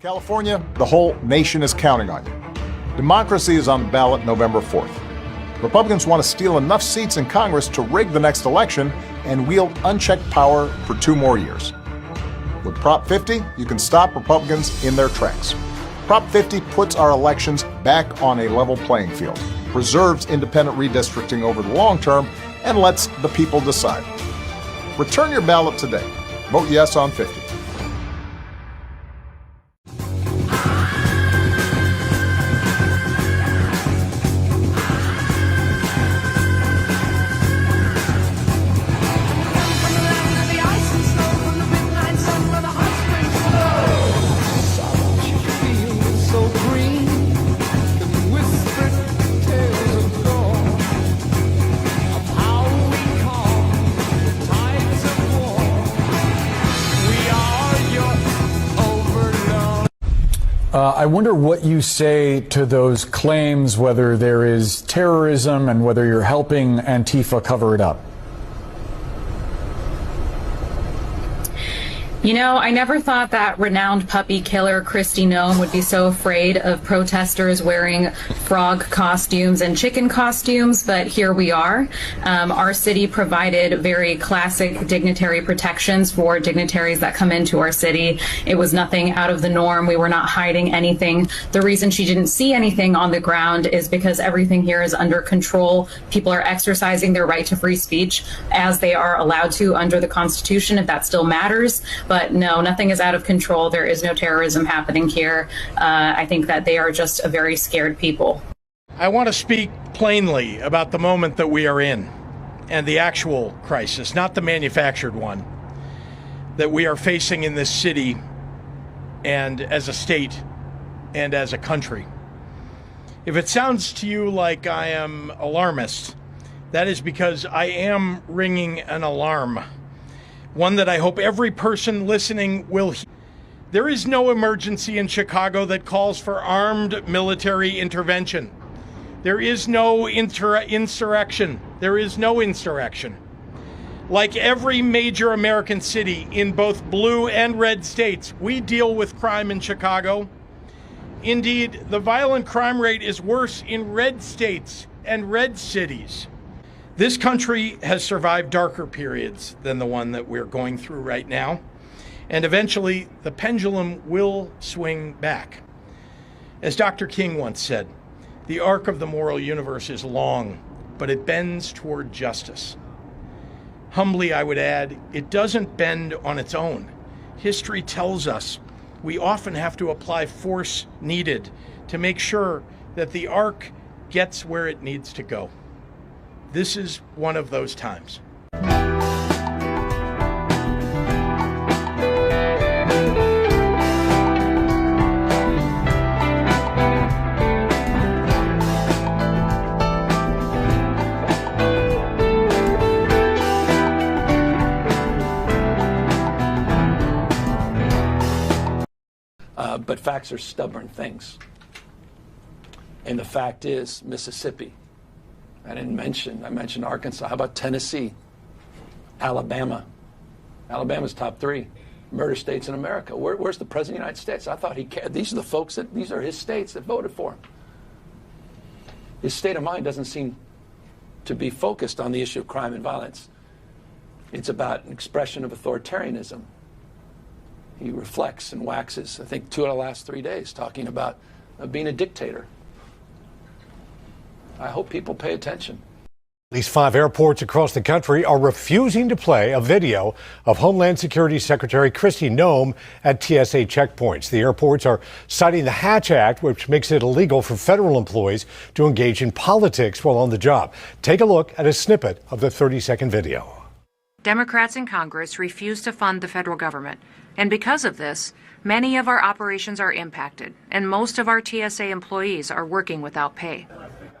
California, the whole nation is counting on you. Democracy is on the ballot November 4th. Republicans want to steal enough seats in Congress to rig the next election and wield unchecked power for 2 more years. With Prop 50, you can stop Republicans in their tracks. Prop 50 puts our elections back on a level playing field, preserves independent redistricting over the long term, and lets the people decide. Return your ballot today. Vote yes on 50. I wonder what you say to those claims, whether there is terrorism and whether you're helping Antifa cover it up. You know, I never thought that renowned puppy killer Kristi Noem would be so afraid of protesters wearing frog costumes and chicken costumes, but here we are. Our city provided very classic dignitary protections for dignitaries that come into our city. It was nothing out of the norm. We were not hiding anything. The reason she didn't see anything on the ground is because everything here is under control. People are exercising their right to free speech as they are allowed to under the Constitution, if that still matters. But no, nothing is out of control. There is no terrorism happening here. I think that they are just a very scared people. I want to speak plainly about the moment that we are in and the actual crisis, not the manufactured one, that we are facing in this city and as a state and as a country. If it sounds to you like I am alarmist, that is because I am ringing an alarm. One that I hope every person listening will hear. There is no emergency in Chicago that calls for armed military intervention. There is no insurrection. There is no insurrection. Like every major American city in both blue and red states, we deal with crime in Chicago. Indeed, the violent crime rate is worse in red states and red cities. This country has survived darker periods than the one that we're going through right now, and eventually the pendulum will swing back. As Dr. King once said, the arc of the moral universe is long, but it bends toward justice. Humbly, I would add, it doesn't bend on its own. History tells us we often have to apply force needed to make sure that the arc gets where it needs to go. This is one of those times. But facts are stubborn things. And the fact is, Mississippi, I mentioned Arkansas. How about Tennessee? Alabama. Alabama's top 3 murder states in America. Where's the President of the United States? I thought he cared. These are the folks these are his states that voted for him. His state of mind doesn't seem to be focused on the issue of crime and violence. It's about an expression of authoritarianism. He reflects and waxes, I think, 2 out of the last 3 days, talking about being a dictator. I hope people pay attention. At least 5 airports across the country are refusing to play a video of Homeland Security Secretary Kristi Noem at TSA checkpoints. The airports are citing the Hatch Act, which makes it illegal for federal employees to engage in politics while on the job. Take a look at a snippet of the 30-second video. Democrats in Congress refuse to fund the federal government, and because of this, many of our operations are impacted, and most of our TSA employees are working without pay.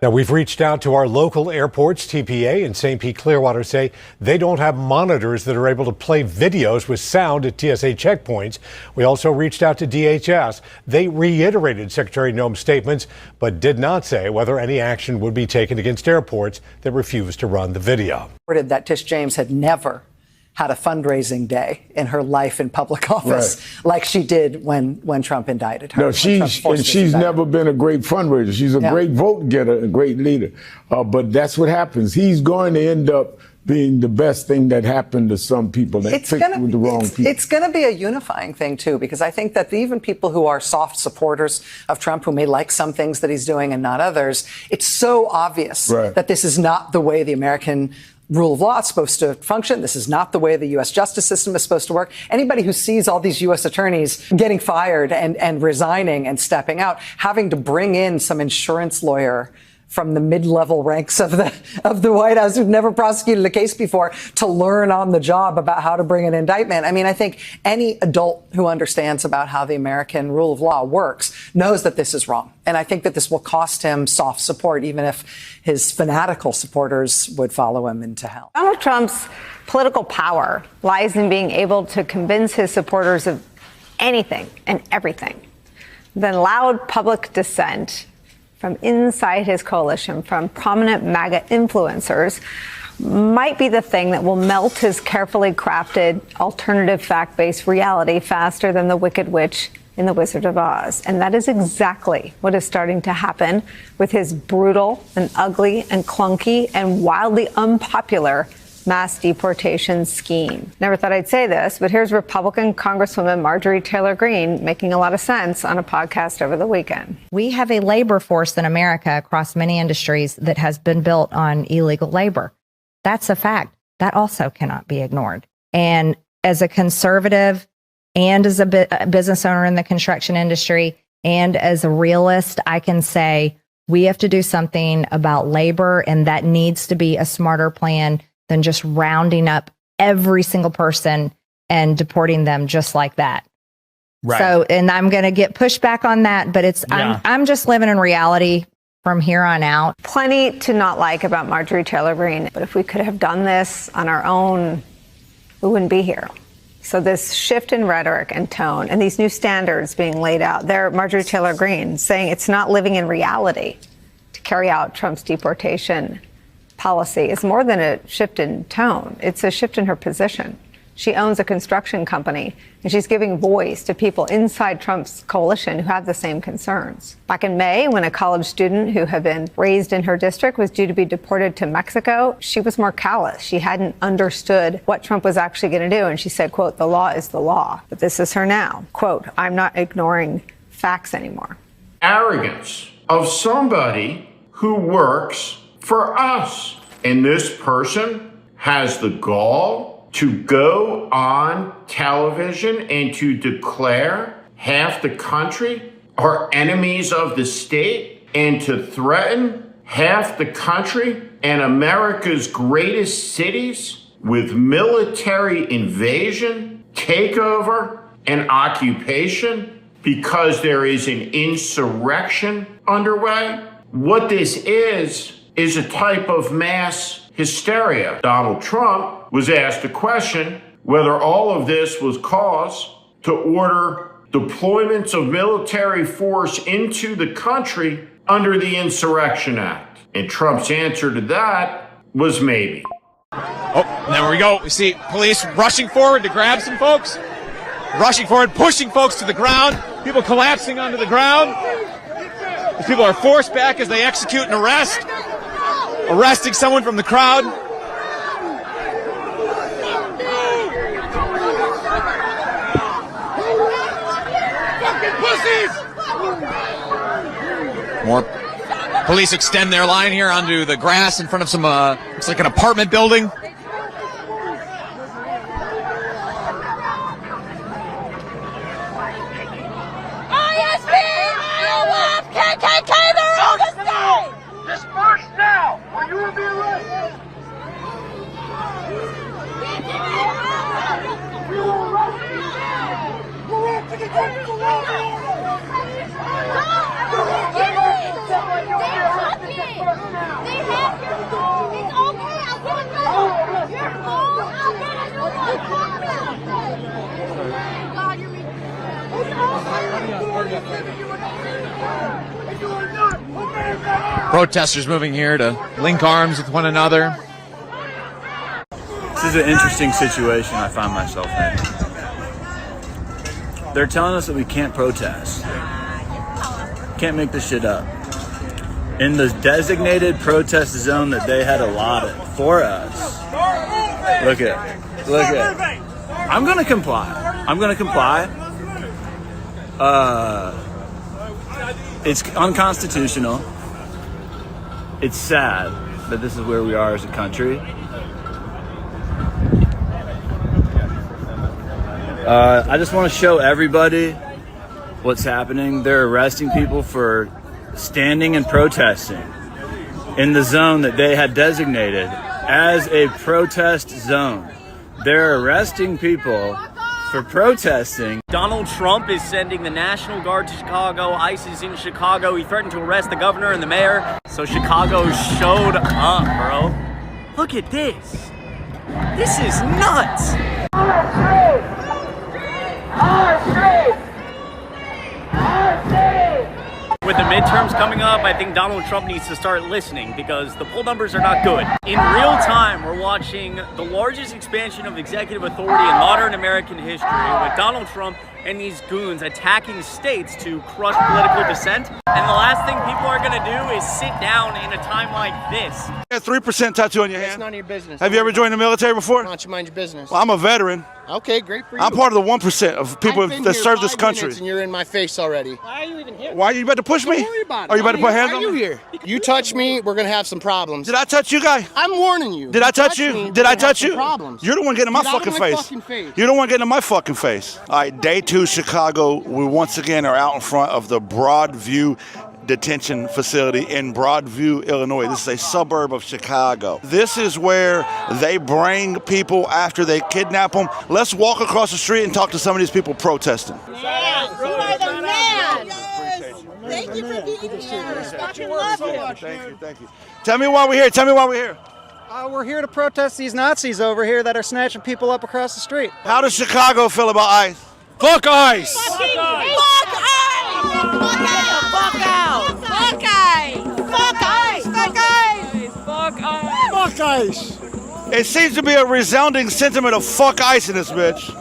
Now, we've reached out to our local airports. TPA and St. Pete Clearwater say they don't have monitors that are able to play videos with sound at TSA checkpoints. We also reached out to DHS. They reiterated Secretary Noem's statements, but did not say whether any action would be taken against airports that refused to run the video. That Tish James had never had a fundraising day in her life in public office, like she did when Trump indicted her. No, she's never been a great fundraiser. She's a great vote getter, a great leader. But that's what happens. He's going to end up being the best thing that happened to some people that picked with the wrong people. It's going to be a unifying thing, too, because I think that even people who are soft supporters of Trump, who may like some things that he's doing and not others, it's so obvious that this is not the way the American rule of law is supposed to function. This is not the way the U.S. justice system is supposed to work. Anybody who sees all these U.S. attorneys getting fired and resigning and stepping out, having to bring in some insurance lawyer from the mid-level ranks of the White House who've never prosecuted a case before to learn on the job about how to bring an indictment. I mean, I think any adult who understands about how the American rule of law works knows that this is wrong. And I think that this will cost him soft support, even if his fanatical supporters would follow him into hell. Donald Trump's political power lies in being able to convince his supporters of anything and everything. Then loud public dissent from inside his coalition, from prominent MAGA influencers, might be the thing that will melt his carefully crafted alternative fact-based reality faster than the Wicked Witch in The Wizard of Oz. And that is exactly what is starting to happen with his brutal and ugly and clunky and wildly unpopular mass deportation scheme. Never thought I'd say this, but here's Republican Congresswoman Marjorie Taylor Greene making a lot of sense on a podcast over the weekend. We have a labor force in America across many industries that has been built on illegal labor. That's a fact. That also cannot be ignored. And as a conservative and as a business owner in the construction industry and as a realist, I can say we have to do something about labor, and that needs to be a smarter plan than just rounding up every single person and deporting them just like that. Right. So, and I'm going to get pushback on that, but I'm just living in reality from here on out. Plenty to not like about Marjorie Taylor Greene, but if we could have done this on our own, we wouldn't be here. So this shift in rhetoric and tone and these new standards being laid out there, Marjorie Taylor Greene saying it's not living in reality to carry out Trump's deportation policy is more than a shift in tone. It's a shift in her position. She owns a construction company, and she's giving voice to people inside Trump's coalition who have the same concerns. Back in May, when a college student who had been raised in her district was due to be deported to Mexico, she was more callous. She hadn't understood what Trump was actually going to do, and she said, quote, "The law is the law." But this is her now. Quote, "I'm not ignoring facts anymore." Arrogance of somebody who works for us. And this person has the gall to go on television and to declare half the country are enemies of the state and to threaten half the country and America's greatest cities with military invasion, takeover, and occupation because there is an insurrection underway. What this is a type of mass hysteria. Donald Trump was asked a question whether all of this was cause to order deployments of military force into the country under the Insurrection Act. And Trump's answer to that was maybe. Oh, and there we go. We see police rushing forward to grab some folks. Rushing forward, pushing folks to the ground. People collapsing onto the ground. These people are forced back as they execute an arrest. Arresting someone from the crowd. More police extend their line here onto the grass in front of some, looks like an apartment building. ISP, IOF, KKK, they're on the stage! Disperse now, or you will be arrested! We will arrest you now! Go out to the technical level! Protesters moving here to link arms with one another. This is an interesting situation I find myself in. They're telling us that we can't protest. Can't make this shit up. In the designated protest zone that they had allotted for us. Look at it. I'm gonna comply. It's unconstitutional. It's sad that this is where we are as a country. I just want to show everybody what's happening. They're arresting people for standing and protesting in the zone that they had designated as a protest zone. They're arresting people for protesting. Donald Trump is sending the National Guard to Chicago. ICE is in Chicago. He threatened to arrest the governor and the mayor. So Chicago showed up, bro. Look at this. This is nuts. With the midterms coming up, I think Donald Trump needs to start listening because the poll numbers are not good. In real time, we're watching the largest expansion of executive authority in modern American history with Donald Trump and these goons attacking states to crush political dissent. And the last thing people are gonna do is sit down in a time like this. You have 3% tattoo on your hand. It's none of your business. Have you ever joined the military before? Why don't you mind your business? Well, I'm a veteran. Okay, great for you. I'm part of the 1% of people that serve this country. And you're in my face already. Why are you even here? Why are you about to push me? Don't worry about it. Are you about to put hands on me? Why are you here? You touch me, we're gonna have some problems. Did I touch you, guy? I'm warning you. Did I touch you? Did I touch you? Problems. You're the one getting in my fucking face. You're the one getting in my fucking face. All right, day 2, Chicago. We once again are out in front of the Broadview detention facility in Broadview, Illinois. This is a suburb of Chicago. This is where they bring people after they kidnap them. Let's walk across the street and talk to some of these people protesting. Yeah, you are the man. Thank you for being here. Fucking love you. Thank you. Tell me why we're here. We're here to protest these Nazis over here that are snatching people up across the street. How does Chicago feel about ICE? Fuck ICE! Fuck ICE! Fuck out! Fuck out! Fuck ICE! Fuck ICE! Fuck ICE! Fuck ICE! Fuck ICE! It seems to be a resounding sentiment of fuck ICE in this bitch.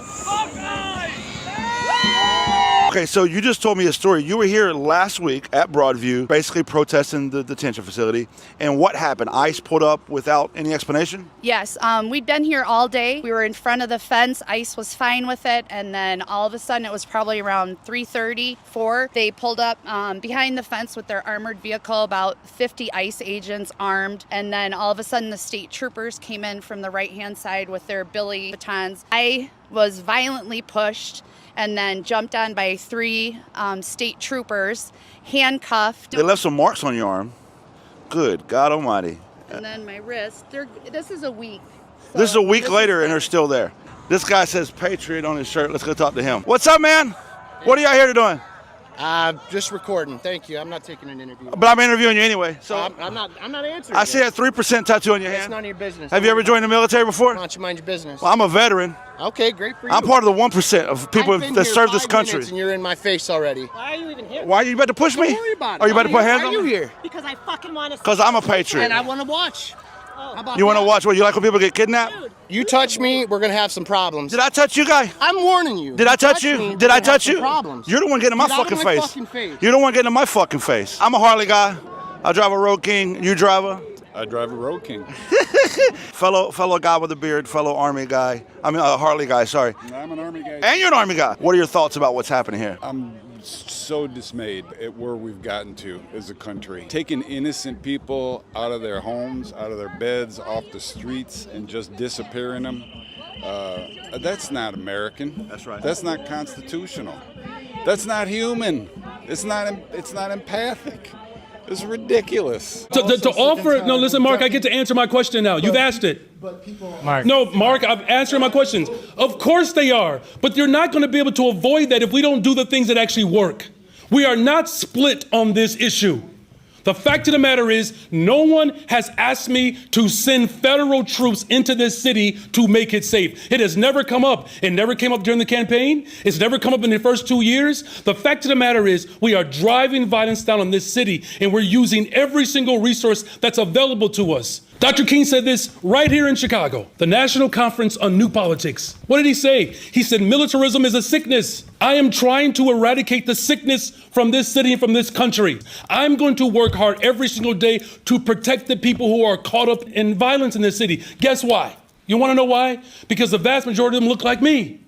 Okay, so you just told me a story. You were here last week at Broadview, basically protesting the detention facility. And what happened? ICE pulled up without any explanation? Yes, we'd been here all day. We were in front of the fence. ICE was fine with it. And then all of a sudden, it was probably around 3:30, 4. They pulled up behind the fence with their armored vehicle, about 50 ICE agents armed. And then all of a sudden, the state troopers came in from the right-hand side with their billy batons. I was violently pushed and then jumped on by 3 state troopers, handcuffed. They left some marks on your arm. Good God Almighty. And then my wrist. This is a week. So this is a week later and they're still there. This guy says Patriot on his shirt. Let's go talk to him. What's up, man? What are y'all here doing? Just recording. Thank you. I'm not taking an interview. But I'm interviewing you anyway. So I'm not answering. I see that 3% tattoo on your hand. It's none of your business. Have you ever joined the military before? Why don't you mind your business? Well, I'm a veteran. Okay, great for you. I'm part of the 1% of people that serve this country. And you're in my face already. Why are you even here? Why are you about to push me? Don't worry about it. Are you about to put hands on me? Why are you here? Because I fucking want to. Because I'm a patriot. And I want to watch. You want to watch what? You like when people get kidnapped? Dude, you touch me, we're going to have some problems. Did I touch you, guy? I'm warning you. Did I touch you? Did I touch you? Problems. You're the one getting in my fucking face. You're the one getting in my fucking face. I'm a Harley guy. I drive a Road King. You drive a? I drive a Road King. fellow guy with a beard, fellow Army guy. I mean, a Harley guy, sorry. I'm an Army guy. And you're an Army guy. What are your thoughts about what's happening here? I'm so dismayed at where we've gotten to as a country. Taking innocent people out of their homes, out of their beds, off the streets, and just disappearing them. That's not American. That's right. That's not constitutional. That's not human. It's not empathic. It's ridiculous. To offer, no, listen, Mark, I get to answer my question now. You've asked it. Mark. No, Mark, I've answered my questions. Of course they are, but you're not going to be able to avoid that if we don't do the things that actually work. We are not split on this issue. The fact of the matter is, no one has asked me to send federal troops into this city to make it safe. It has never come up. It never came up during the campaign. It's never come up in the first 2 years. The fact of the matter is, we are driving violence down on this city, and we're using every single resource that's available to us. Dr. King said this right here in Chicago, the National Conference on New Politics. What did he say? He said, militarism is a sickness. I am trying to eradicate the sickness from this city and from this country. I'm going to work hard every single day to protect the people who are caught up in violence in this city. Guess why? You want to know why? Because the vast majority of them look like me.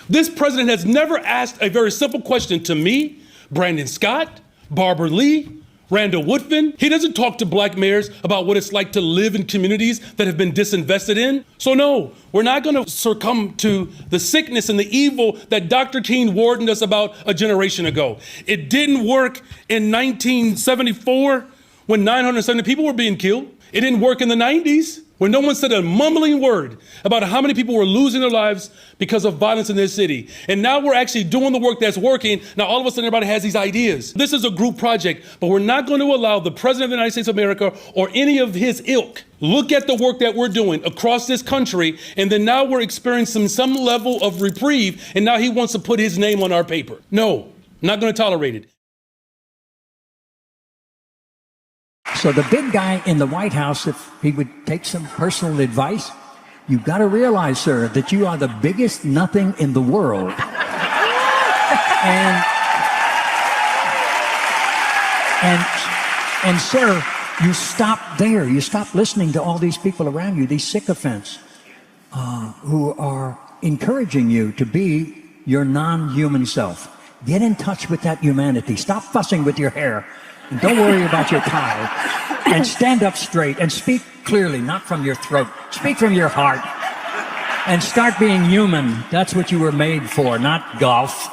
This president has never asked a very simple question to me, Brandon Scott, Barbara Lee, Randall Woodfin. He doesn't talk to black mayors about what it's like to live in communities that have been disinvested in. So no, we're not going to succumb to the sickness and the evil that Dr. King warned us about a generation ago. It didn't work in 1974 when 970 people were being killed. It didn't work in the 90s when no one said a mumbling word about how many people were losing their lives because of violence in this city. And now we're actually doing the work that's working. Now all of a sudden everybody has these ideas. This is a group project, but we're not going to allow the President of the United States of America or any of his ilk look at the work that we're doing across this country, and then now we're experiencing some level of reprieve, and now he wants to put his name on our paper. No, not going to tolerate it. So the big guy in the White House, if he would take some personal advice, you've got to realize, sir, that you are the biggest nothing in the world. and sir, you stop there. You stop listening to all these people around you, these sycophants, who are encouraging you to be your non-human self. Get in touch with that humanity. Stop fussing with your hair. And don't worry about your tie. And stand up straight and speak clearly, not from your throat. Speak from your heart. And start being human. That's what you were made for, not golf.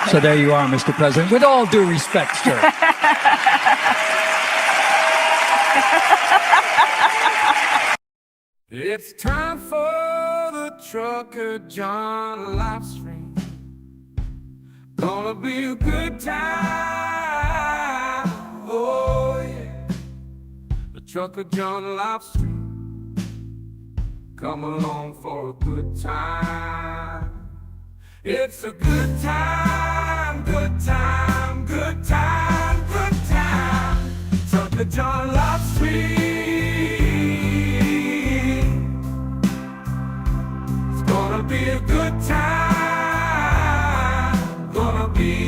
So there you are, Mr. President. With all due respect, sir. It's time for the Trucker John Livestream. Gonna be a good time, oh yeah. The Trucker John Livestream. Come along for a good time. It's a good time, good time, good time, good time. Trucker John Livestream. It's gonna be a good time.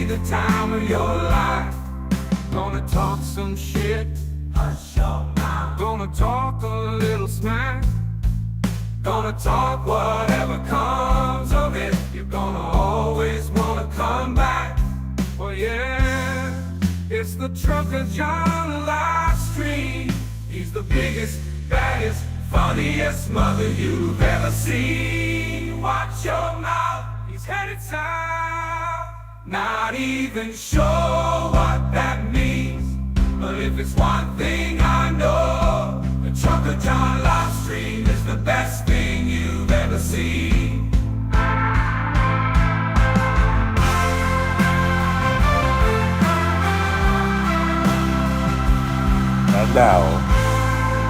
The time of your life. Gonna talk some shit, hush your mouth. Gonna talk a little smack. Gonna talk whatever comes of it. You're gonna always wanna come back. Oh yeah, it's the Trucker John Livestream. He's the biggest, baddest, funniest mother you've ever seen. Watch your mouth, he's headed south. Not even sure what that means, but if it's one thing I know, the Trucker John Livestream is the best thing you've ever seen. And now,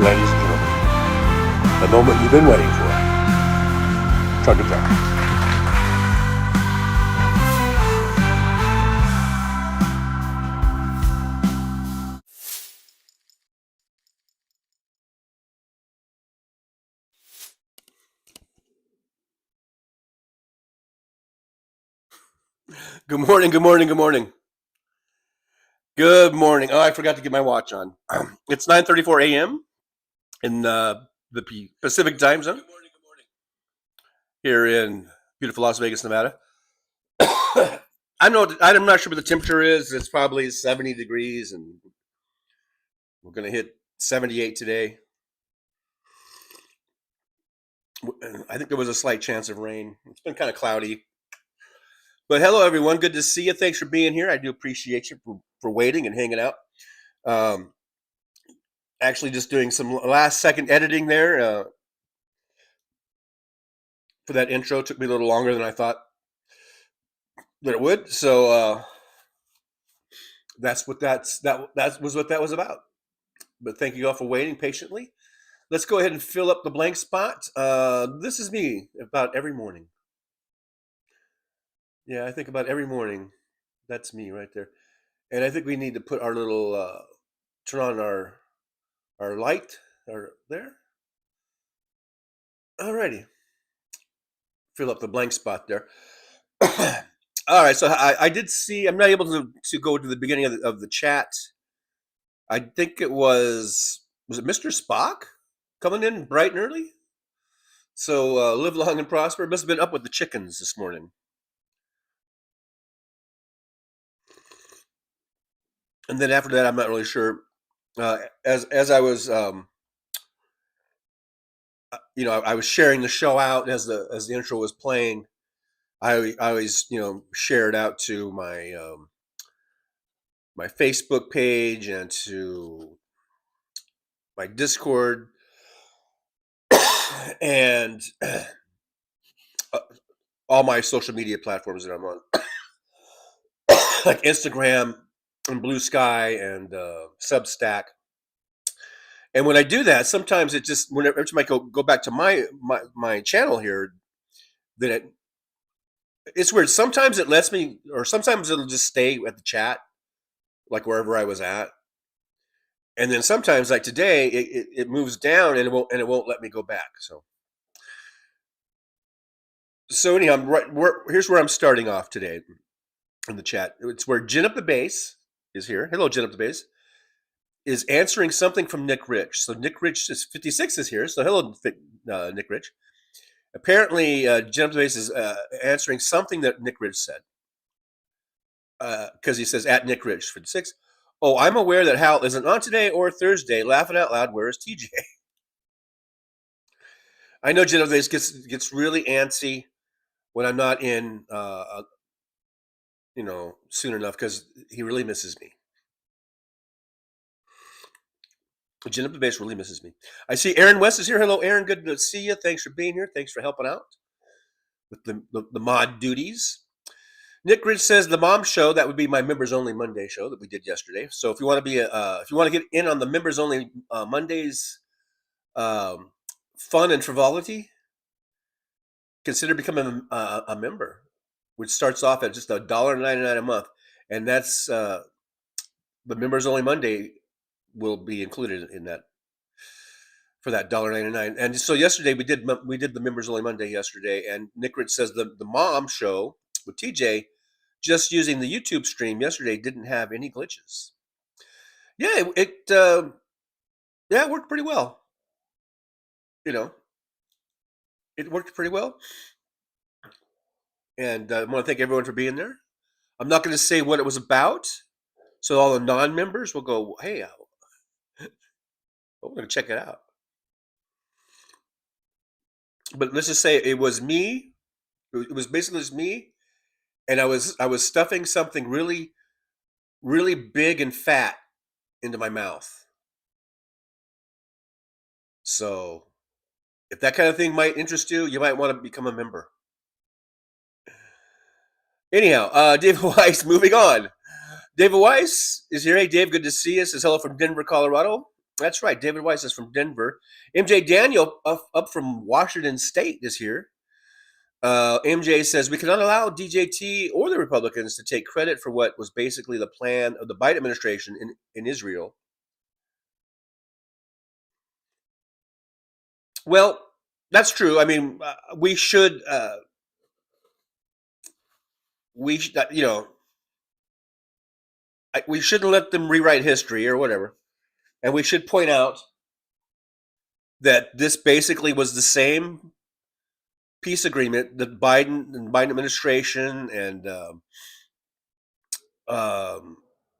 ladies and gentlemen, the moment you've been waiting for, Trucker John. Good morning, good morning, good morning. Good morning. Oh, I forgot to get my watch on. It's 9:34 a.m. in the Pacific time zone. Good morning, here in beautiful Las Vegas, Nevada. I'm not sure what the temperature is. It's probably 70 degrees, and we're going to hit 78 today. I think there was a slight chance of rain. It's been kind of cloudy. But hello, everyone. Good to see you. Thanks for being here. I do appreciate you for waiting and hanging out. Actually, just doing some last-second editing there for that intro. Took me a little longer than I thought that it would. So that was what that was about. But thank you all for waiting patiently. Let's go ahead and fill up the blank spot. This is me about every morning. Yeah, I think about every morning. That's me right there. And I think we need to put our little, turn on our our light are there. Alrighty. Fill up the blank spot there. All right, so I did see. I'm not able to go to the beginning of the chat. I think it was it Mr. Spock coming in bright and early? So live long and prosper. Must have been up with the chickens this morning. And then after that, I'm not really sure. As I was, I was sharing the show out as the intro was playing. I always share it out to my my Facebook page and to my Discord and all my social media platforms that I'm on, like Instagram and Blue Sky and Substack. And when I do that, sometimes it just every time I go back to my channel here, then it's weird. Sometimes it lets me, or sometimes it'll just stay at the chat, like wherever I was at. And then sometimes, like today, it moves down and it won't let me go back. So anyhow, here's where I'm starting off today in the chat. It's where Gin Up the Bass is here. Hello, Gin Up the Bass. Is answering something from Nick Rich. So Nick Rich is 56 is here. So hello, Nick Rich. Apparently, Gin Up the Bass is answering something that Nick Rich said. Because he says, at Nick Rich 56. Oh, I'm aware that Hal isn't on today or Thursday. Laughing out loud, where is TJ? I know Gin Up the Bass gets really antsy when I'm not in, soon enough because he really misses me. Gin Up the Bass really misses me. I see Aaron West is here. Hello, Aaron. Good to see you. Thanks for being here. Thanks for helping out with the mod duties. Nick Rich says the Mom Show. That would be my members only Monday show that we did yesterday. So if you want to be if you want to get in on the members only Mondays fun and frivolity, consider becoming a member, which starts off at just $1.99 a month, and that's the members only Monday will be included in that for that $1.99. And so yesterday we did the members only Monday yesterday, and Nick Rich says the Mom Show with TJ, just using the YouTube stream yesterday, didn't have any glitches. Yeah, it worked pretty well. It worked pretty well. And I want to thank everyone for being there. I'm not going to say what it was about, so all the non-members will go, hey, we're going to check it out. But let's just say it was me. It was basically just me. And I was stuffing something really, really big and fat into my mouth. So if that kind of thing might interest you, you might want to become a member. Anyhow, David Weiss, moving on. David Weiss is here. Hey, Dave, good to see you. Says hello from Denver, Colorado. That's right. David Weiss is from Denver. MJ Daniel up from Washington State is here. MJ says, we cannot allow DJT or the Republicans to take credit for what was basically the plan of the Biden administration in Israel. Well, that's true. I mean, we shouldn't let them rewrite history or whatever. And we should point out that this basically was the same peace agreement that Biden administration and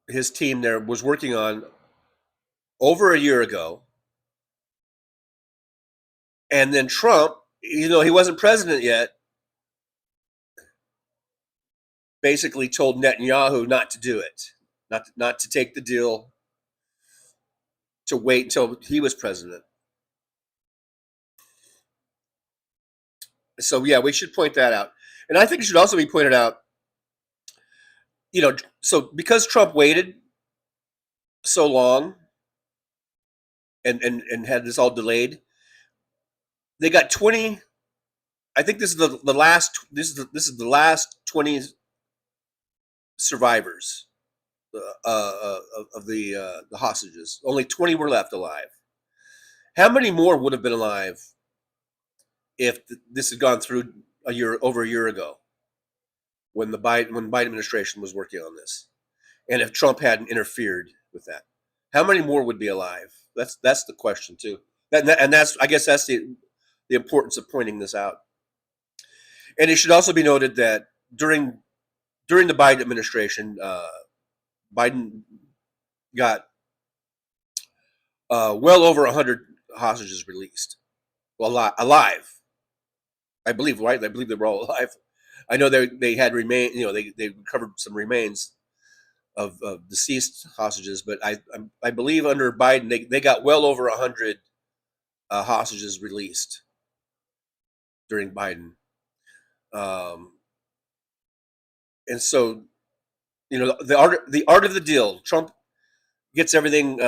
his team there was working on over a year ago. And then Trump, he wasn't president yet, basically told Netanyahu not to do it, not to take the deal, to wait until he was president. So yeah, we should point that out. And I think it should also be pointed out, so because Trump waited so long and had this all delayed, they got 20. I think this is the last. This is the last 20 survivors of the hostages. Only 20 were left alive. How many more would have been alive if this had gone through over a year ago, when the Biden administration was working on this, and if Trump hadn't interfered with that? How many more would be alive? That's the question too. And that's, I guess that's the importance of pointing this out. And it should also be noted that during the Biden administration, Biden got well over 100 hostages released, alive. I believe, right? I believe they were all alive. I know they had they recovered some remains of deceased hostages, but I believe under Biden they got well over 100 hostages released during Biden. And so, the art of the deal. Trump gets everything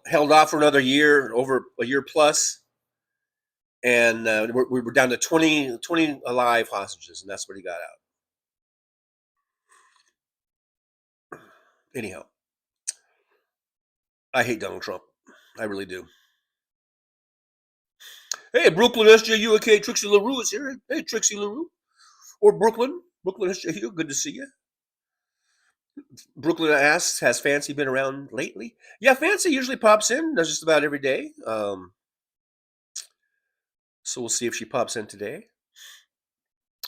held off for another year, over a year plus, and we were down to 20 alive hostages, and that's what he got out. Anyhow, I hate Donald Trump. I really do. Hey, Brooklyn SJU, okay, Trixie LaRue is here. Hey, Trixie LaRue. Or Brooklyn SJU, good to see you. Brooklyn asks, has Fancy been around lately? Yeah, Fancy usually pops in, does just about every day. So we'll see if she pops in today.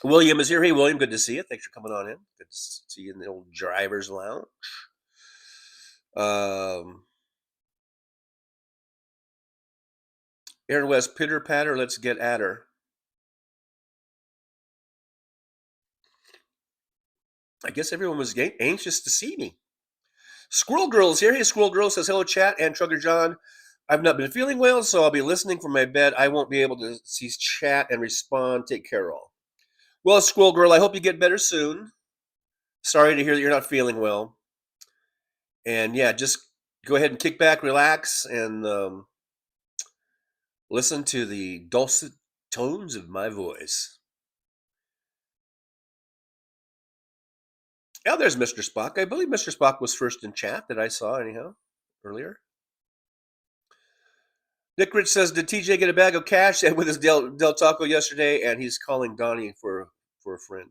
William is here. Hey, William, good to see you. Thanks for coming on in. Good to see you in the old driver's lounge. Aaron West, pitter patter, let's get at her. I guess everyone was anxious to see me. Squirrel Girl is here. Hey, Squirrel Girl says, hello, chat and Trucker John. I've not been feeling well, so I'll be listening from my bed. I won't be able to see chat and respond. Take care, all. Well, Squirrel Girl, I hope you get better soon. Sorry to hear that you're not feeling well. And yeah, just go ahead and kick back, relax, and listen to the dulcet tones of my voice. Yeah, there's Mr. Spock. I believe Mr. Spock was first in chat that I saw, anyhow, earlier. Nick Rich says, did TJ get a bag of cash with his Del Taco yesterday? And he's calling Donnie for a friend.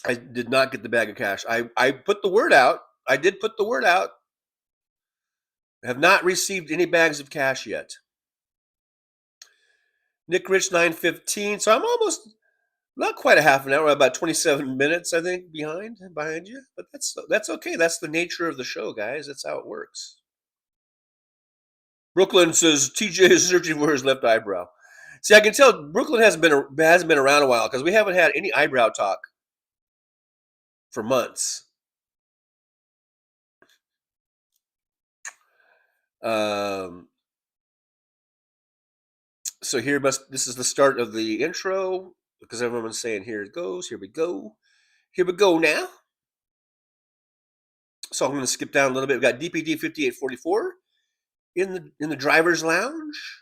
I did not get the bag of cash. I put the word out. I did put the word out. I have not received any bags of cash yet. Nick Rich 9:15. So I'm almost, not quite a half an hour, about 27 minutes, I think, behind you. But that's okay. That's the nature of the show, guys. That's how it works. Brooklyn says TJ is searching for his left eyebrow. See, I can tell Brooklyn hasn't been around a while because we haven't had any eyebrow talk for months. So this is the start of the intro because everyone's saying, here it goes, here we go now. So I'm going to skip down a little bit. We've got DPD 5844 in the driver's lounge.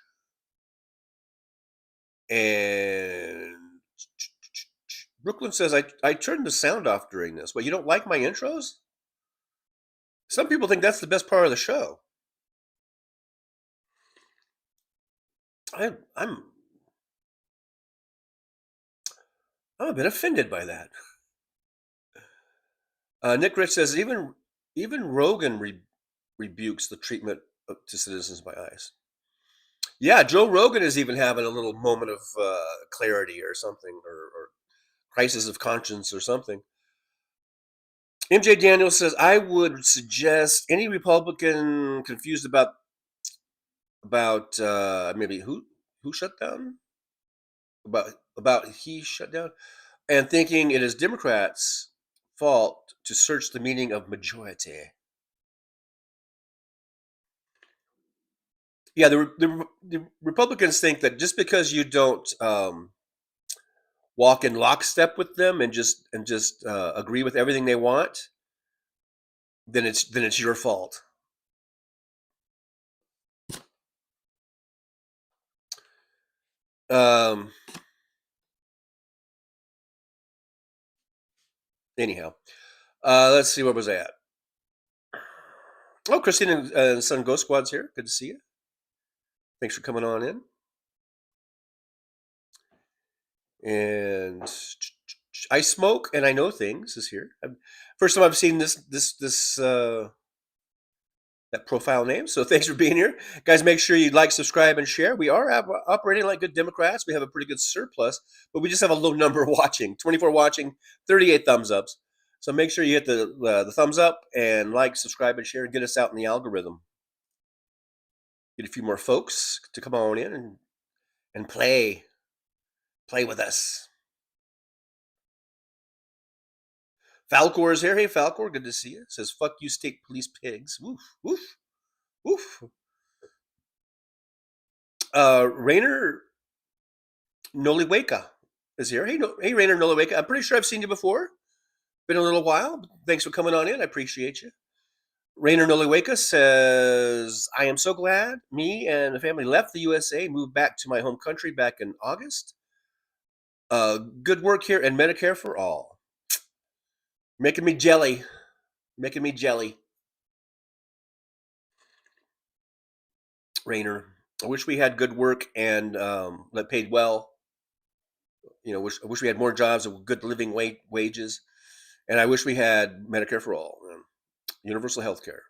And Brooklyn says, I turned the sound off during this. But you don't like my intros? Some people think that's the best part of the show. I'm a bit offended by that. Nick Rich says, even Rogan rebukes the treatment to citizens by ICE. Yeah, Joe Rogan is even having a little moment of clarity or something, or crisis of conscience or something. MJ Daniels says, I would suggest any Republican confused about maybe who shut down? About he shut down, and thinking it is Democrats' fault to search the meaning of majority. Yeah, the Republicans think that just because you don't walk in lockstep with them and just agree with everything they want, then it's your fault. Anyhow, let's see, where was I at? Oh, Christina and Son Ghost Squad's here. Good to see you. Thanks for coming on in. And I Smoke and I Know Things is here. First time I've seen this that profile name. So thanks for being here. Guys, make sure you like, subscribe, and share. We are operating like good Democrats. We have a pretty good surplus, but we just have a low number watching. 24 watching, 38 thumbs ups. So make sure you hit the thumbs up and like, subscribe, and share, and get us out in the algorithm. Get a few more folks to come on in and play with us. Falcor is here. Hey, Falcor, good to see you. Says, fuck you, state police pigs. Woof, woof, woof. Rainer Noliweka is here. Hey, Rainer Noliweka. I'm pretty sure I've seen you before. Been a little while. Thanks for coming on in. I appreciate you. Rainer Noliweka says, I am so glad me and the family left the USA, moved back to my home country back in August. Good work here and Medicare for all. Making me jelly. Making me jelly. Rainer, I wish we had good work and that paid well. You know, I wish we had more jobs with good living wages. And I wish we had Medicare for all. Universal health care.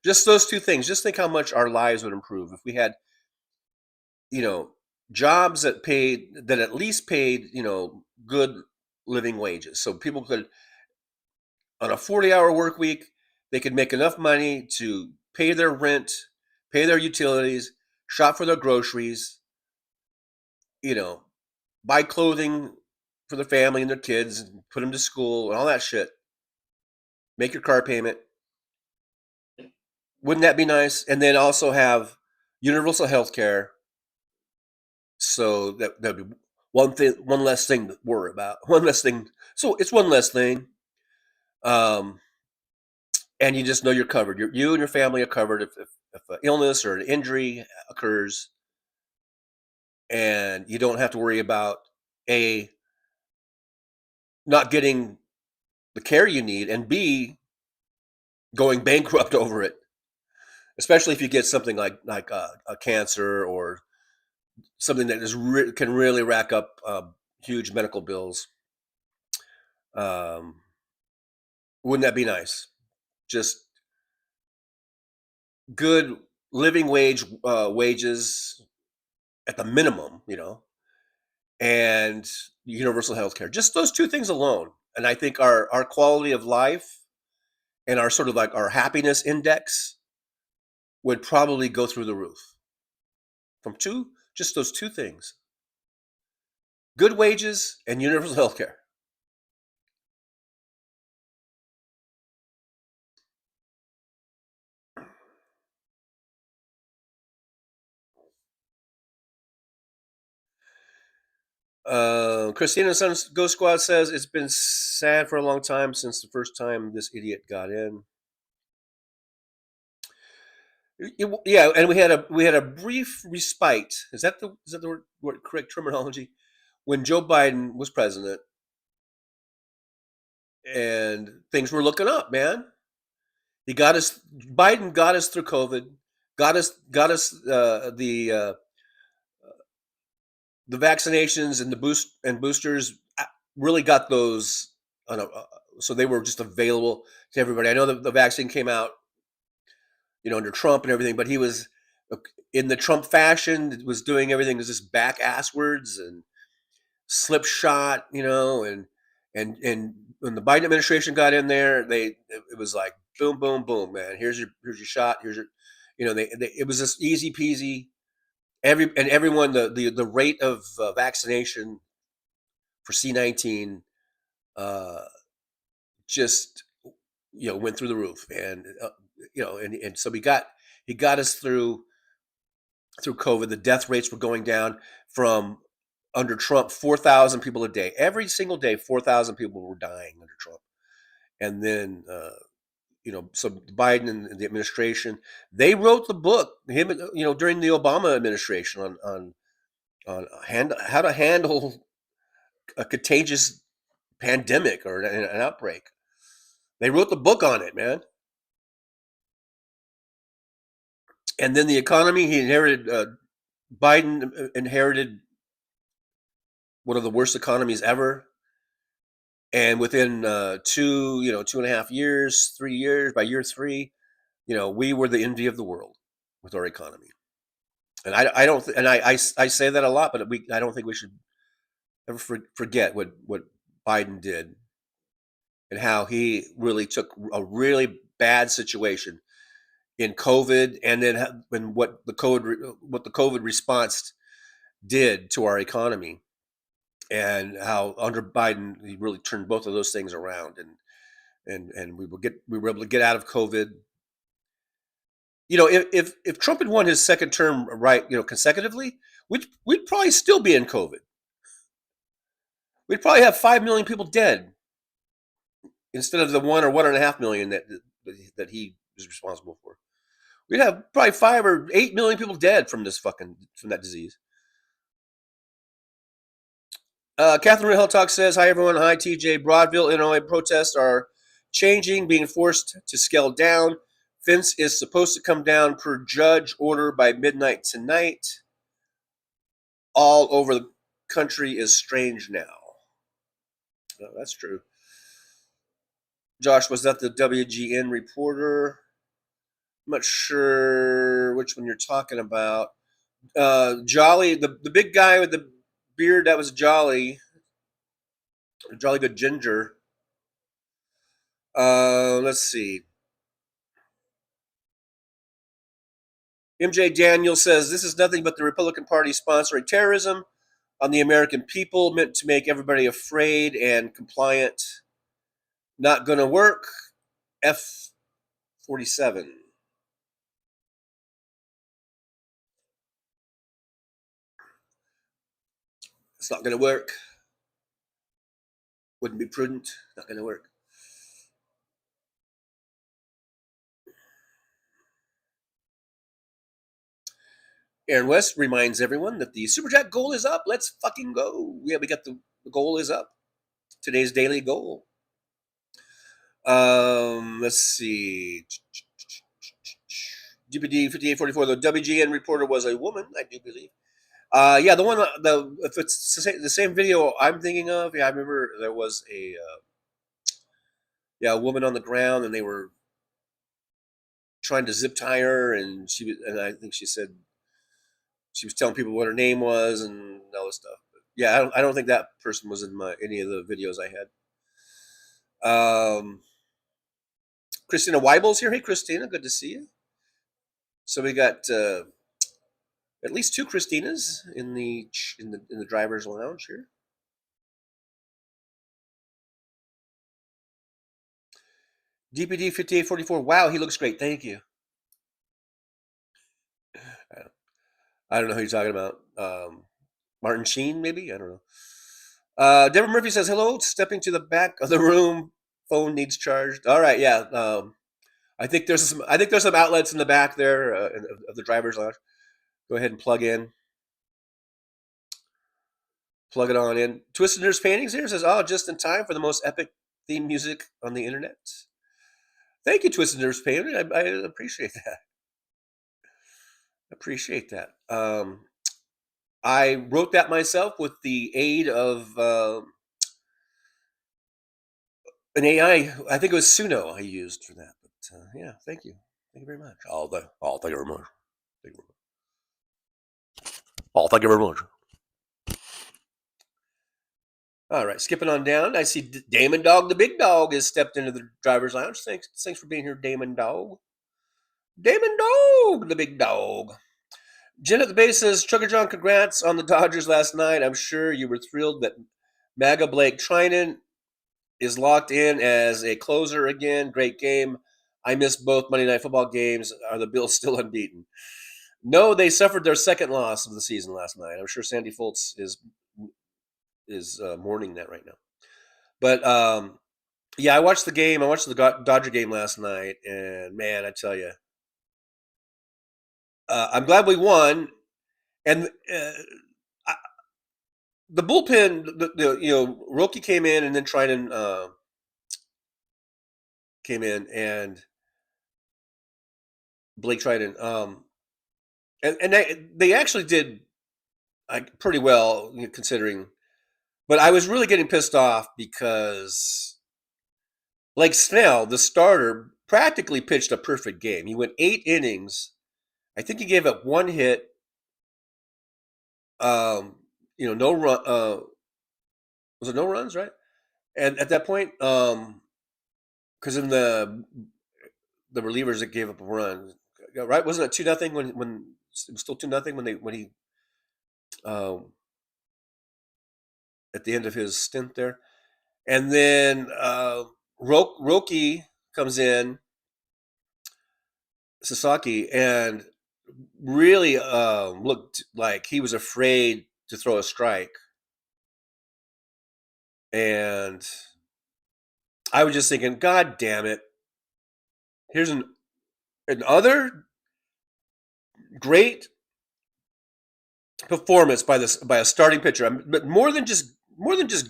Just those two things. Just think how much our lives would improve if we had, you know, jobs that at least paid, you know, good living wages. So people could, on a 40-hour work week, they could make enough money to pay their rent, pay their utilities, shop for their groceries, you know, buy clothing for their family and their kids, and put them to school and all that shit. Make your car payment. Wouldn't that be nice? And then also have universal health care. So that'd be one less thing to worry about. One less thing. So it's one less thing. And you just know you're covered. You and your family are covered if an illness or an injury occurs. And you don't have to worry about not getting the care you need, and B, going bankrupt over it. Especially if you get something like a cancer or something that can really rack up huge medical bills. Wouldn't that be nice? Just good living wages at the minimum, you know, and universal health care. Just those two things alone. And I think our quality of life and our sort of like our happiness index would probably go through the roof from just those two things: good wages and universal health care. Christina Sun's Ghost Squad says it's been sad for a long time since the first time this idiot got in. Yeah, and we had a brief respite. Is that the word correct terminology? When Joe Biden was president, and things were looking up, man. Biden got us through COVID, got us the vaccinations and the boosters really got those so they were just available to everybody. I know that the vaccine came out, you know, under Trump and everything, but he was in the Trump fashion, was doing everything was just back asswards and slip shot, you know, and when the Biden administration got in there, it was like boom, boom, boom, man. Here's your shot. Here's your, you know, it was just easy peasy. Everyone, the rate of vaccination for C-19 just, you know, went through the roof, and you know, and so he got us through COVID. The death rates were going down from under Trump, 4,000 people a day. Every single day, 4,000 people were dying under Trump. And then, you know, so Biden and the administration, they wrote the book, you know, during the Obama administration on how to handle a contagious pandemic or an outbreak. They wrote the book on it, man. And then the economy, he inherited, Biden inherited one of the worst economies ever. And within 2.5 years, 3 years, by year 3, we were the envy of the world with our economy. And I don't, I say that a lot, but I don't think we should ever forget what Biden did and how he really took a really bad situation in COVID, and then what the COVID response did to our economy, and how under Biden he really turned both of those things around, and we were able to get out of COVID. If Trump had won his second term right, consecutively, we'd probably still be in COVID. We'd probably have 5 million people dead instead of the 1 or 1.5 million that he was responsible for. We'd have probably 5 or 8 million people dead from that disease. Catherine Real Talk says, "Hi everyone, hi TJ. Broadville, Illinois protests are changing, being forced to scale down. Fence is supposed to come down per judge order by midnight tonight. All over the country is strange now." Oh, that's true. Josh, was that the WGN reporter? I'm not sure which one you're talking about. Jolly, the big guy with the beard, that was Jolly Good Ginger. Let's see. MJ Daniel says, "This is nothing but the Republican Party sponsoring terrorism on the American people, meant to make everybody afraid and compliant. Not gonna work. F47. It's not gonna work. Wouldn't be prudent. Not gonna work." Aaron West reminds everyone that the Super Chat goal is up. Let's fucking go. Yeah, we got the goal is up. Today's daily goal. Let's see. GPD 5844. The WGN reporter was a woman, I do believe. Yeah, the one. If it's the same video I'm thinking of, yeah, I remember there was a woman on the ground, and they were trying to zip tie her, and I think she said she was telling people what her name was and all this stuff. But yeah, I don't think that person was in any of the videos I had. Christina Weibel's here. Hey, Christina, good to see you. So we got at least 2 Christinas in the driver's lounge here. DPD 5844. Wow, he looks great. Thank you. I don't know who you're talking about. Martin Sheen, maybe? I don't know. Deborah Murphy says, "Hello, stepping to the back of the room. Phone needs charged." All right, yeah. I think there's some outlets in the back there of the driver's lounge. Go ahead and plug it on in. Twisted Nurse Paintings here says, "Oh, just in time for the most epic theme music on the internet." Thank you, Twisted Nurse Painting. I appreciate that. I wrote that myself with the aid of an AI. I think it was Suno I used for that. But yeah, thank you. Thank you very much. Thank you very much. Thank you very much. All right, skipping on down. I see Damon Dog, the big dog, has stepped into the driver's lounge. Thanks for being here, Damon Dog. Damon Dog, the big dog. Jen at the base says, "Trucker John, congrats on the Dodgers last night. I'm sure you were thrilled that MAGA Blake Trinan is locked in as a closer again. Great game. I missed both Monday Night Football games. Are the Bills still unbeaten?" No, they suffered their second loss of the season last night. I'm sure Sandy Foltz is mourning that right now. But yeah, I watched the game. I watched the Dodger game last night, and man, I tell you, I'm glad we won. And the bullpen, Roki came in, and then Trinan came in, and Blake Trinan. and they actually did pretty well considering. But I was really getting pissed off because, like Snell, the starter, practically pitched a perfect game. He went 8 innings. I think he gave up 1 hit. No run. Was it no runs, right? And at that point, because in the relievers that gave up a run, right? Wasn't it 2-0 when it was still 2-0 when he at the end of his stint there, and then Roki comes in, Sasaki, and really looked like he was afraid to throw a strike. And I was just thinking, God damn it. Here's another great performance by a starting pitcher. But more than just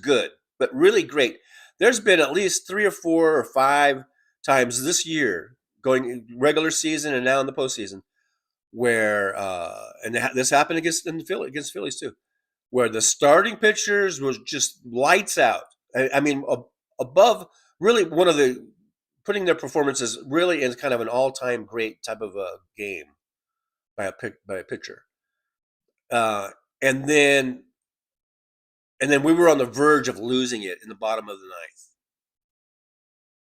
good, but really great. There's been at least 3 or 4 or 5 times this year, going regular season and now in the postseason, where this happened against Phillies too, where the starting pitchers was just lights out. I mean, above really one of the putting their performances really in kind of an all-time great type of a game by a pitcher. And then we were on the verge of losing it in the bottom of the 9th.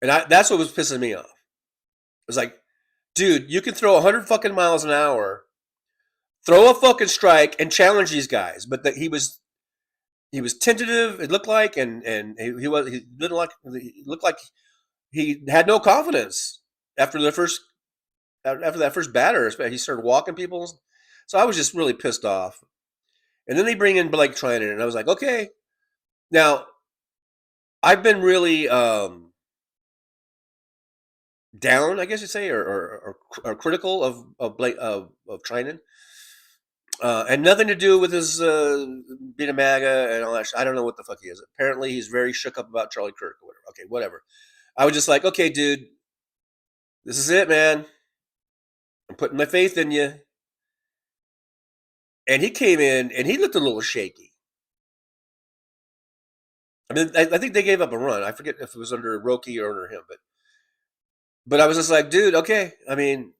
And that's what was pissing me off. It was like, dude, you can throw 100 fucking miles an hour, throw a fucking strike, and challenge these guys. But he was tentative. It looked like, and he looked like he had no confidence after that first batter. He started walking people, so I was just really pissed off. And then they bring in Blake Treinen, and I was like, okay. Now, I've been really down, I guess you'd say, or critical of Blake of Treinen, and nothing to do with his being a MAGA and all that. I don't know what the fuck he is. Apparently, he's very shook up about Charlie Kirk or whatever. Okay, whatever. I was just like, okay, dude, this is it, man. I'm putting my faith in you. And he came in, and he looked a little shaky. I mean, I think they gave up a run. I forget if it was under Roki or under him, but I was just like, dude, okay. I mean,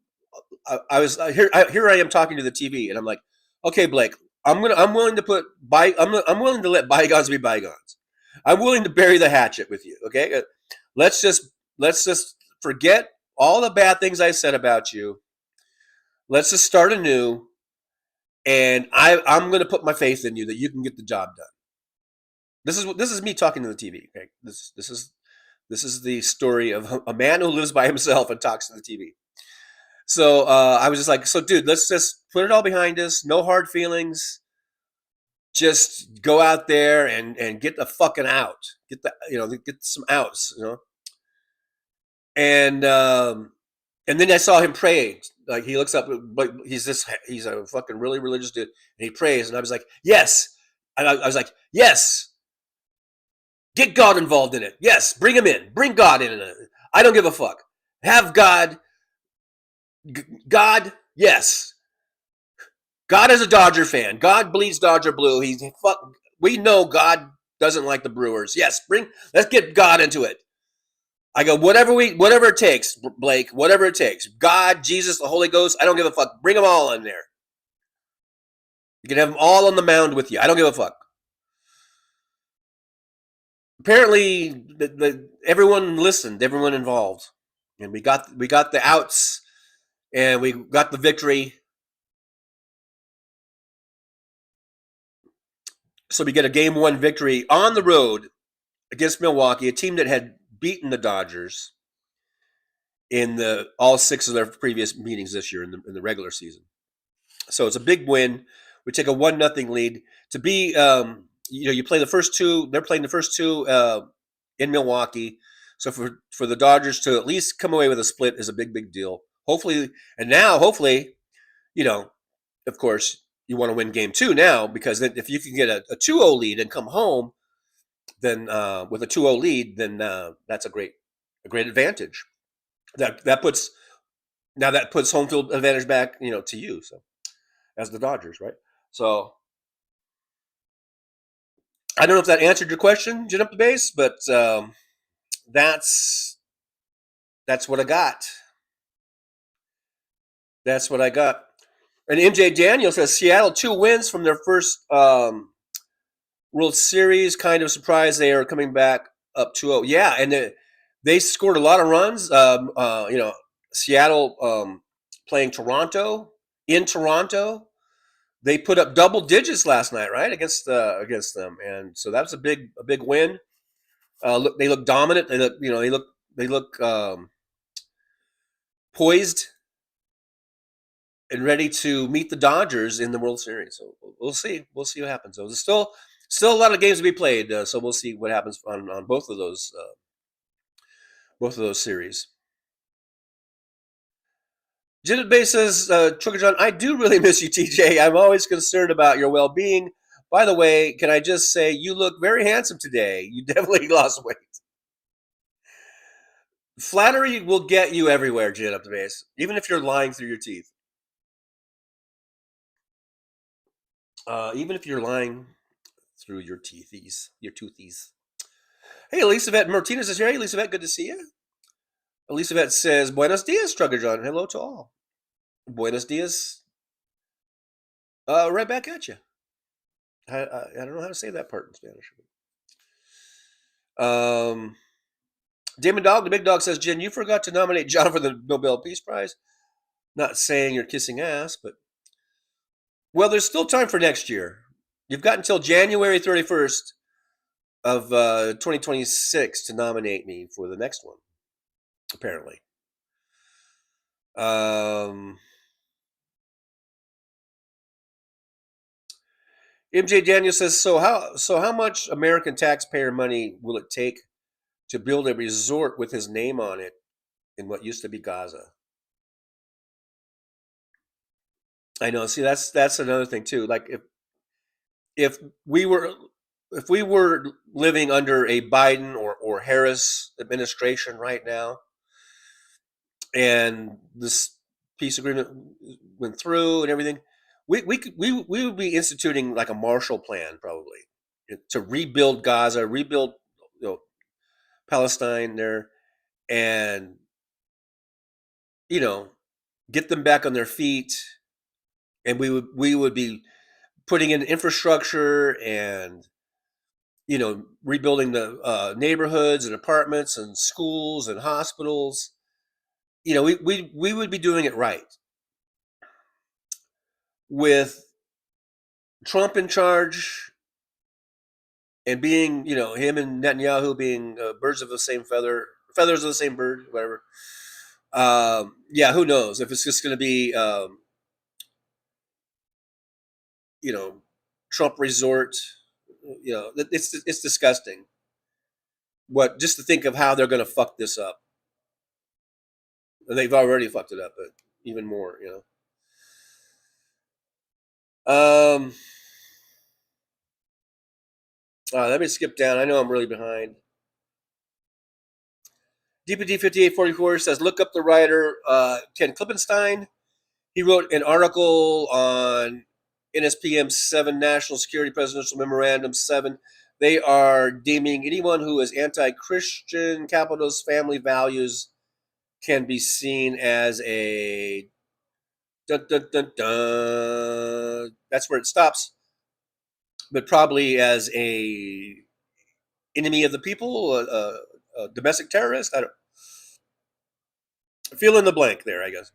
I was here I am talking to the TV, and I'm like, okay, Blake, I'm willing to let bygones be bygones. I'm willing to bury the hatchet with you. Okay, let's just forget all the bad things I said about you. Let's just start anew, and I'm going to put my faith in you that you can get the job done. This is me talking to the TV. Okay, this is the story of a man who lives by himself and talks to the TV. So I was just like, so dude, let's just put it all behind us. No hard feelings. Just go out there and get the fucking out. Get some outs, And then I saw him pray. Like, he looks up, but he's a fucking really religious dude, and he prays, and I was like, yes. And I was like, yes. Get God involved in it. Yes, bring him in. Bring God in it. I don't give a fuck. Have God. God, yes. God is a Dodger fan. God bleeds Dodger blue. We know God doesn't like the Brewers. Yes, let's get God into it. I go, whatever it takes, Blake, whatever it takes. God, Jesus, the Holy Ghost, I don't give a fuck. Bring them all in there. You can have them all on the mound with you. I don't give a fuck. Apparently, everyone listened, everyone involved, and we got the outs, and we got the victory. So we get a Game 1 victory on the road against Milwaukee, a team that had beaten the Dodgers in all 6 of their previous meetings this year in the regular season. So it's a big win. We take a 1-0 lead. To be you play the first 2. They're playing the first 2 in Milwaukee. So for the Dodgers to at least come away with a split is a big deal. Hopefully, of course, you want to win Game 2 now, because then if you can get a 2-0 lead and come home, then with a 2-0 lead, then that's a great advantage. That puts home field advantage back, to you. So as the Dodgers, right? So I don't know if that answered your question, Gin Up the Base, but that's what I got. That's what I got. And MJ Daniel says Seattle 2 wins from their first World Series. Kind of surprised they are coming back up 2-0. Yeah, and they scored a lot of runs. Seattle playing Toronto in Toronto. They put up double digits last night, right, against them, and so that's a big win. They look dominant. They look poised and ready to meet the Dodgers in the World Series. So we'll see. We'll see what happens. So there's still a lot of games to be played. So we'll see what happens on both of those series. Janet Bay says, Trucker John, I do really miss you, TJ. I'm always concerned about your well-being. By the way, can I just say you look very handsome today. You definitely lost weight. Flattery will get you everywhere, Janet Up the Base, even if you're lying through your teeth. Even if you're lying through your teethies, your toothies. Hey, Elisabeth Martinez is here. Hey, Elisabeth, good to see you. Elisabeth says, Buenos dias, Trucker John. Hello to all. Buenos dias. Right back at you. I don't know how to say that part in Spanish. Damon Dog, the big dog, says, Jen, you forgot to nominate John for the Nobel Peace Prize. Not saying you're kissing ass, but well, there's still time for next year. You've got until January 31st of 2026 to nominate me for the next one, apparently. MJ Daniel says, so how much American taxpayer money will it take to build a resort with his name on it in what used to be Gaza? I know. See, that's another thing too. Like if we were living under a Biden or Harris administration right now, and this peace agreement went through and everything, we would be instituting like a Marshall Plan probably to rebuild Gaza, rebuild Palestine there, and get them back on their feet. And we would be putting in infrastructure and rebuilding the neighborhoods and apartments and schools and hospitals. We would be doing it right. With Trump in charge and being, him and Netanyahu being birds of the same feather, feathers of the same bird, whatever. Who knows if it's just going to be Trump resort. It's disgusting. Just to think of how they're going to fuck this up. And they've already fucked it up, but even more, let me skip down. I know I'm really behind. DPD 5844 says, look up the writer Ken Klippenstein. He wrote an article on NSPM 7, National Security Presidential Memorandum 7. They are deeming anyone who is anti-Christian, capitalist, family values can be seen as a dun, dun, dun, dun. That's where it stops. But probably as a enemy of the people, a domestic terrorist. I don't fill in the blank there, I guess.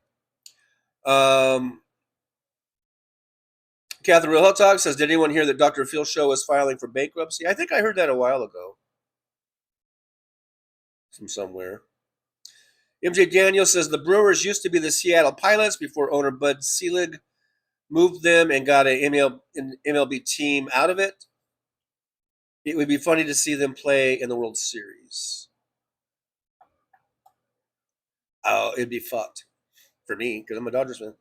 Catherine Real Hot Dog says, did anyone hear that Dr. Phil Show is filing for bankruptcy? I think I heard that a while ago from somewhere. MJ Daniel says, the Brewers used to be the Seattle Pilots before owner Bud Selig moved them and got an MLB team out of it. It would be funny to see them play in the World Series. Oh, it'd be fucked for me because I'm a Dodgers fan.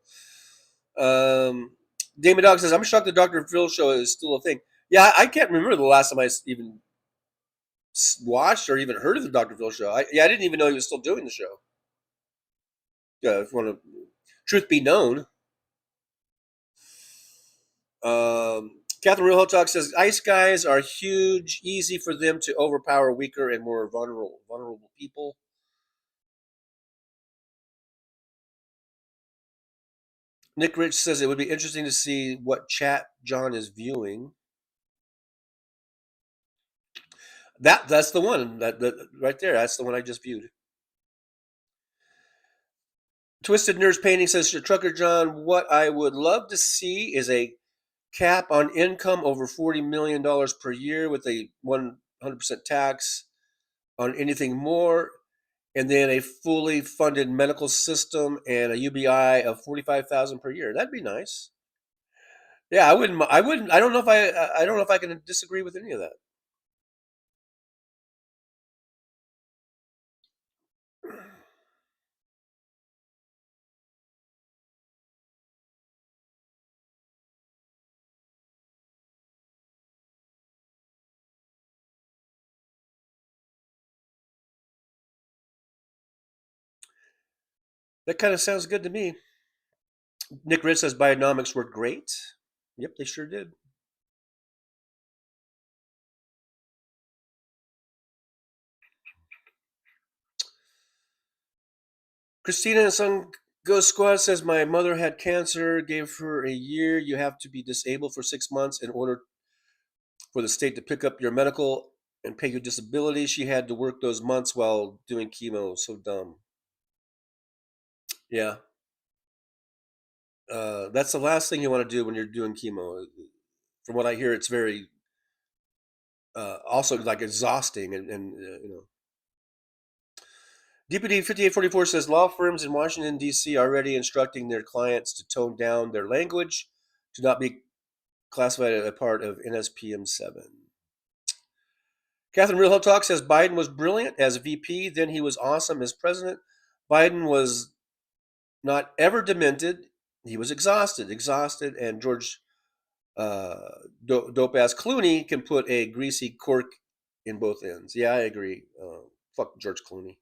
Damon Dog says, I'm shocked the Dr. Phil Show is still a thing. Yeah, I can't remember the last time I even watched or even heard of the Dr. Phil Show. I didn't even know he was still doing the show. Yeah, if you want to, truth be known. Catherine Real Hot Talk says ICE guys are huge, easy for them to overpower weaker and more vulnerable people. Nick Rich says it would be interesting to see what chat John is viewing. That's the one that right there. That's the one I just viewed. Twisted Nurse Painting says to Trucker John, what I would love to see is a cap on income over $40 million per year with a 100% tax on anything more, and then a fully funded medical system and a UBI of $45,000 per year. That'd be nice. Yeah, I wouldn't. I don't know if I don't know if I can disagree with any of that. That kind of sounds good to me. Nick Ritz says Bionomics worked great. Yep, they sure did. Christina and Son Ghost Squad says my mother had cancer, gave her a year. You have to be disabled for 6 months in order for the state to pick up your medical and pay you disability. She had to work those months while doing chemo. So dumb. Yeah. That's the last thing you want to do when you're doing chemo. From what I hear, it's very also like exhausting and you know. DPD 5844 says law firms in Washington, D.C. are already instructing their clients to tone down their language to not be classified as a part of NSPM 7. Catherine Real Hot Talk says Biden was brilliant as VP, then he was awesome as president. Biden was not ever demented. He was exhausted, and George dope-ass Clooney can put a greasy cork in both ends. Yeah, I agree. Fuck George Clooney.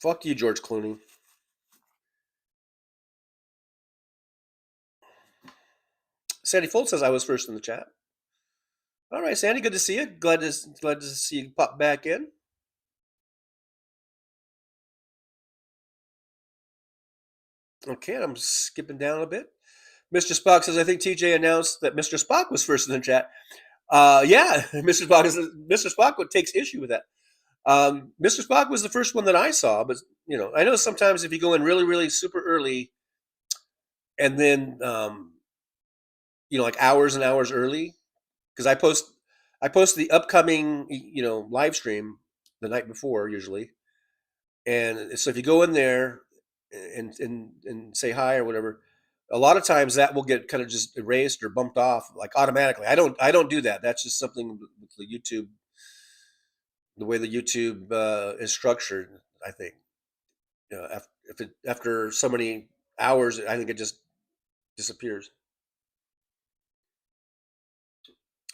Fuck you, George Clooney. Sandy Fold says I was first in the chat. All right, Sandy, good to see you. Glad to see you pop back in. Okay, I'm skipping down a bit. Mr. Spock says I think TJ announced that Mr. Spock was first in the chat. Yeah, Mr. Spock takes issue with that. Mr. Spock was the first one that I saw, but you know, I know sometimes if you go in really, really super early, and then you know, like hours and hours early, because I post the upcoming live stream the night before usually, and so if you go in there and say hi or whatever, a lot of times that will get kind of just erased or bumped off like automatically. I don't do that. That's just something with the YouTube. The way the YouTube is structured, I think, after so many hours, I think it just disappears.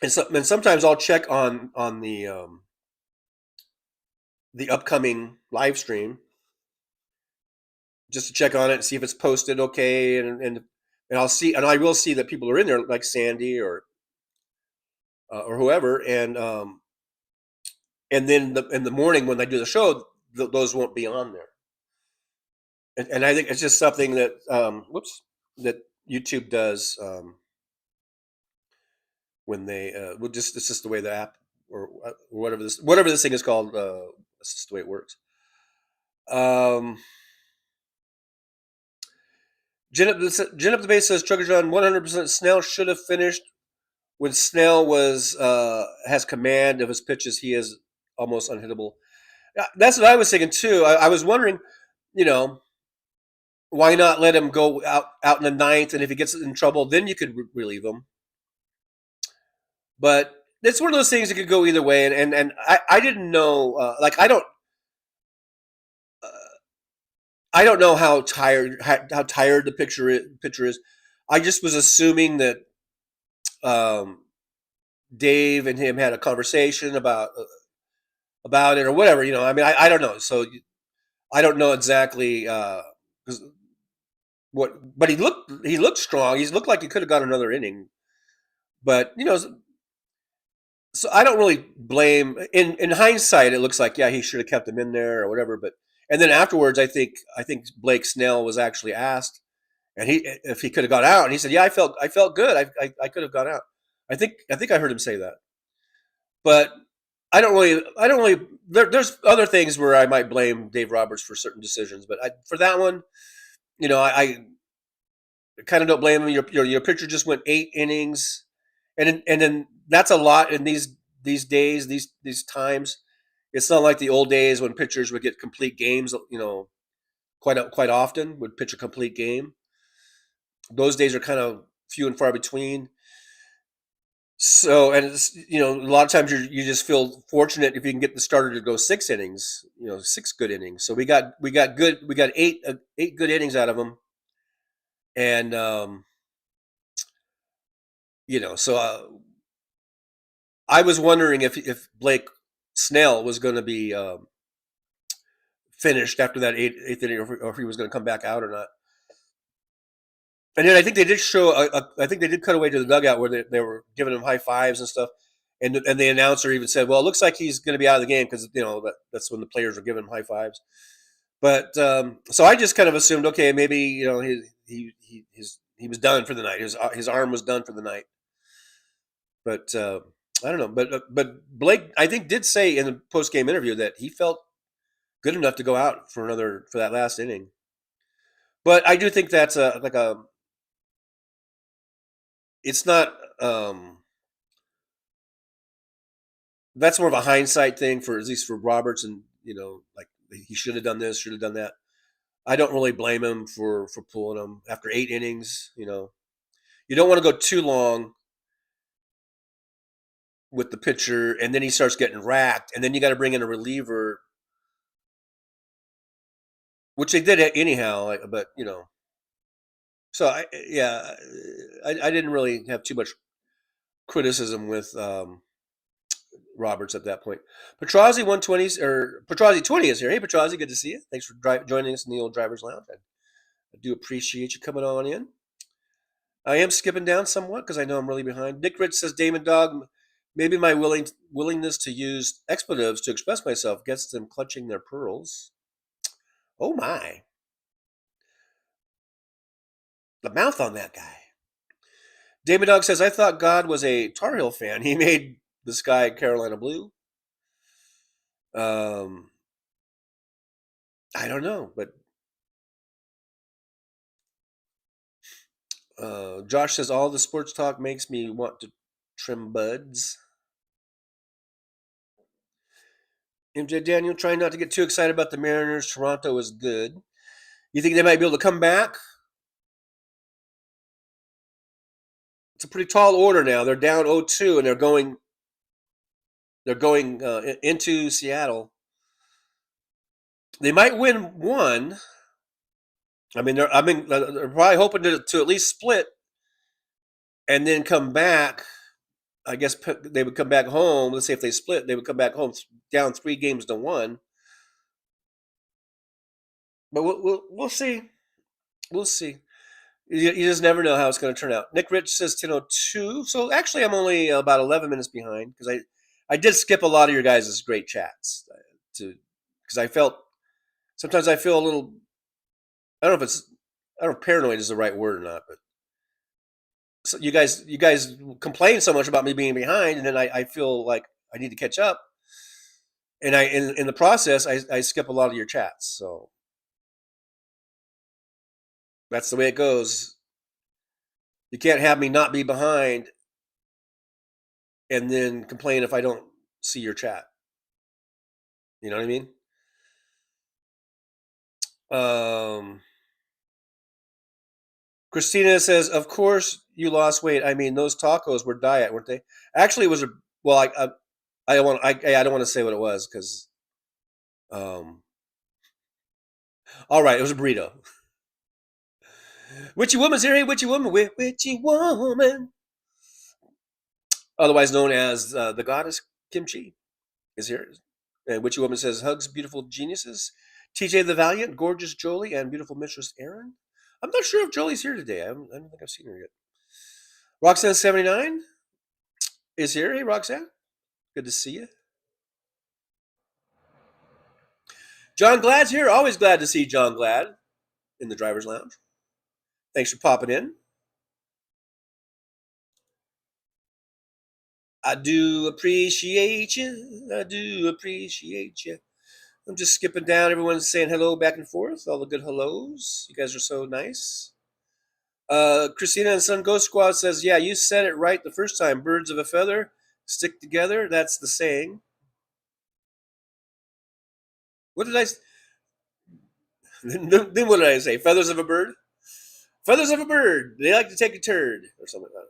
And sometimes I'll check on the upcoming live stream just to check on it and see if it's posted okay, and I will see that people are in there like Sandy or whoever, and then in the morning when I do the show, those won't be on there. And I think it's just something that that YouTube does when they it's just the way the app or whatever this thing is called. It's just the way it works. Jen up the base says Trucker John 100% Snell should have finished when Snell has command of his pitches. He is almost unhittable. That's what I was thinking too. I was wondering, why not let him go out in the ninth, and if he gets in trouble, then you could relieve him. But it's one of those things that could go either way, and I didn't know. I don't know how tired the pitcher is. I just was assuming that Dave and him had a conversation about it or whatever. I mean, I don't know. So I don't know exactly because But he looked strong. He looked like he could have got another inning. But so I don't really blame. In hindsight, it looks like he should have kept him in there or whatever. But and then afterwards, I think Blake Snell was actually asked, and if he could have got out, and he said, "Yeah, I felt good. I could have got out." I think I heard him say that. But I don't really. There's other things where I might blame Dave Roberts for certain decisions, but for that one, I kind of don't blame him. Your pitcher just went 8 innings, and then that's a lot in these days, these times. It's not like the old days when pitchers would get complete games. Quite often would pitch a complete game. Those days are kind of few and far between. So, and it's, a lot of times you just feel fortunate if you can get the starter to go 6 innings, 6 good innings. So we got 8 good innings out of him. And, so I was wondering if Blake Snell was going to be finished after that 8th inning, or if he was going to come back out or not. And then I think they did show. I think they did cut away to the dugout where they were giving him high fives and stuff. And the announcer even said, "Well, it looks like he's going to be out of the game because that's when the players were giving him high fives." But so I just kind of assumed, okay, maybe he was done for the night. His arm was done for the night. But I don't know. But Blake, I think, did say in the post game interview that he felt good enough to go out for that last inning. But I do think that's it's not. That's more of a hindsight thing at least for Roberts, and like he should have done this, should have done that. I don't really blame him for pulling him after 8 innings. You don't want to go too long with the pitcher, and then he starts getting racked, and then you got to bring in a reliever, which they did anyhow. But so I didn't really have too much criticism with Roberts at that point. Petrozzi 120 or Petrozzi 20 is here. Hey Petrozzi, good to see you. Thanks for joining us in the old driver's lounge. I do appreciate you coming on in. I am skipping down somewhat because I know I'm really behind. Nick Rich says, Damon Dog, maybe my willingness to use expletives to express myself gets them clutching their pearls. Oh my. The mouth on that guy. Damon Dog says, I thought God was a Tar Heel fan. He made the sky Carolina blue. I don't know, but Josh says all the sports talk makes me want to trim buds. MJ Daniel, trying not to get too excited about the Mariners. Toronto is good. You think they might be able to come back? It's a pretty tall order now. They're down 0-2 and they're going into Seattle. They might win one. They're probably hoping to at least split and then come back. I guess they would come back home. Let's say if they split, they would come back home down 3-1. But we'll see. We'll see. You just never know how it's going to turn out. Nick Rich says 10:02. So actually, I'm only about 11 minutes behind because I did skip a lot of your guys' great chats because I felt sometimes I feel a little. I don't know if paranoid is the right word or not, but so you guys complain so much about me being behind, and then I feel like I need to catch up, and in the process I skip a lot of your chats. So that's the way it goes. You can't have me not be behind and then complain if I don't see your chat. You know what I mean? Christina says, of course you lost weight. I mean, those tacos were diet, weren't they? Actually, it was I don't want to say what it was because all right, it was a burrito. Witchy Woman's here. Hey, Witchy Woman. Witchy Woman. Otherwise known as the goddess Kimchi is here. And Witchy Woman says, hugs, beautiful geniuses. TJ the Valiant, gorgeous Jolie, and beautiful Mistress Erin. I'm not sure if Jolie's here today. I don't think I've seen her yet. Roxanne79 is here. Hey, Roxanne. Good to see you. John Glad's here. Always glad to see John Glad in the driver's lounge. Thanks for popping in. I do appreciate you. I do appreciate you. I'm just skipping down. Everyone's saying hello back and forth. All the good hellos. You guys are so nice. Christina and Sun Ghost Squad says, yeah, you said it right the first time. Birds of a feather stick together. That's the saying. What did I say? Then what did I say? Feathers of a bird? Feathers of a bird. They like to take a turd or something like that.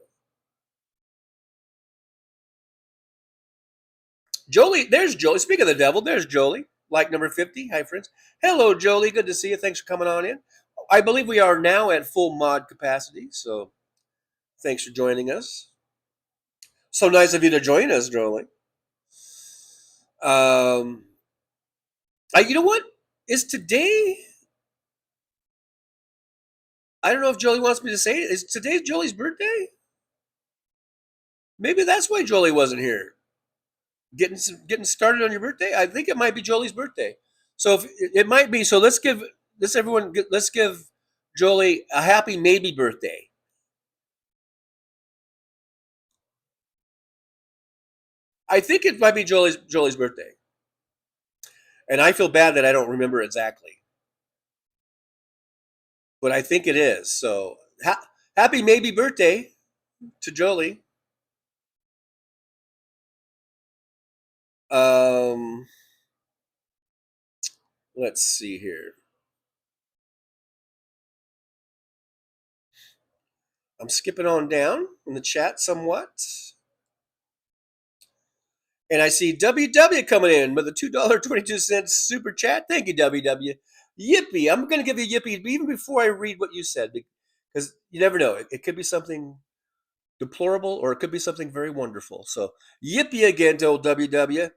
Jolie, there's Jolie. Speaking of the devil, there's Jolie. Like number 50. Hi, friends. Hello, Jolie. Good to see you. Thanks for coming on in. I believe we are now at full mod capacity, so thanks for joining us. So nice of you to join us, Jolie. You know what? Is today... I don't know if Jolie wants me to say it. Is today Jolie's birthday? Maybe that's why Jolie wasn't here. Getting started on your birthday? I think it might be Jolie's birthday. So if it might be, so let's give Jolie a happy maybe birthday. I think it might be Jolie's birthday. And I feel bad that I don't remember exactly. But I think it is. So happy maybe birthday to Jolie. Let's see here. I'm skipping on down in the chat somewhat. And I see WW coming in with a $2.22 super chat. Thank you, WW. Yippee. I'm going to give you a yippee even before I read what you said, because you never know. It could be something deplorable or it could be something very wonderful. So yippee again to old WW.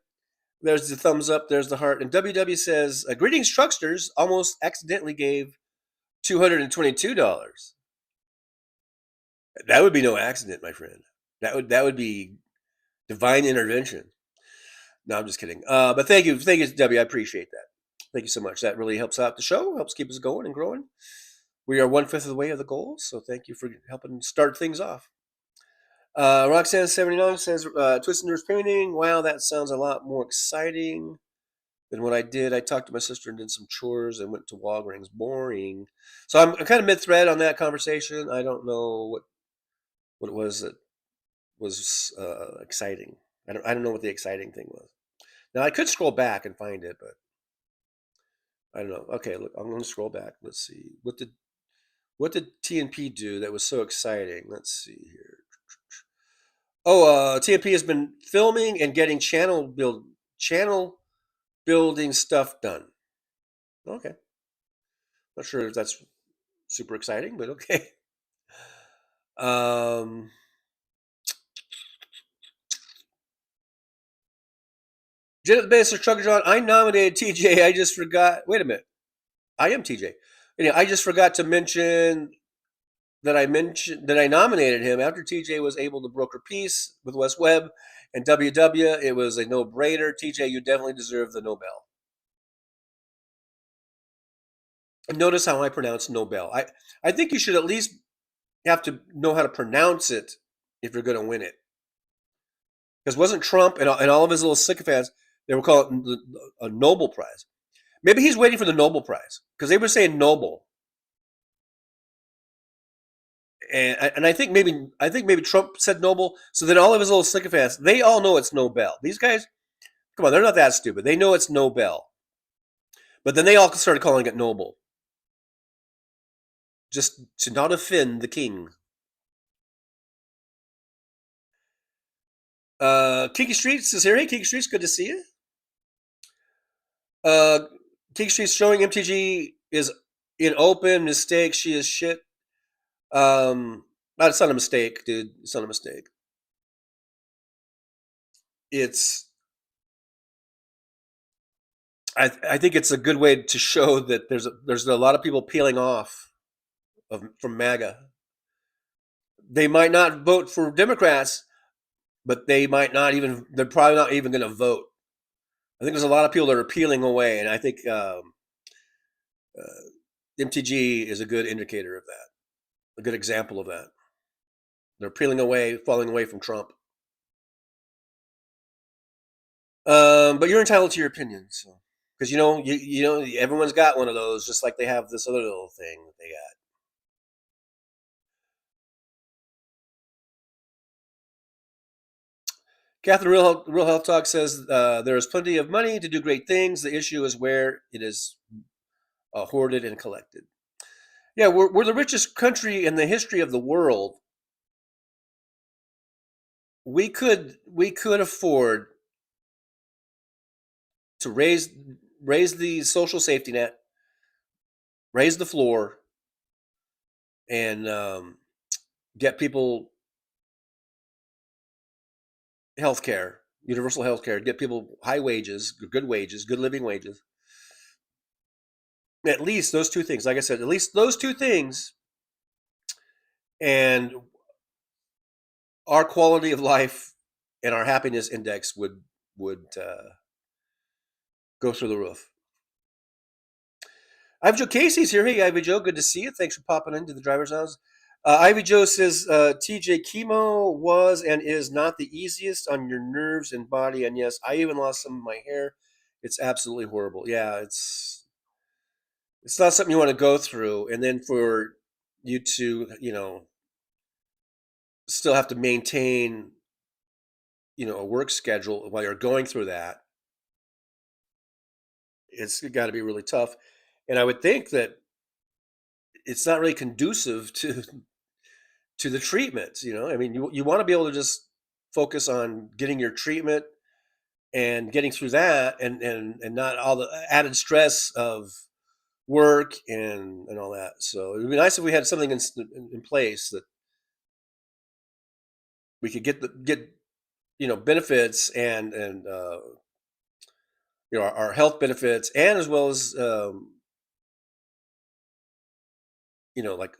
There's the thumbs up. There's the heart. And WW says, greetings, Trucksters. Almost accidentally gave $222. That would be no accident, my friend. That would be divine intervention. No, I'm just kidding. But thank you, W. I appreciate that. Thank you so much. That really helps out the show, helps keep us going and growing. We are 1/5 of the way of the goal, so thank you for helping start things off. Roxanne79 says, Twisted Nerves Painting. Wow, that sounds a lot more exciting than what I did. I talked to my sister and did some chores and went to Walgreens. Boring. So I'm kind of mid-thread on that conversation. I don't know what it was that was exciting. I don't know what the exciting thing was. Now I could scroll back and find it, but I don't know. Okay, look, I'm going to scroll back. Let's see. What did TNP do that was so exciting? Let's see here. Oh, TNP has been filming and getting channel building stuff done. Okay. Not sure if that's super exciting, but okay. Janet Bass, Trucker John, I nominated TJ. I just forgot. Wait a minute. I am TJ. Anyway, I just forgot to mention that I nominated him after TJ was able to broker peace with Wes Webb and WW. It was a no-brainer. TJ, you definitely deserve the Nobel. And notice how I pronounce Nobel. I think you should at least have to know how to pronounce it if you're going to win it. Because wasn't Trump and all of his little sycophants, they were calling it a Nobel Prize. Maybe he's waiting for the Nobel Prize because they were saying Nobel. And I think maybe Trump said Nobel. So then all of his little sycophants, they all know it's Nobel. These guys, come on, they're not that stupid. They know it's Nobel. But then they all started calling it Noble. Just to not offend the king. Kiki Streets is here. Hey, Kiki Streets, good to see you. Kiki Streets showing MTG is in open mistake. She is shit. It's not a mistake, dude. It's not a mistake. I think it's a good way to show that there's a lot of people peeling off from MAGA. They might not vote for Democrats, but they're probably not even going to vote. I think there's a lot of people that are peeling away, and I think MTG is a good indicator of that, a good example of that. They're peeling away, falling away from Trump. But you're entitled to your opinion, so because you know everyone's got one of those, just like they have this other little thing that they got. Catherine Real Health Talk says there is plenty of money to do great things. The issue is where it is hoarded and collected. Yeah, we're the richest country in the history of the world. We could afford to raise the social safety net, raise the floor, and get people health care, universal health care, get people high wages, good living wages. At least those two things, like I said, at least those two things, and our quality of life and our happiness index would go through the roof. Ivy Joe Casey's here. Hey, Ivy Joe, good to see you. Thanks for popping into the driver's house. Ivy Joe says, TJ, chemo was and is not the easiest on your nerves and body. And yes, I even lost some of my hair. It's absolutely horrible. Yeah, it's not something you want to go through. And then for you to, still have to maintain, a work schedule while you're going through that, it's got to be really tough. And I would think that it's not really conducive to the treatments. I mean, you want to be able to just focus on getting your treatment and getting through that, and not all the added stress of work and all that. So it would be nice if we had something in place that we could get benefits and our health benefits, and as well as like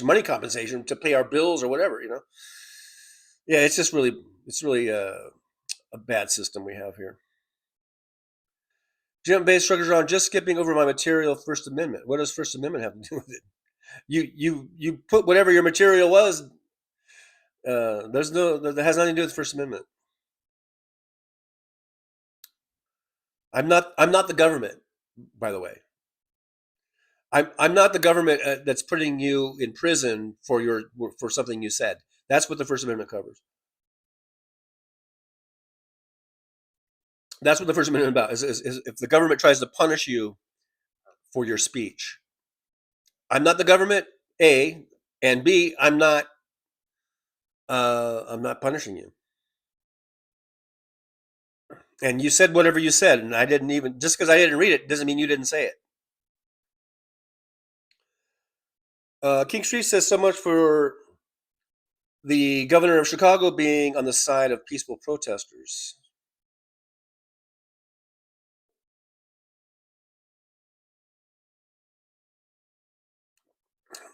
money compensation to pay our bills or whatever. Yeah, it's really a bad system we have here. Jim-based Trucker John, just skipping over my material First Amendment. What does First Amendment have to do with it? You put whatever your material was. That has nothing to do with the First Amendment. I'm not the government, by the way. I'm not the government that's putting you in prison for something you said. That's what the First Amendment covers. That's what the First Amendment is about. Is if the government tries to punish you for your speech. I'm not the government, A, and B, I'm not punishing you. And you said whatever you said, and I didn't even, just because I didn't read it doesn't mean you didn't say it. King Street says so much for the governor of Chicago being on the side of peaceful protesters.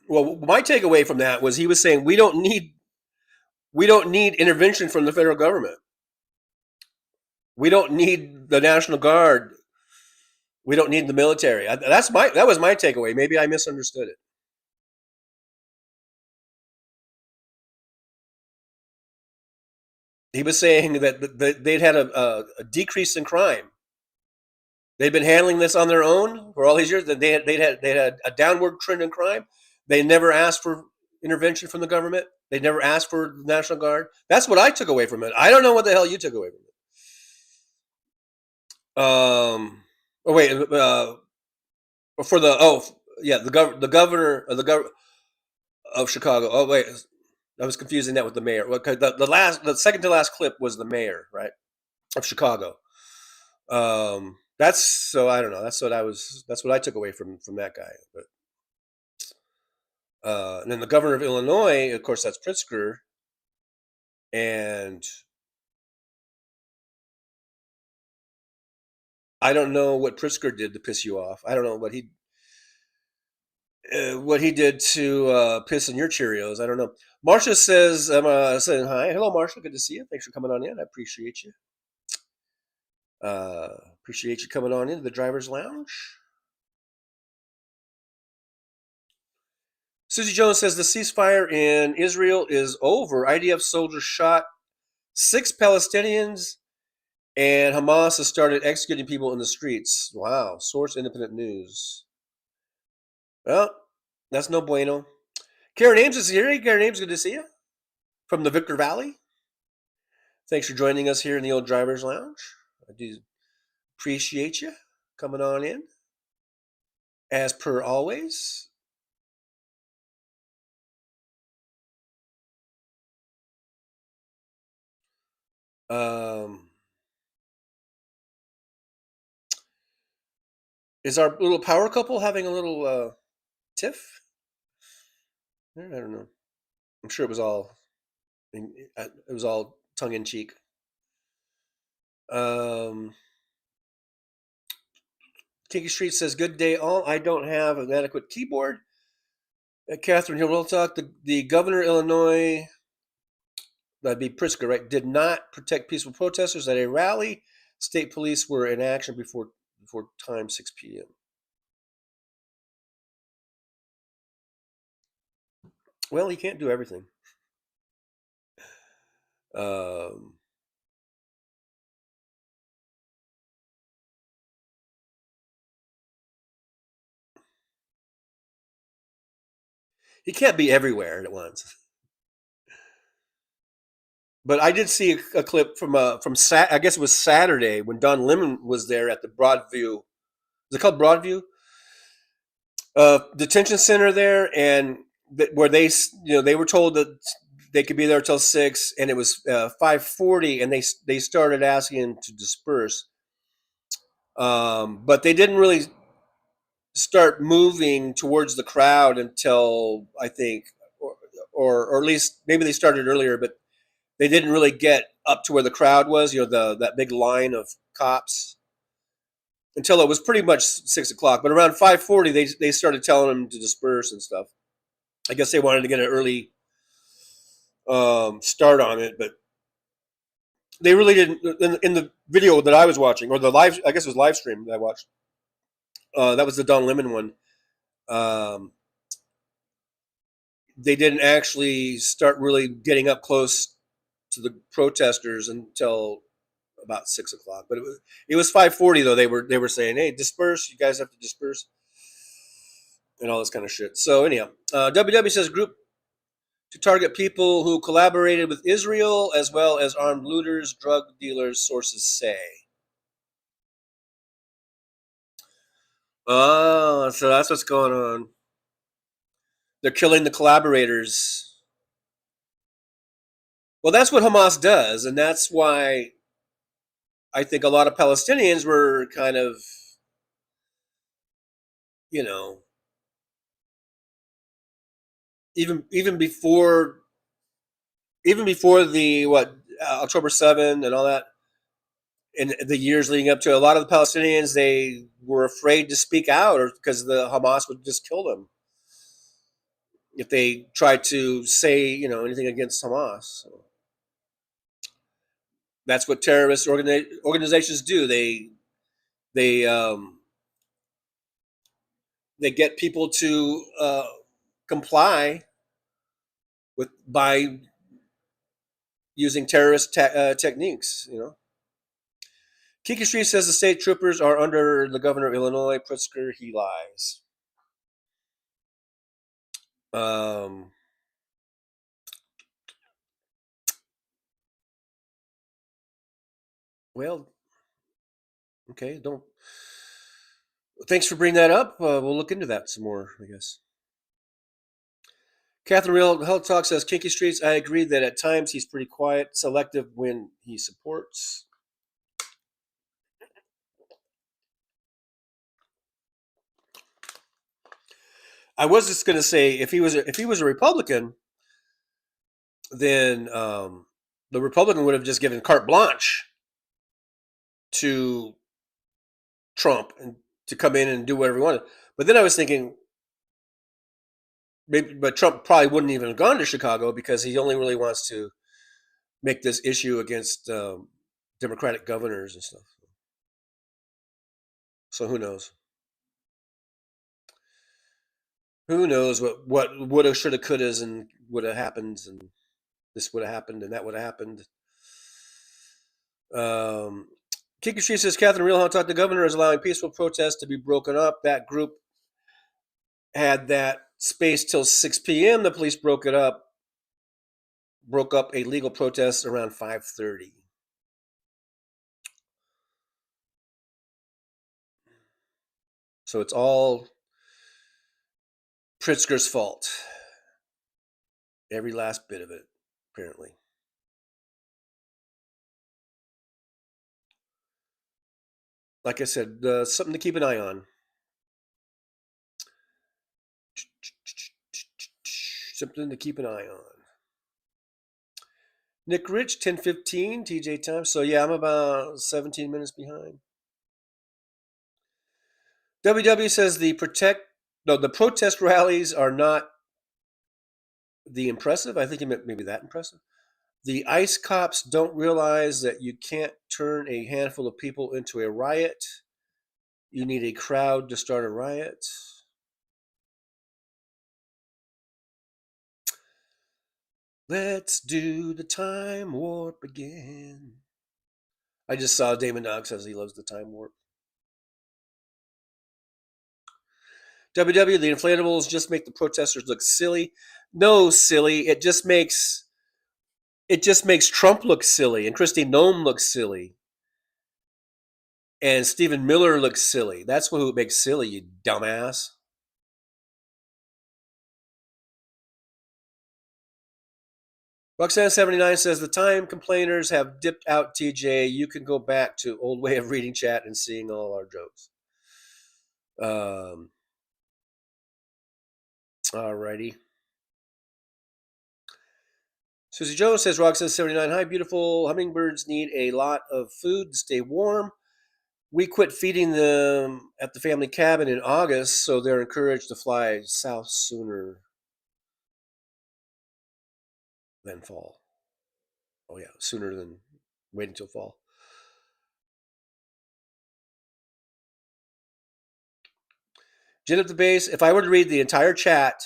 Well, my takeaway from that was he was saying we don't need intervention from the federal government. We don't need the National Guard. We don't need the military. That was my takeaway. Maybe I misunderstood it. He was saying that they'd had a decrease in crime. They'd been handling this on their own for all these years. They had a downward trend in crime. They never asked for intervention from the government. They never asked for the National Guard. That's what I took away from it. I don't know what the hell you took away from it. The governor of Chicago. Oh wait, I was confusing that with the mayor. The second to last clip was the mayor, right, of Chicago. So I don't know. That's what I took away from that guy. But and then the governor of Illinois, of course, that's Pritzker, and I don't know what Pritzker did to piss you off. I don't know what what he did to piss in your Cheerios. I don't know. Marsha says, I'm saying hi. Hello, Marsha. Good to see you. Thanks for coming on in. I appreciate you. Appreciate you coming on into the driver's lounge. Susie Jones says the ceasefire in Israel is over. IDF soldiers shot 6 Palestinians, and Hamas has started executing people in the streets. Wow. Source Independent News. Well, that's no bueno. Karen Ames is here. Hey, Karen Ames, good to see you. From the Victor Valley. Thanks for joining us here in the old driver's lounge. I do appreciate you coming on in. As per always. Is our little power couple having a little tiff? I don't know. I'm sure it was all tongue in cheek. Kinky Street says, "Good day, all. I don't have an adequate keyboard." Catherine Hill Real Talk. The governor of Illinois, that'd be Pritzker, right? Did not protect peaceful protesters at a rally. State police were in action before time 6 p.m. Well, he can't do everything. He can't be everywhere at once. But I did see a clip from I guess it was Saturday when Don Lemon was there at the Broadview. Is it called Broadview? Detention center there, and where they were told that they could be there till 6, and it was 5:40, and they started asking to disperse, but they didn't really start moving towards the crowd until I think, or at least maybe they started earlier, but they didn't really get up to where the crowd was. That big line of cops. Until it was pretty much 6 o'clock, but around 5:40, they started telling them to disperse and stuff. I guess they wanted to get an early start on it, but they really didn't. In the video that I was watching, or the live, I guess it was live stream that I watched. That was the Don Lemon one. They didn't actually start really getting up close to the protesters until about 6 o'clock, but it was 5:40 though. They were saying, "Hey, disperse! You guys have to disperse," and all this kind of shit. So anyhow, WW says group to target people who collaborated with Israel as well as armed looters, drug dealers. Sources say. Oh, so that's what's going on. They're killing the collaborators. Well, that's what Hamas does, and that's why I think a lot of Palestinians were kind of, even before the October 7 and all that, in the years leading up to it, a lot of the Palestinians, they were afraid to speak out, or because the Hamas would just kill them if they tried to say anything against Hamas. So that's what terrorist organizations do. They get people to comply by using terrorist techniques. Kiki Street says the state troopers are under the governor of Illinois, Pritzker. He lies. Well, okay. Thanks for bringing that up. We'll look into that some more, I guess. Catherine Real Health Talk says, Kinky Streets, I agree that at times he's pretty quiet, selective when he supports. I was just going to say, if he was a Republican, then the Republican would have just given carte blanche to Trump and to come in and do whatever he wanted. But then I was thinking, maybe, but Trump probably wouldn't even have gone to Chicago because he only really wants to make this issue against Democratic governors and stuff. So who knows? Who knows what woulda, shoulda, couldas, and would have happened, and this would have happened, and that would have happened. Kiki Street says Catherine Reelhound thought the governor is allowing peaceful protests to be broken up. That group had that space till 6 p.m. The police broke up a legal protest around 5:30. So it's all Pritzker's fault. Every last bit of it, apparently. Like I said, something to keep an eye on. Something to keep an eye on. Nick Rich, 10:15, TJ time. So yeah, I'm about 17 minutes behind. WW says the protest rallies are not the impressive. I think he meant maybe that impressive. The ICE cops don't realize that you can't turn a handful of people into a riot. You need a crowd to start a riot. Let's do the time warp again. I just saw Damon Knox says he loves the time warp. WW, the inflatables just make the protesters look silly. No, silly. It just makes Trump look silly, and Kristi Noem look silly, and Stephen Miller looks silly. That's who makes silly, you dumbass. Roxanne79 says the time complainers have dipped out, TJ. You can go back to old way of reading chat and seeing all our jokes. Alrighty. Susie Jones says, Roxanne79, hi, beautiful. Hummingbirds need a lot of food to stay warm. We quit feeding them at the family cabin in August, so they're encouraged to fly south sooner than fall. Oh, yeah, sooner than waiting till fall. Jen at the base, if I were to read the entire chat,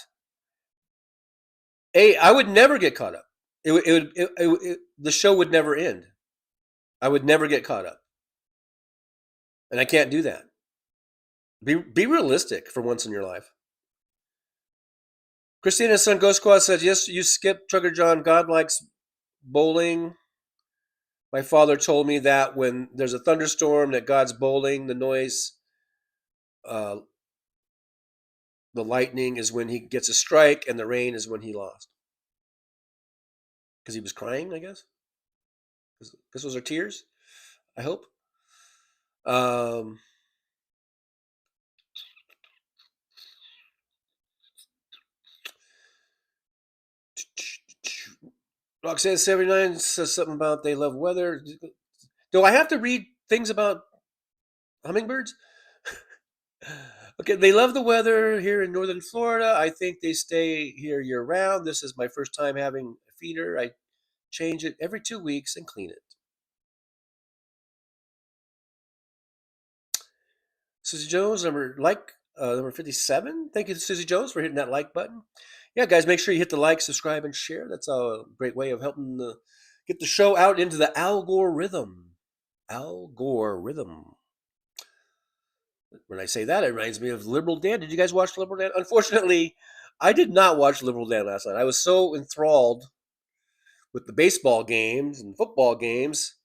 I would never get caught up. The show would never end. I would never get caught up. And I can't do that. Be realistic for once in your life. Christina's son Ghost Squad says, yes, you skipped Trucker John. God likes bowling. My father told me that when there's a thunderstorm that God's bowling, the noise, the lightning is when he gets a strike, and the rain is when he lost. Because he was crying, I guess. Because those are tears, I hope. Roxanne 79 says something about they love weather. Do I have to read things about hummingbirds? Okay, they love the weather here in northern Florida. I think they stay here year round. This is my first time having a feeder. I change it every 2 weeks and clean it. Susie Jones, number 57. Thank you, Susie Jones, for hitting that like button. Yeah, guys, make sure you hit the like, subscribe, and share. That's a great way of helping get the show out into the algorithm. Algorithm. When I say that, it reminds me of Liberal Dan. Did you guys watch Liberal Dan? Unfortunately, I did not watch Liberal Dan last night. I was so enthralled with the baseball games and football games.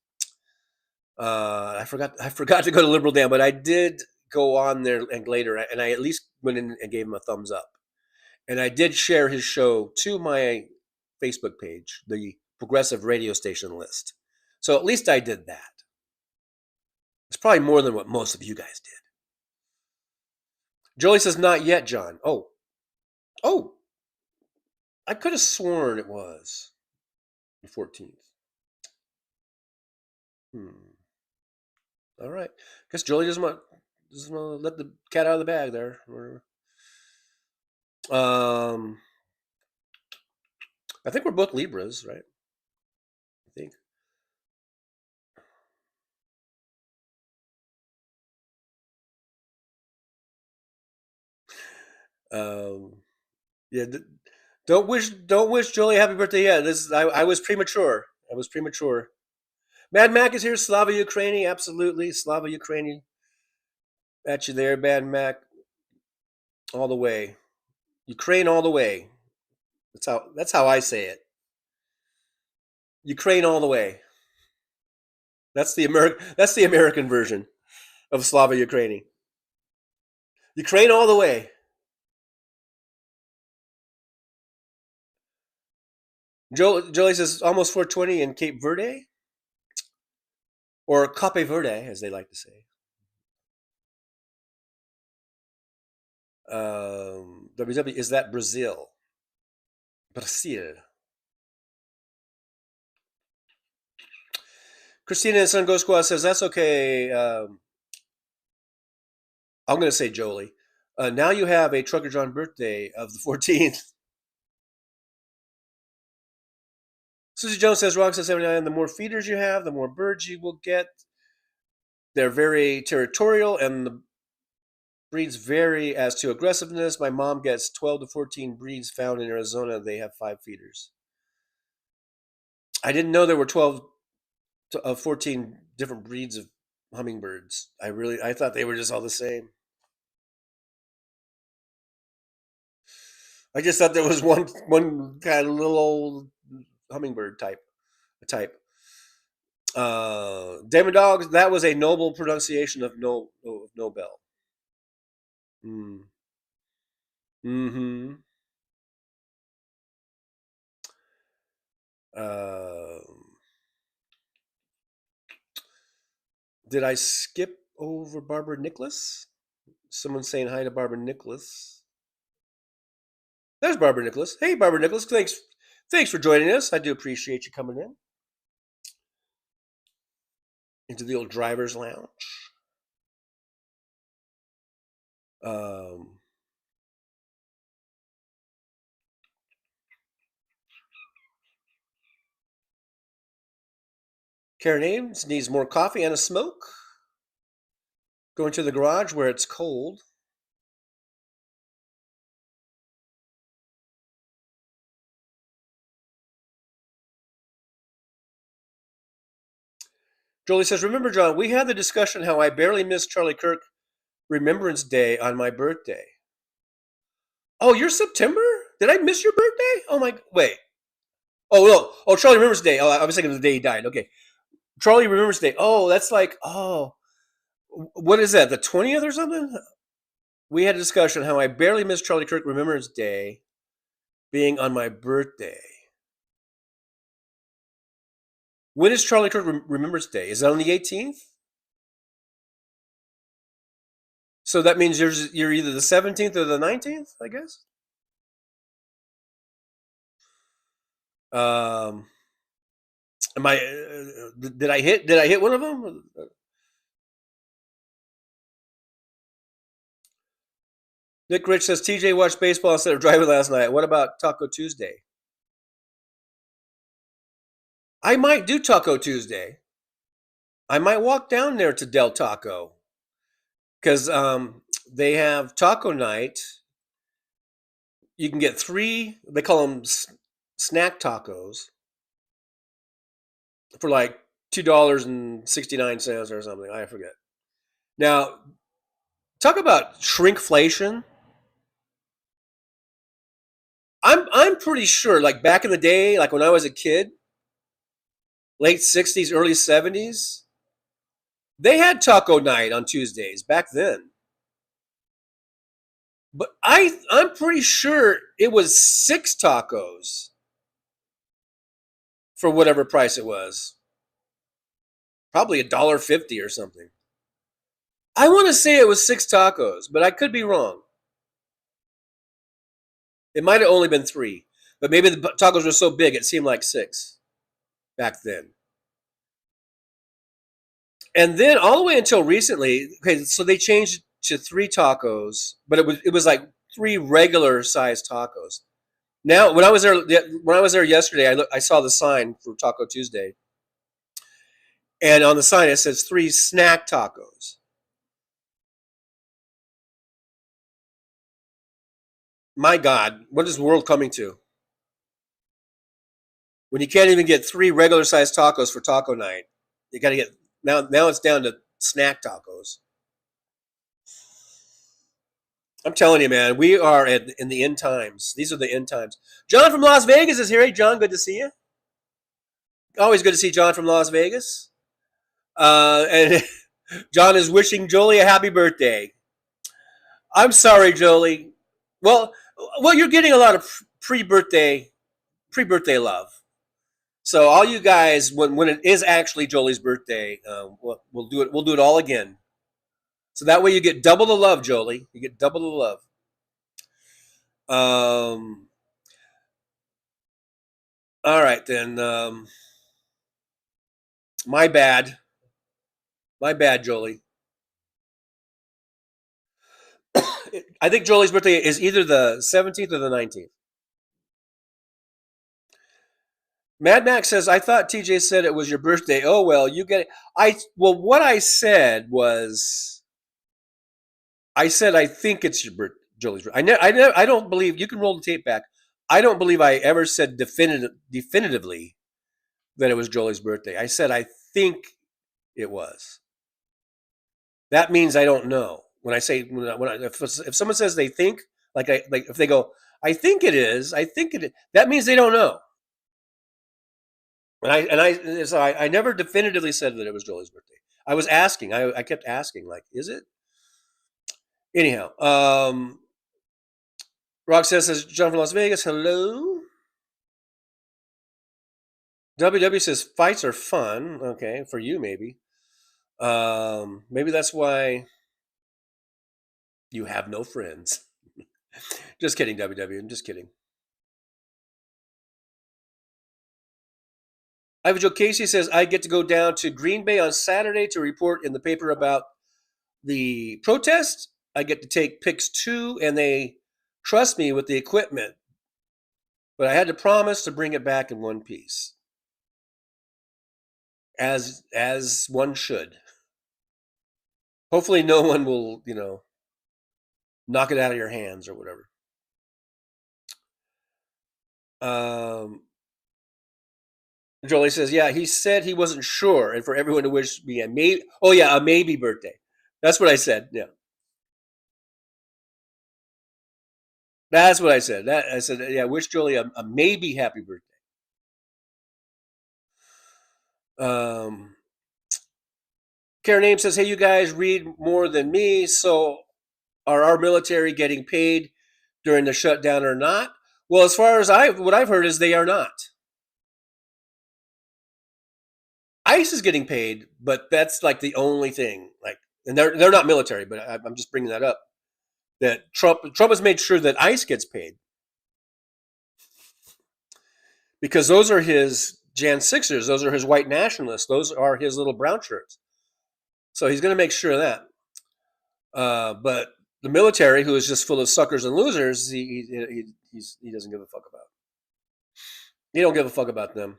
I forgot to go to Liberal Dan, but I did go on there and later, and I at least went in and gave him a thumbs up. And I did share his show to my Facebook page, the Progressive Radio Station list. So at least I did that. It's probably more than what most of you guys did. Jolie says, not yet, John. Oh. I could have sworn it was the 14th. All right. Guess Jolie doesn't want to let the cat out of the bag there. I think we're both Libras, right? I think. Yeah. Don't wish Jolie happy birthday yet. I was premature. I was premature. Mad Mac is here. Slava Ukraini, absolutely. Slava Ukraini. At you there, Mad Mac. All the way. Ukraine all the way. That's how I say it. Ukraine all the way. That's the American version of Slava Ukraini. Ukraine all the way. Jolie says almost 420 in Cape Verde, or Cape Verde, as they like to say. WW, is that Brazil? Brazil. Christina and Sun Go Squad says that's okay. I'm going to say Jolie. Now you have a Trucker John birthday of the 14th. Susie Jones says, Rock says 79, the more feeders you have, the more birds you will get. They're very territorial, and the breeds vary as to aggressiveness. My mom gets 12 to 14 breeds found in Arizona. They have 5 feeders. I didn't know there were 12 to 14 different breeds of hummingbirds. I thought they were just all the same. I just thought there was one kind of little old hummingbird type. Damon Dogs, that was a noble pronunciation of Nobel. Mm-hmm. Did I skip over Barbara Nicholas? Someone saying hi to Barbara Nicholas. There's Barbara Nicholas. Hey, Barbara Nicholas. Thanks for joining us. I do appreciate you coming in. Into the old driver's lounge. Karen Ames needs more coffee and a smoke. Going to the garage where it's cold. Jolie says, remember, John, we had the discussion how I barely missed Charlie Kirk Remembrance Day on my birthday. Oh, you're September? Did I miss your birthday? Oh, my... Wait. Oh, no. Oh, Charlie Remembrance Day. Oh, I was thinking of the day he died. Okay. Charlie Remembrance Day. Oh, that's like... Oh. What is that? The 20th or something? We had a discussion how I barely missed Charlie Kirk Remembrance Day being on my birthday. When is Charlie Kirk Remembrance Day? Is that on the 18th? So that means you're either the 17th or the 19th, I guess. Am I? Did I hit one of them? Nick Rich says TJ watched baseball instead of driving last night. What about Taco Tuesday? I might do Taco Tuesday. I might walk down there to Del Taco because they have taco night. You can get 3. They call them snack tacos for like $2.69 or something. I forget. Now, talk about shrinkflation. I'm pretty sure, like back in the day, like when I was a kid, late 60s, early 70s, they had taco night on Tuesdays back then. But I'm pretty sure it was 6 tacos for whatever price it was. Probably $1.50 or something. I want to say it was 6 tacos, but I could be wrong. It might have only been 3, but maybe the tacos were so big it seemed like 6 back then. And then all the way until recently, okay, so they changed to 3 tacos, but it was like 3 regular sized tacos. Now, when I was there yesterday, I saw the sign for Taco Tuesday, and on the sign it says 3 snack tacos. My God, what is the world coming to? When you can't even get 3 regular sized tacos for taco night, you got to get now it's down to snack tacos. I'm telling you, man, we are in the end times. These are the end times. John from Las Vegas is here. Hey, John, good to see you. Always good to see John from Las Vegas. And John is wishing Jolie a happy birthday. I'm sorry, Jolie. Well, you're getting a lot of pre-birthday love. So all you guys, when it is actually Jolie's birthday, we'll do it. We'll do it all again. So that way you get double the love, Jolie. You get double the love. All right then. My bad, Jolie. I think Jolie's birthday is either the 17th or the 19th. Mad Max says, I thought TJ said it was your birthday. Oh, well, you get it. What I said was, I think it's your birthday, Jolie's birthday. I don't believe, you can roll the tape back. I don't believe I ever said definitively that it was Jolie's birthday. I said, I think it was. That means I don't know. When I say, if someone says they think, like if they go, I think it is, that means they don't know. So I never definitively said that it was Jolie's birthday. I was asking. I kept asking, like, is it? Anyhow, Roxanne says, John from Las Vegas, hello. WW says, fights are fun. Okay, for you, maybe. Maybe that's why you have no friends. Just kidding, WW. I'm just kidding. Ivor Joe Casey says, I get to go down to Green Bay on Saturday to report in the paper about the protest. I get to take pics too, and they trust me with the equipment. But I had to promise to bring it back in one piece. As one should. Hopefully no one will, knock it out of your hands or whatever. Jolie says, yeah, he said he wasn't sure, and for everyone to wish me a maybe birthday. That's what I said. Yeah. That's what I said. I said, yeah, wish Jolie a maybe happy birthday. Karen Ames says, hey, you guys read more than me, so are our military getting paid during the shutdown or not? Well, as far as what I've heard is they are not. ICE is getting paid, but that's like the only thing. And they're not military, but I'm just bringing that up. That Trump has made sure that ICE gets paid because those are his Jan 6ers, those are his white nationalists, those are his little brown shirts. So he's going to make sure of that. But the military, who is just full of suckers and losers, he doesn't give a fuck about. He don't give a fuck about them.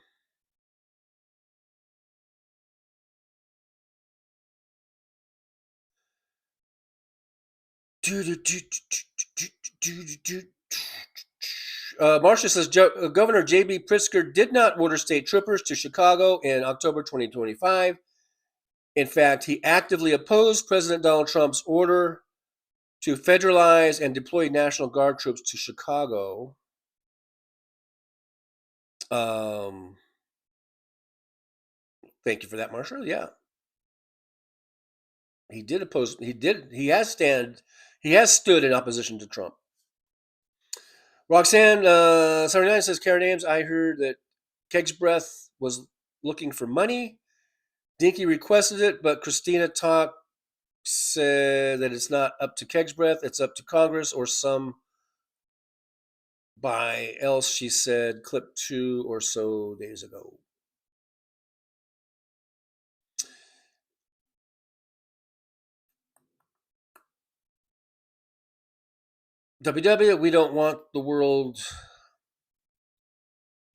Marcia says Governor J.B. Pritzker did not order state troopers to Chicago in October 2025. In fact, he actively opposed President Donald Trump's order to federalize and deploy National Guard troops to Chicago. Thank you for that, Marcia. Yeah. He did oppose. He has stood in opposition to Trump. Roxanne 79 says, Karen Ames, I heard that Keg's Breath was looking for money. Dinky requested it, but Christina Talk said that it's not up to Keg's Breath, it's up to Congress or some by else, she said, clip 2 or so days ago. WW, we don't want the world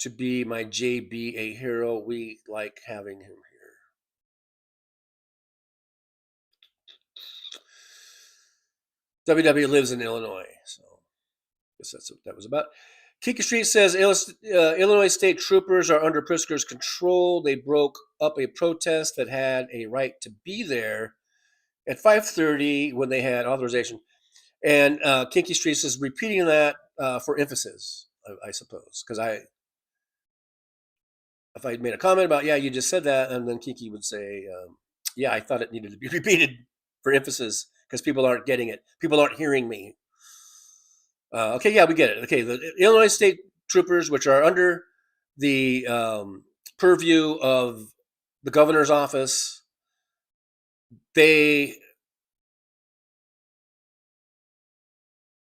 to be my JB a hero. We like having him here. WW lives in Illinois, so I guess that's what that was about. Kiki Street says Illinois state troopers are under Pritzker's control. They broke up a protest that had a right to be there at 5:30 when they had authorization. And Kinky Street says repeating that for emphasis, I suppose, because if I made a comment about, yeah, you just said that, and then Kiki would say, yeah, I thought it needed to be repeated for emphasis because people aren't getting it. People aren't hearing me. Okay, yeah, we get it. Okay, the Illinois state troopers, which are under the purview of the governor's office, they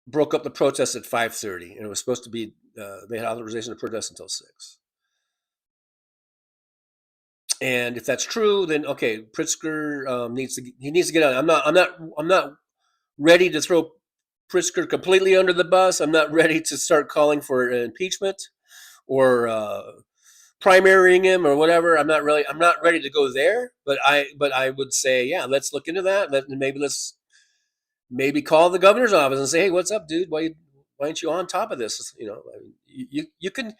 broke up the protest at 5:30, and it was supposed to be they had authorization to protest until 6. And if that's true, then okay, Pritzker needs to get out. I'm not ready to throw Pritzker completely under the bus. I'm not ready to start calling for impeachment or primarying him or whatever. I'm not ready to go there. But I would say, yeah, let's look into that. Maybe call the governor's office and say, hey, what's up, dude? Why aren't you on top of this? You can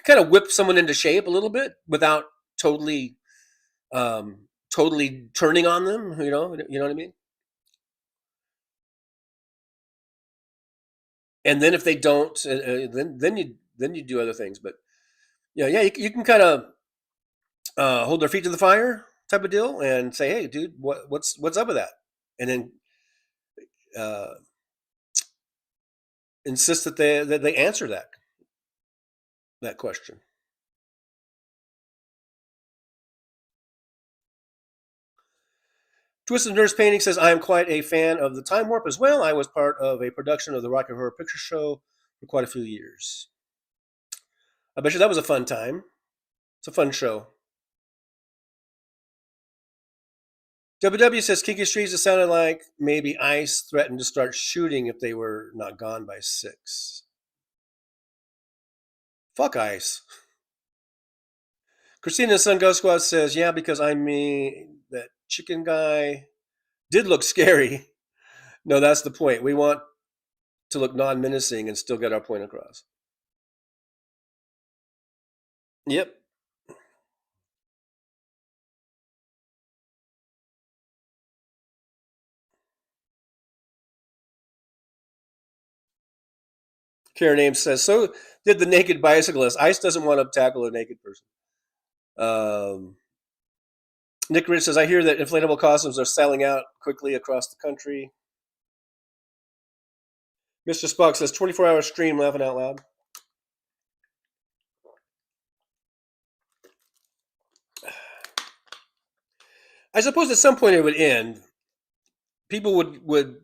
kind of whip someone into shape a little bit without totally turning on them. You know what I mean? And then if they don't, then you do other things. But yeah, you can kind of hold their feet to the fire type of deal and say, hey, dude, what's up with that? And then insist that they answer that question. Twisted Nurse Painting says, I am quite a fan of the Time Warp as well. I was part of a production of the Rocky Horror Picture Show for quite a few years. I bet you that was a fun time. It's a fun show. WW says, Kiki Streets, it sounded like maybe ICE threatened to start shooting if they were not gone by 6. Fuck ICE. Christina Sun Ghost Squad says, yeah, because I mean, that chicken guy did look scary. No, that's the point. We want to look non-menacing and still get our point across. Yep. Karen Ames says, so did the naked bicyclist. ICE doesn't want to tackle a naked person. Nick Rich says, I hear that inflatable costumes are selling out quickly across the country. Mr. Spock says, 24-hour stream, laughing out loud. I suppose at some point it would end. People would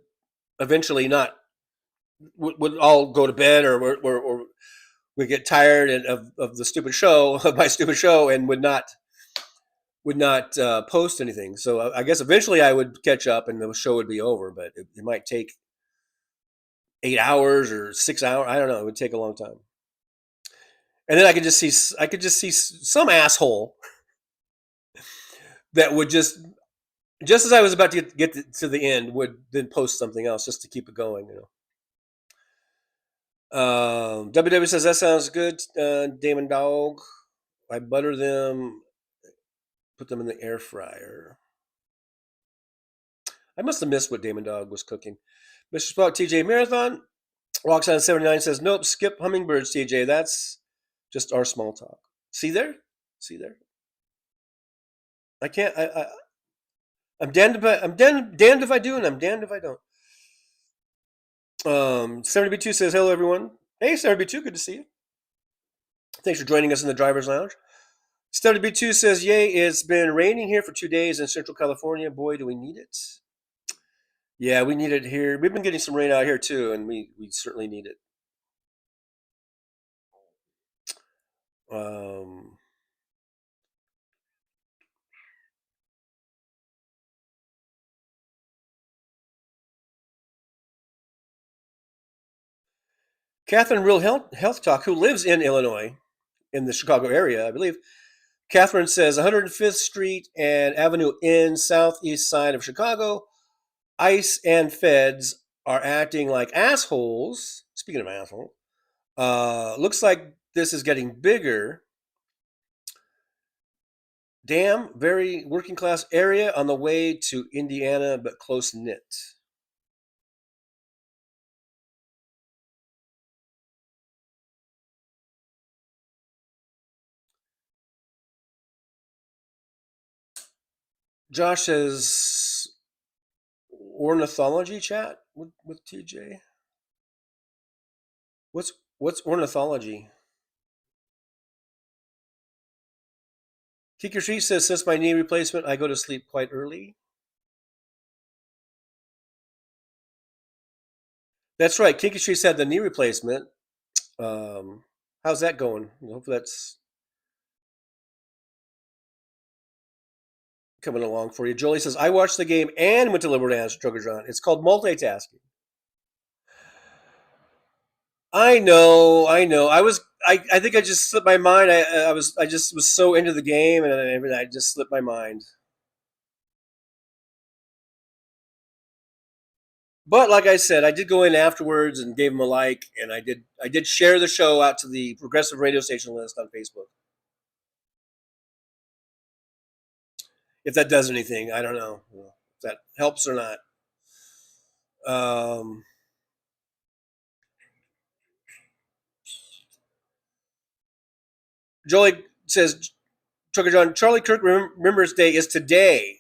eventually not would all go to bed or would get tired of the stupid show, of my stupid show, and would not post anything. So I guess eventually I would catch up and the show would be over, but it might take 8 hours or 6 hours. I don't know. It would take a long time. And then I could just see some asshole that would just as I was about to get to the end, would then post something else just to keep it going, WW says, that sounds good, Damon Dog. I butter them, put them in the air fryer. I must have missed what Damon Dog was cooking. Mr. Spock TJ Marathon walks on 79 says, nope, skip hummingbirds, TJ. That's just our small talk. See there? I can't. I'm damned if I do, and I'm damned if I don't. 70B2 says, hello, everyone. Hey, 70B2, good to see you. Thanks for joining us in the driver's lounge. 70B2 says, yay, it's been raining here for 2 days in Central California. Boy, do we need it. Yeah, we need it here. We've been getting some rain out here, too, and we certainly need it. Catherine Real Health Talk, who lives in Illinois, in the Chicago area, I believe. Catherine says 105th Street and Avenue N, southeast side of Chicago. ICE and feds are acting like assholes. Speaking of asshole, looks like this is getting bigger. Damn, very working class area on the way to Indiana, but close knit. Josh says ornithology chat with TJ. What's ornithology? Kicker Street says, since my knee replacement, I go to sleep quite early. That's right. Kicker Street had the knee replacement. How's that going? Hopefully that's coming along for you. Jolie says, I watched the game and went to Liberal Dance, Trucker John. It's called multitasking. I know. I think I just slipped my mind. I just was so into the game, and I just slipped my mind. But like I said, I did go in afterwards and gave him a like, and I did share the show out to the progressive radio station list on Facebook. If that does anything, I don't know if that helps or not. Jolie says, Trucker John, Charlie Kirk Remembrance Day is today.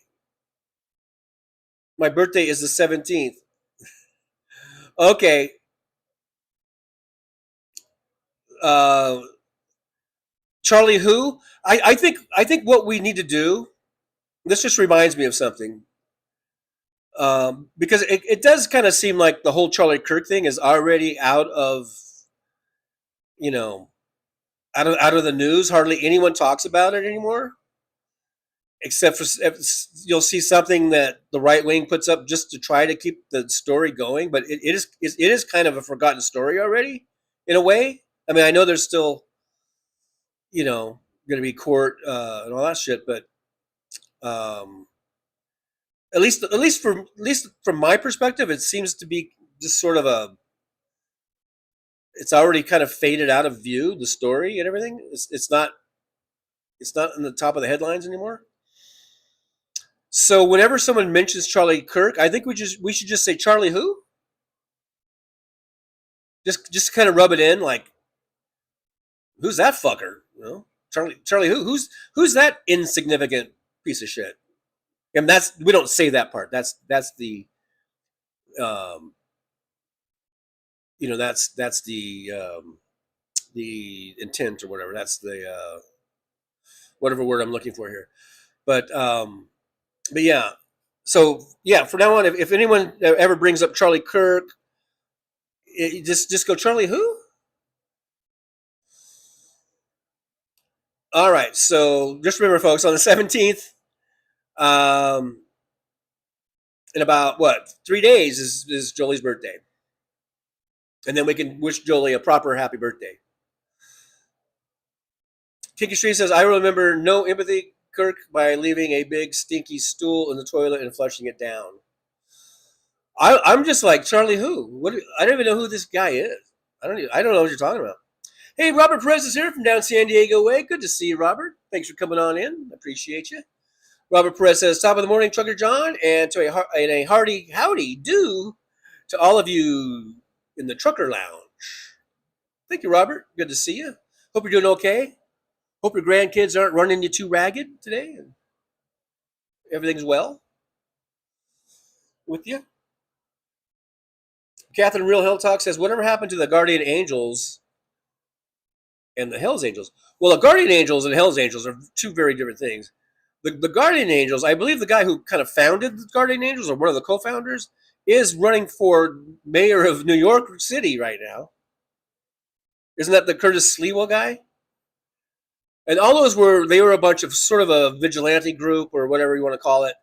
My birthday is the 17th. Okay. Charlie who? I think what we need to do, this just reminds me of something. Because it does kind of seem like the whole Charlie Kirk thing is already out of the news. Hardly anyone talks about it anymore, except for you'll see something that the right wing puts up just to try to keep the story going. But it is kind of a forgotten story already, in a way. I mean, I know there's still, going to be court and all that shit, but at least from my perspective, it seems to be just sort of it's already kind of faded out of view, the story and everything. It's not in the top of the headlines anymore. So whenever someone mentions Charlie Kirk, I think we should just say Charlie who? Just kind of rub it in, like, who's that fucker? Charlie who? Who's that insignificant piece of shit? And we don't say that part. That's the that's the intent or whatever. That's the whatever word I'm looking for here. But yeah. So yeah, from now on, if anyone ever brings up Charlie Kirk, just go, Charlie who? All right. So just remember, folks, on the 17th, in about 3 days is Jolie's birthday. And then we can wish Jolie a proper happy birthday. Kiki Street says, I remember no empathy, Kirk, by leaving a big stinky stool in the toilet and flushing it down. I'm just like, Charlie who? I don't even know who this guy is. I don't know what you're talking about. Hey, Robert Perez is here from down San Diego way. Good to see you, Robert. Thanks for coming on in. Appreciate you. Robert Perez says, top of the morning, Trucker John, and a hearty howdy do to all of you in the Trucker Lounge. Thank you, Robert. Good to see you. Hope you're doing okay. Hope your grandkids aren't running you too ragged today, and everything's well with you. Catherine Real Hill Talk says, whatever happened to the Guardian Angels and the Hells Angels? Well, the Guardian Angels and Hells Angels are two very different things. The Guardian Angels, I believe the guy who kind of founded the Guardian Angels, or one of the co-founders, is running for mayor of New York City right now. Isn't that the Curtis Sliwa guy? And all those were a bunch of sort of a vigilante group or whatever you want to call it.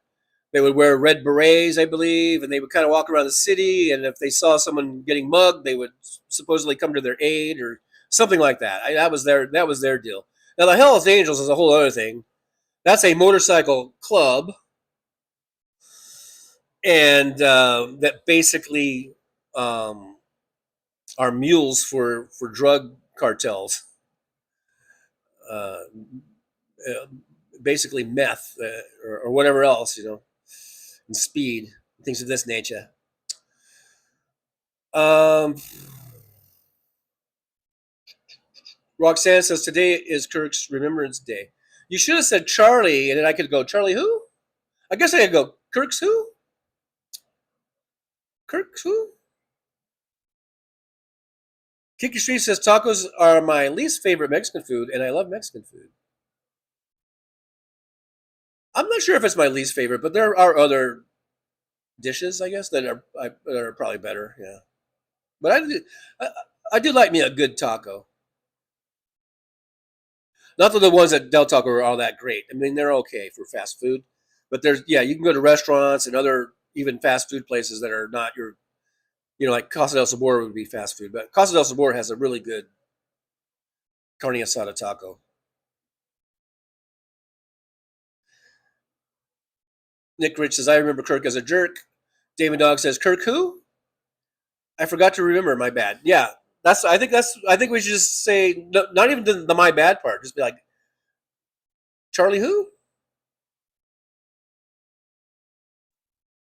They would wear red berets, I believe, and they would kind of walk around the city. And if they saw someone getting mugged, they would supposedly come to their aid or something like that. That was their deal. Now the Hells Angels is a whole other thing. That's a motorcycle club, and that basically are mules for drug cartels. Basically meth or whatever else, and speed, things of this nature. Roxanne says today is Kirk's Remembrance Day. You should have said Charlie, and then I could go, Charlie who? I guess I could go, Kirk's who? Kirk's who? Kiki Street says tacos are my least favorite Mexican food, and I love Mexican food. I'm not sure if it's my least favorite, but there are other dishes, I guess, that are probably better. Yeah, but I do like me a good taco. Not that the ones at Del Taco are all that great. I mean, they're okay for fast food, but you can go to restaurants and other even fast food places that are not your, like Casa del Sabor would be fast food, but Casa del Sabor has a really good carne asada taco. Nick Rich says, I remember Kirk as a jerk. David Dog says, Kirk who? I forgot to remember, my bad. Yeah, I think we should just say, not even the my bad part, just be like, Charlie who?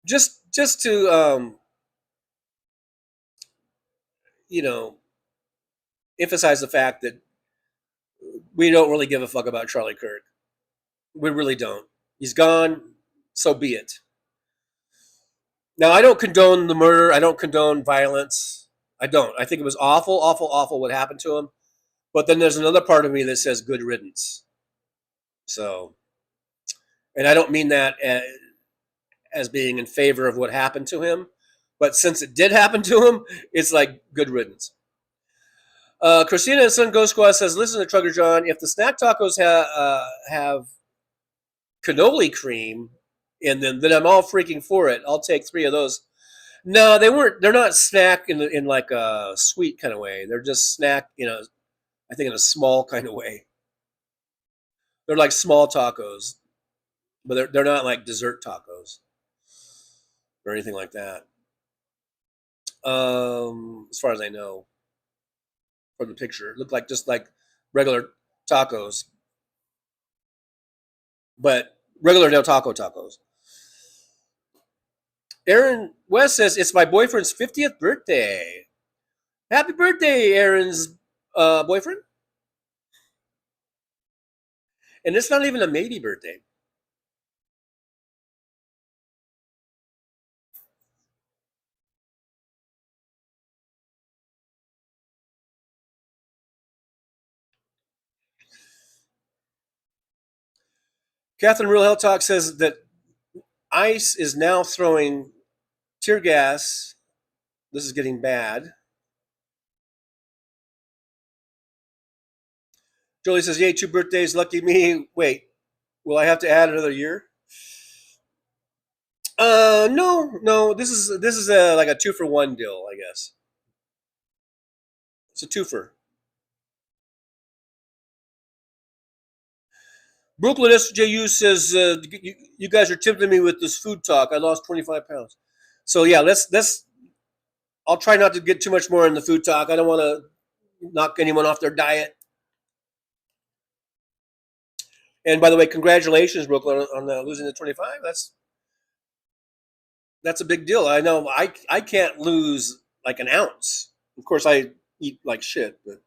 Just to, emphasize the fact that we don't really give a fuck about Charlie Kirk. We really don't. He's gone, so be it. Now, I don't condone the murder. I don't condone violence. I don't. I think it was awful, awful, awful what happened to him. But then there's another part of me that says good riddance. So, and I don't mean that as being in favor of what happened to him. But since it did happen to him, it's like good riddance. Christina and Sun Ghost Squad says, listen to Trucker John, if the snack tacos have cannoli cream in them, then I'm all freaking for it. I'll take 3 of those. No, they're not snack in like a sweet kind of way. They're just snack, I think in a small kind of way. They're like small tacos, but they're not like dessert tacos or anything like that. As far as I know. From the picture, it looked like just like regular tacos, but regular Del Taco tacos. Aaron West says it's my boyfriend's 50th birthday. Happy birthday, Aaron's boyfriend. And it's not even a maybe birthday. Catherine Real Hell Talk says that ICE is now throwing tear gas. This is getting bad. Jolie says, yay, 2 birthdays, lucky me. Wait, will I have to add another year? No. This is like a 2-for-1 deal, I guess. It's a twofer. Brooklyn SJU says, you guys are tempting me with this food talk. I lost 25 pounds. So yeah, let's. I'll try not to get too much more in the food talk. I don't want to knock anyone off their diet. And by the way, congratulations, Brooklyn, on losing the 25. That's a big deal. I know I can't lose like an ounce. Of course, I eat like shit, but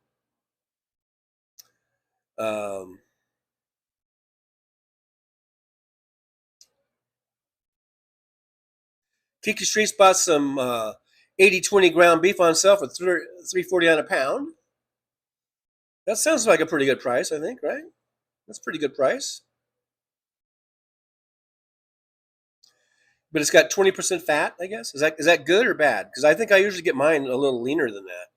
Kiki Streets bought some 80-20 ground beef on sale for $3.49 a pound. That sounds like a pretty good price, I think, right? That's a pretty good price. But it's got 20% fat, I guess. Is that good or bad? Because I think I usually get mine a little leaner than that.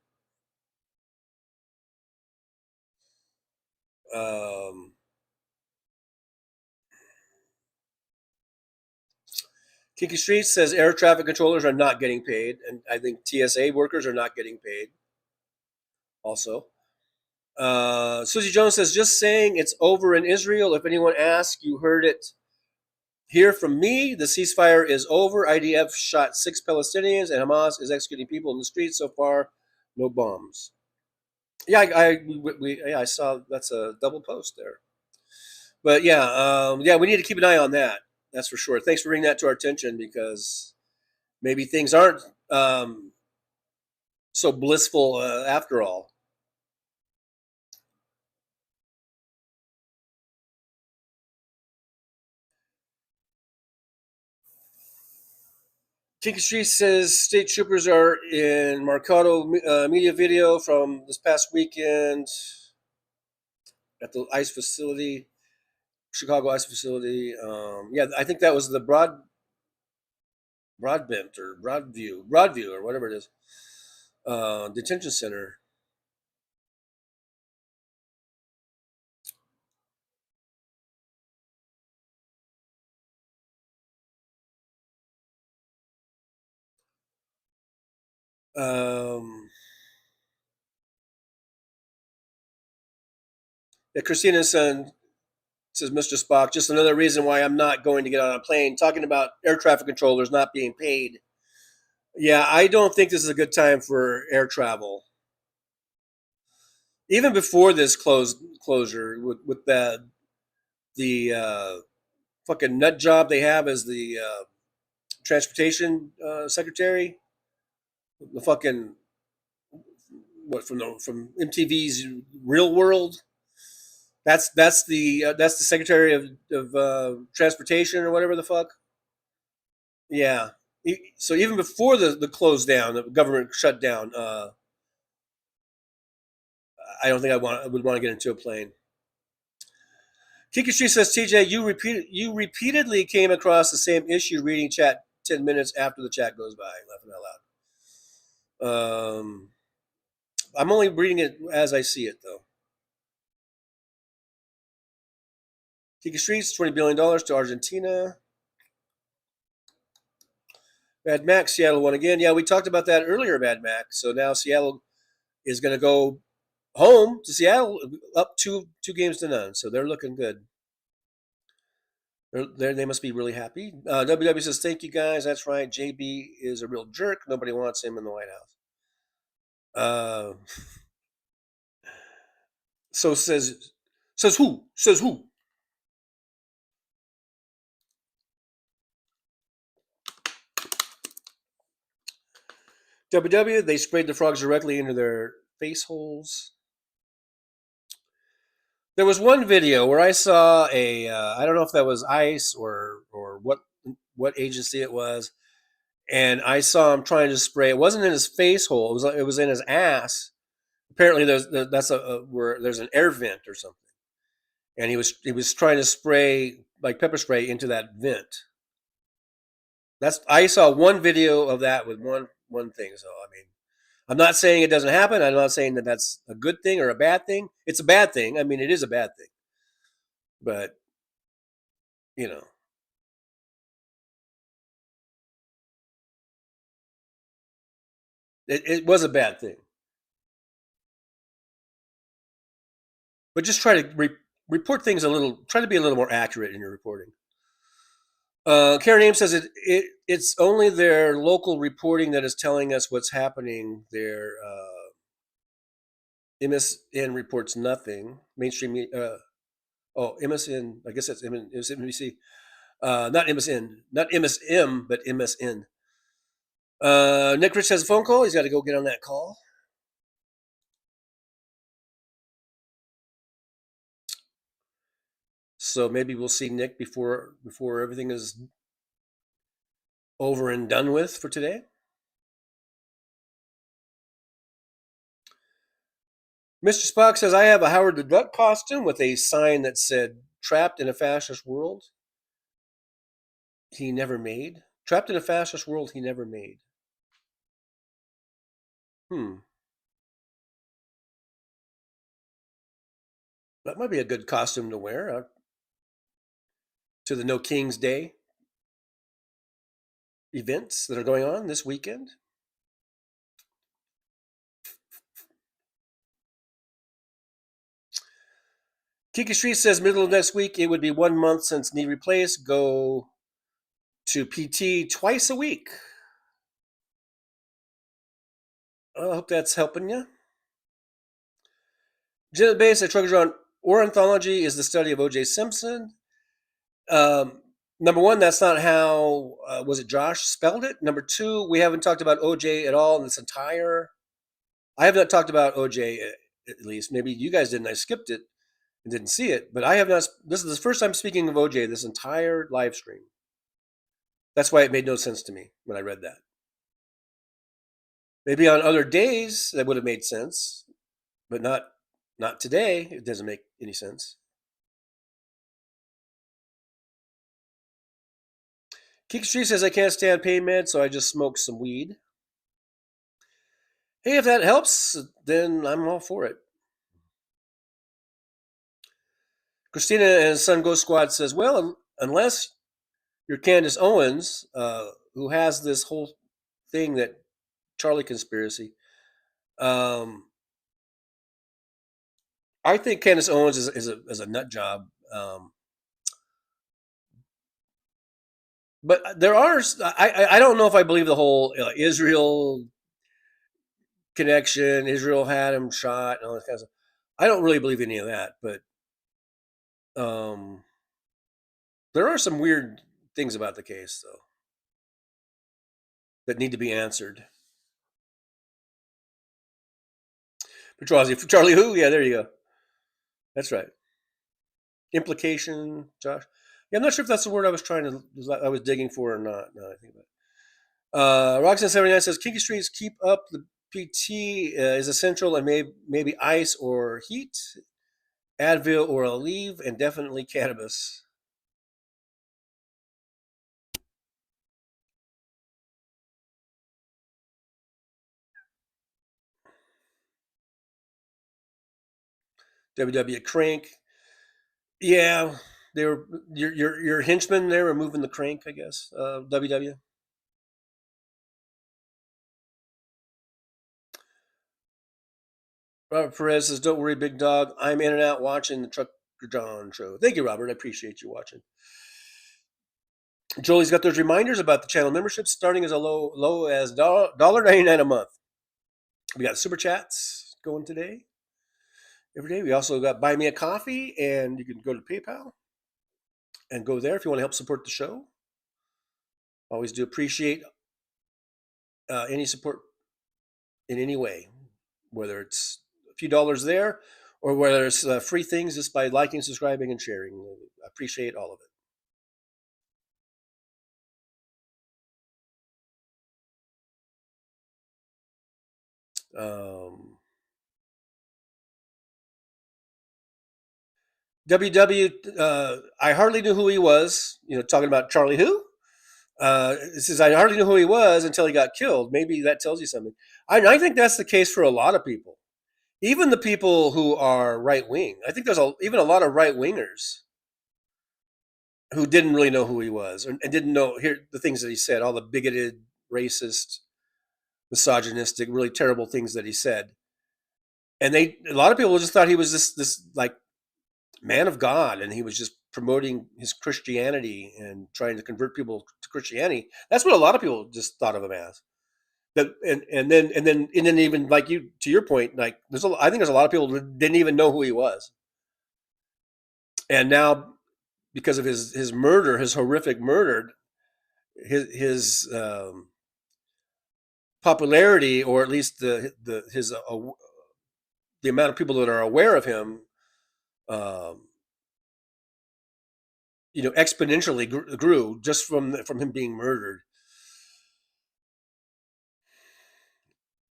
Kiki Street says air traffic controllers are not getting paid, and I think TSA workers are not getting paid also. Susie Jones says, just saying it's over in Israel. If anyone asks, you heard it here from me. The ceasefire is over. IDF shot 6 Palestinians, and Hamas is executing people in the streets so far. No bombs. Yeah, I saw that's a double post there. But yeah, we need to keep an eye on that. That's for sure. Thanks for bringing that to our attention, because maybe things aren't so blissful after all. Tinker Street says state troopers are in Mercado media video from this past weekend at the ICE facility, Chicago ICE facility. I think that was the Broadbent or Broadview or whatever it is, detention center. Christina says, Mr. Spock, just another reason why I'm not going to get on a plane. Talking about air traffic controllers not being paid. Yeah, I don't think this is a good time for air travel. Even before this closure, with the fucking nut job they have as the transportation secretary, the fucking from MTV's Real World. That's the secretary of transportation or whatever the fuck. Yeah. So even before the close down, the government shutdown, I don't think I would want to get into a plane. Kiki Street says, TJ, you repeatedly came across the same issue reading chat 10 minutes after the chat goes by, laughing out loud. I'm only reading it as I see it, though. Kiki Streets, $20 billion to Argentina. Mad Max, Seattle won again. Yeah, we talked about that earlier, Mad Max. So now Seattle is going to go home to Seattle, up 2-0. So they're looking good. They must be really happy. WW says, thank you guys. That's right. JB is a real jerk. Nobody wants him in the White House. So says who? Says who? WW, they sprayed the frogs directly into their face holes. There was one video where I saw I don't know if that was ICE or what agency it was, and I saw him trying to spray. It wasn't in his face hole. It was in his ass. Apparently, there's an air vent or something, and he was trying to spray like pepper spray into that vent. I saw one video of that with one thing. So I mean, I'm not saying it doesn't happen. I'm not saying that that's a good thing or a bad thing. It's a bad thing. I mean, it is a bad thing. But, you know. It was a bad thing. But just try to report things try to be a little more accurate in your reporting. Karen Ames says it's only their local reporting that is telling us what's happening there. MSN reports nothing. Mainstream, MSN, I guess that's MSNBC. Not MSN, not MSM, but MSN. Nick Rich has a phone call. He's got to go get on that call. So maybe we'll see Nick before everything is over and done with for today. Mr. Spock says, I have a Howard the Duck costume with a sign that said, trapped in a fascist world he never made. Trapped in a fascist world he never made. That might be a good costume to wear to the No King's Day. events that are going on this weekend. Kiki Street says middle of next week, it would be 1 month since knee replaced. Go to PT twice a week. I hope that's helping you. Janet Bass at Trucker John, ornithology is the study of O.J. Simpson. Number one, that's not how, was it Josh spelled it? Number two, we haven't talked about O.J. at all in this entire, I have not talked about O.J. at least. Maybe you guys didn't. I skipped it and didn't see it, but I have not. This is the first time speaking of O.J. this entire live stream. That's why it made no sense to me when I read that. Maybe on other days that would have made sense, but not today. It doesn't make any sense. Kick Street says, I can't stand pain meds, so I just smoke some weed. Hey, if that helps, then I'm all for it. Christina and Sun Ghost Squad says, well, unless you're Candace Owens, who has this whole thing that Charlie conspiracy, I think Candace Owens is a nut job. But there are, I don't know if I believe the whole Israel connection, Israel had him shot, and all that kind of stuff. I don't really believe any of that, but there are some weird things about the case, though, that need to be answered. Petrozzi, Charlie who? Yeah, there you go. That's right. Implication, Josh. Yeah, I'm not sure if that's the word I was digging for or not. No, I think about it. Roxanne79 says, Kinky Streets keep up the PT is essential, and maybe ice or heat, Advil or Aleve, and definitely cannabis. WW crank. Yeah, they were your henchmen there were moving the crank, I guess. WW. Robert Perez says, don't worry, big dog. I'm in and out watching the Trucker John show. Thank you, Robert. I appreciate you watching. Jolie's got those reminders about the channel membership starting as low as $1.99 a month. We got super chats going today. Every day. We also got Buy Me a Coffee, and you can go to PayPal and go there if you want to help support the show. Always do appreciate any support in any way, whether it's a few dollars there or whether it's free things just by liking, subscribing, and sharing. I appreciate all of it. WW, I hardly knew who he was. Talking about Charlie who? It says, I hardly knew who he was until he got killed. Maybe that tells you something. I think that's the case for a lot of people. Even the people who are right-wing. I think there's even a lot of right-wingers who didn't really know who he was and didn't hear the things that he said, all the bigoted, racist, misogynistic, really terrible things that he said. And a lot of people just thought he was this like man of God, and he was just promoting his Christianity and trying to convert people to Christianity. That's what a lot of people just thought of him as. And then even like to your point, like I think there's a lot of people who didn't even know who he was. And now, because of his murder, his horrific murder, his popularity, or at least the amount of people that are aware of him, exponentially grew just from him being murdered.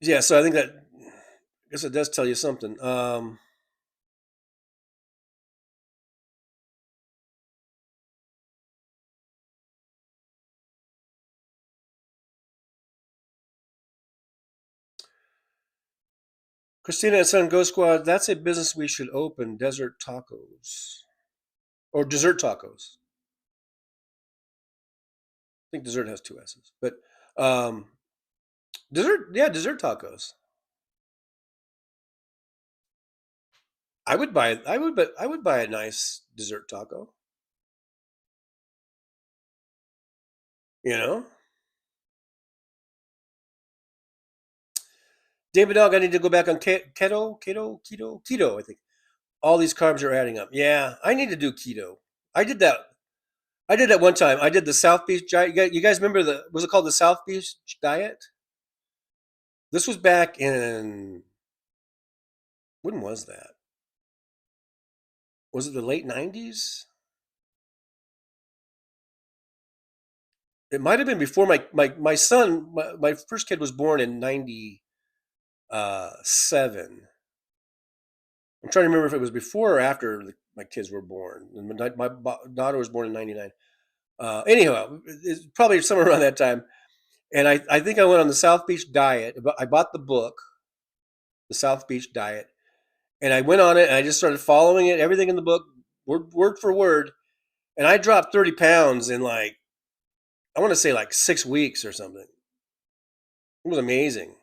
Yeah, so I think that, I guess it does tell you something. Christina and Son Ghost Squad, that's a business we should open, desert tacos. Or dessert tacos. think dessert has 2 S's. But dessert tacos. I would buy a nice dessert taco. You know? David Dog, I need to go back on keto, I think. All these carbs are adding up. Yeah, I need to do keto. I did that one time. I did the South Beach diet. You guys remember was it called the South Beach diet? This was back in, when was that? Was it the late 90s? It might have been before my son, my first kid was born in 97. I'm trying to remember if it was before or after my kids were born. And my daughter was born in 99. Anyhow, it's probably somewhere around that time. And I think I went on the South Beach diet. I bought the book, the South Beach diet, and I went on it and I just started following it, everything in the book, word for word. And I dropped 30 pounds in I want to say 6 weeks or something. It was amazing.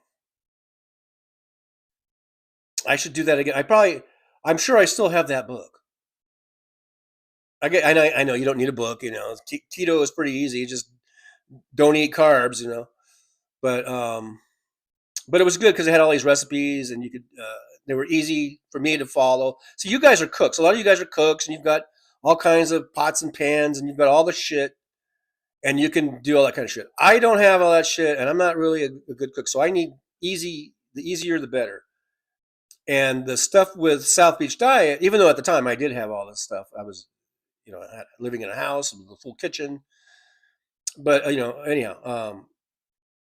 I should do that again. I'm sure I still have that book. I know you don't need a book, keto is pretty easy. Just don't eat carbs, but it was good because it had all these recipes and you could, they were easy for me to follow. So you guys are cooks. A lot of you guys are cooks and you've got all kinds of pots and pans and you've got all the shit and you can do all that kind of shit. I don't have all that shit and I'm not really a good cook. So I need the easier, the better. And the stuff with South Beach diet, even though at the time I did have all this stuff, I was, living in a house with a full kitchen, but anyhow,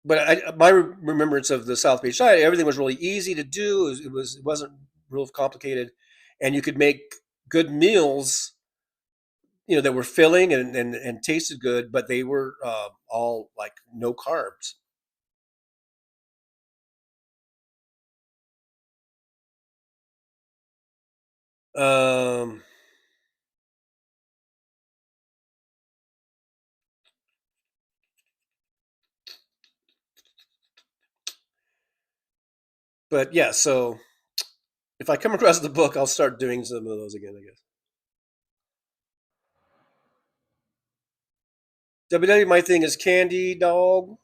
but my remembrance of the South Beach diet, everything was really easy to do. It wasn't real complicated, and you could make good meals, that were filling and tasted good, but they were all no carbs. But yeah, so if I come across the book, I'll start doing some of those again, I guess. WW, my thing is candy dog.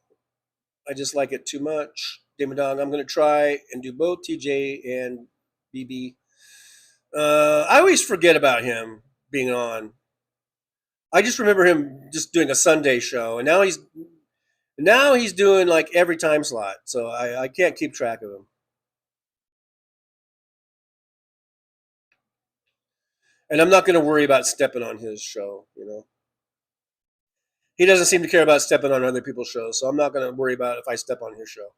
I just like it too much. Damon Dog, I'm going to try and do both TJ and BB. I always forget about him being on. I just remember him just doing a Sunday show, and now he's doing every time slot. So I can't keep track of him. And I'm not going to worry about stepping on his show, He doesn't seem to care about stepping on other people's shows, so I'm not going to worry about if I step on his show.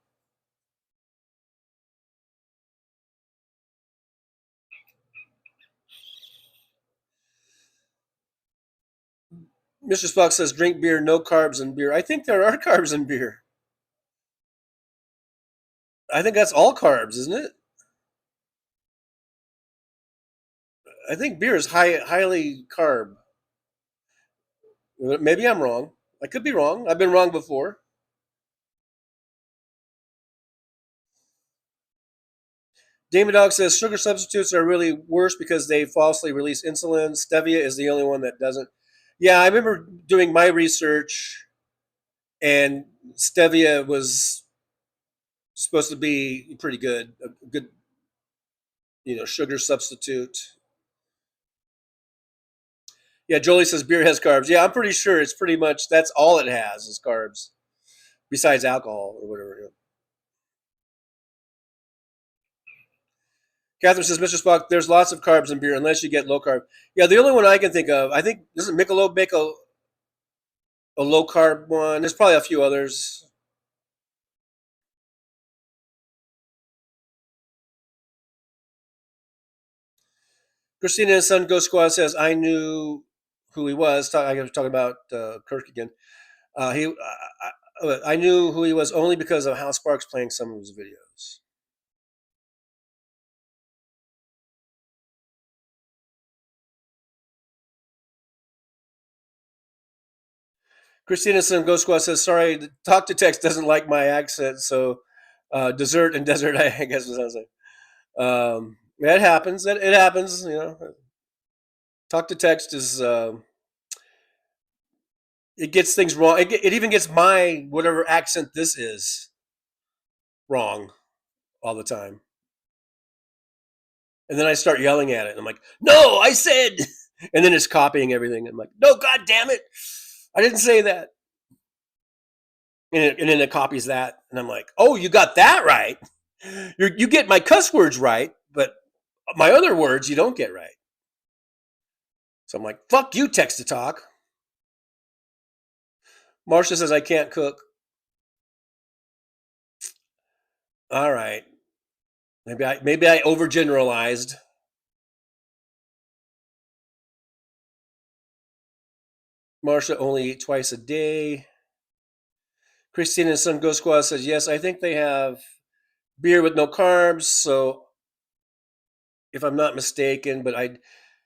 Mr. Spock says, drink beer, no carbs in beer. I think there are carbs in beer. I think that's all carbs, isn't it? I think beer is highly carb. Maybe I'm wrong. I could be wrong. I've been wrong before. Damon Dog says sugar substitutes are really worse because they falsely release insulin. Stevia is the only one that doesn't. Yeah, I remember doing my research, and stevia was supposed to be pretty good, a good, sugar substitute. Yeah, Jolie says beer has carbs. Yeah, I'm pretty sure it's pretty much that's all it has is carbs, besides alcohol or whatever. Catherine says, Mr. Spock, there's lots of carbs in beer unless you get low carb. Yeah, the only one I can think of, I think, doesn't Michelob make a low carb one? There's probably a few others. Christina and Son Ghost Squad says, I knew who he was. I was talking about Kirk again. I knew who he was only because of Hal Sparks playing some of his videos. Christina Sim Ghost Squad says, sorry, the talk to text doesn't like my accent, so dessert and desert, I guess what I was saying. That happens. It happens, you know. Talk to text is, it gets things wrong. It even gets my, whatever accent this is, wrong all the time. And then I start yelling at it. And I'm like, no, I said. And then it's copying everything. I'm like, no, God damn it. I didn't say that. And then it copies that. And I'm like, oh, you got that right. You get my cuss words right, but my other words you don't get right. So I'm like, fuck you, text to talk. Marcia says I can't cook. All right. Maybe I overgeneralized. Marcia only eat twice a day. Christine and Sun Ghost Squad says, yes, I think they have beer with no carbs. So if I'm not mistaken, but but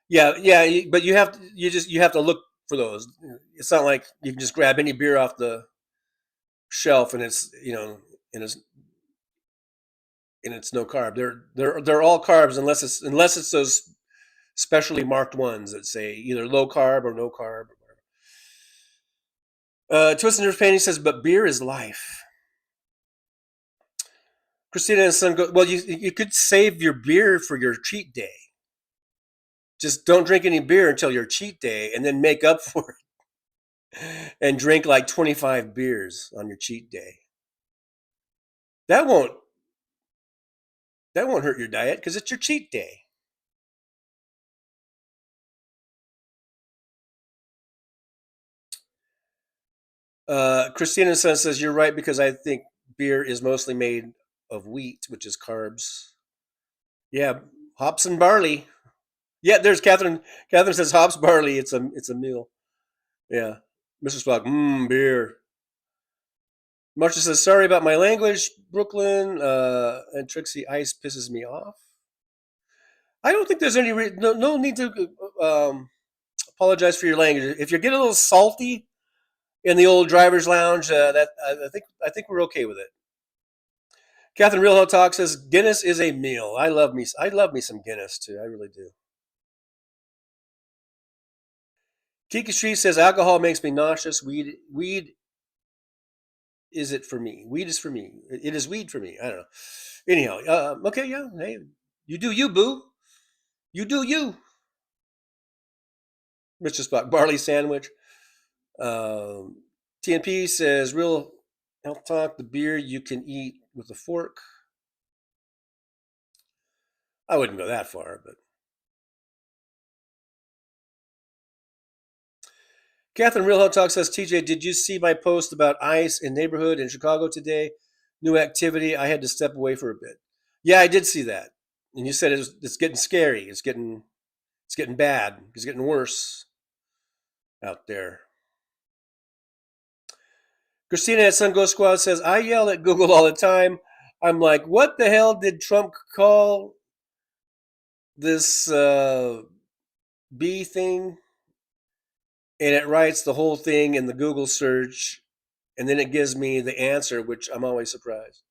you have to look for those. It's not like you can just grab any beer off the shelf and it's, you know, and it's no carb. They're all carbs unless it's those specially marked ones that say either low carb or no carb. Twist and Painting says, but beer is life. Christina and Son go, well, you could save your beer for your cheat day. Just don't drink any beer until your cheat day and then make up for it and drink like 25 beers on your cheat day. That won't hurt your diet because it's your cheat day. Christina Son says, you're right, because I think beer is mostly made of wheat, which is carbs. Yeah, hops and barley. Yeah, there's Catherine. Catherine says hops, barley. It's a meal. Yeah. Mr. Spock, beer. Marcia says, sorry about my language, Brooklyn. And Trixie, ice pisses me off. I don't think there's any no need to apologize for your language. If you get a little salty in the old driver's lounge, I think we're okay with it. Catherine Real Hot Talk says Guinness is a meal. I love me some Guinness too. I really do. Kiki Street says alcohol makes me nauseous. Weed is it for me? Weed is for me. It is weed for me. I don't know. Anyhow, okay, yeah. Hey, you do you, boo. You do you. Mr. Spock, barley sandwich. TNP says Real Health Talk, the beer you can eat with a fork. I wouldn't go that far, but. Catherine Real Hot Talk says, TJ, did you see my post about ICE in neighborhood in Chicago today? New activity. I had to step away for a bit. Yeah, I did see that. And you said it's getting scary. It's getting bad. It's getting worse out there. Christina at Sun Ghost Squad says, I yell at Google all the time. I'm like, what the hell did Trump call this B thing? And it writes the whole thing in the Google search, and then it gives me the answer, which I'm always surprised.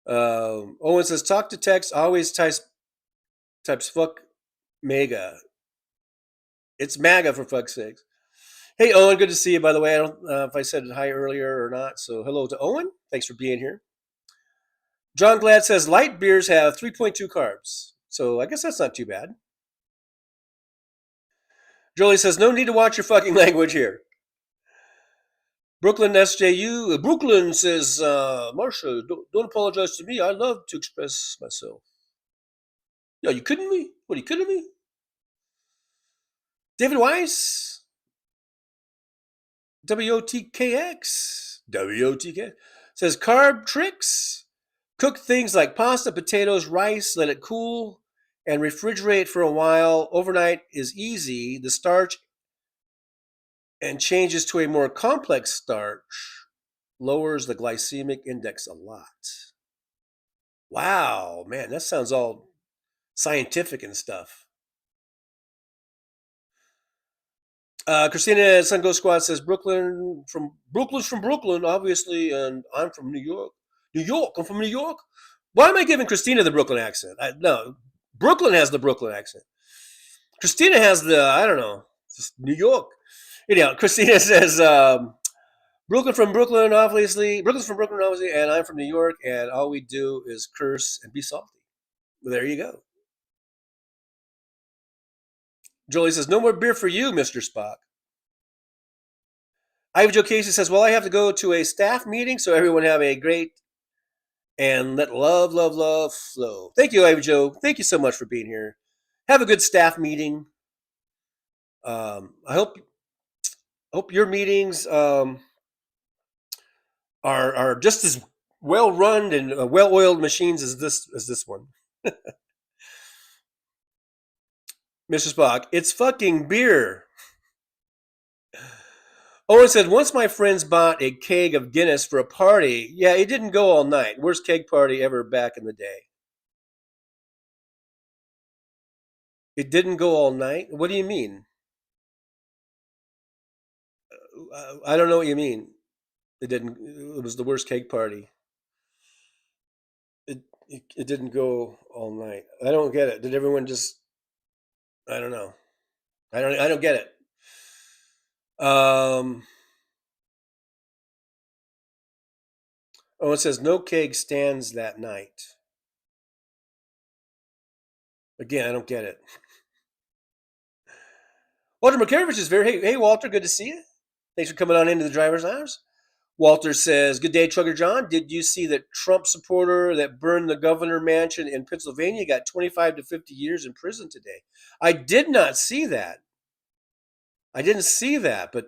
Owen says, talk to text, always types fuck mega. It's MAGA, for fuck's sakes. Hey, Owen, good to see you, by the way. I don't know if I said hi earlier or not, so hello to Owen. Thanks for being here. John Glad says, light beers have 3.2 carbs, so I guess that's not too bad. Jolie says, no need to watch your fucking language here. Brooklyn SJU. Brooklyn says, Marsha, don't apologize to me. I love to express myself. Yeah, you kidding me? What, are you kidding me? David Weiss. WOTKX. WOTK. Says, carb tricks. Cook things like pasta, potatoes, rice, let it cool, and refrigerate for a while. Overnight is easy. The starch and changes to a more complex starch lowers the glycemic index a lot. Wow, man, that sounds all scientific and stuff. Christina Sun Go Squad says Brooklyn's from Brooklyn, obviously, and I'm from New York. I'm from New York. Why am I giving Christina the Brooklyn accent? No, Brooklyn has the Brooklyn accent. Christina has the, I don't know, just New York. Anyhow, Christina says Brooklyn's from Brooklyn, obviously, and I'm from New York, and all we do is curse and be salty. Well, there you go. Jolie says, no more beer for you, Mr. Spock. Ivy Joe Casey says, well, I have to go to a staff meeting, so everyone have a great and let love flow. Thank you, Ivy Joe. Thank you so much for being here. Have a good staff meeting. I hope your meetings are just as well run and well oiled machines as this one. Mr. Spock, it's fucking beer. Owen said, once my friends bought a keg of Guinness for a party. Yeah, it didn't go all night. Worst keg party ever back in the day. It didn't go all night? What do you mean? I don't know what you mean. It didn't. It was the worst keg party. It didn't go all night. I don't get it. Did everyone just? I don't know. I don't get it. Oh, it says no keg stands that night. Again, I don't get it. Walter McCarevich is hey Walter, good to see you. Thanks for coming on into the driver's lounge. Walter says, good day, Trucker John. Did you see that Trump supporter that burned the governor mansion in Pennsylvania got 25 to 50 years in prison today? I did not see that. I didn't see that, but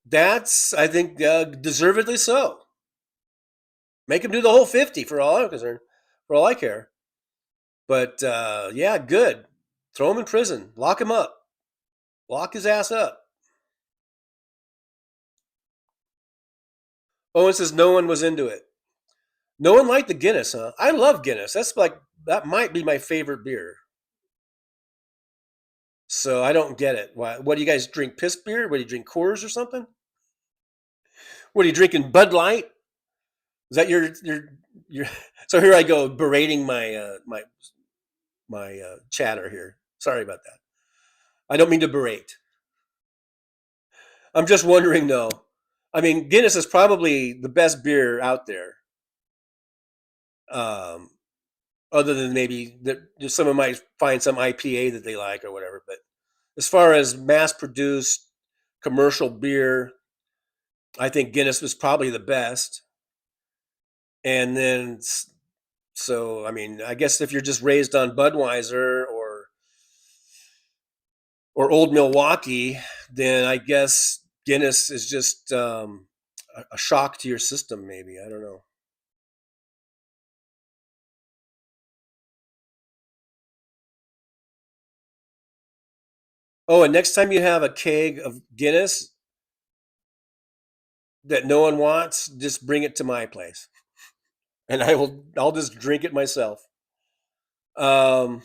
that's, I think, deservedly so. Make him do the whole 50 for all I'm concerned, for all I care. But, yeah, good. Throw him in prison. Lock him up. Lock his ass up. Owen says no one was into it. No one liked the Guinness, huh? I love Guinness. That might be my favorite beer. So I don't get it. What do you guys drink? Piss beer? What do you drink? Coors or something? What are you drinking? Bud Light? Is that your? So here I go berating my my chatter here. Sorry about that. I don't mean to berate. I'm just wondering though. I mean, Guinness is probably the best beer out there. Other than maybe someone might find some IPA that they like or whatever. But as far as mass-produced commercial beer, I think Guinness was probably the best. And then, so, I mean, I guess if you're just raised on Budweiser or Old Milwaukee, then I guess Guinness is just a shock to your system, maybe. I don't know. Oh, and next time you have a keg of Guinness that no one wants, just bring it to my place. And I'll just drink it myself. Carbs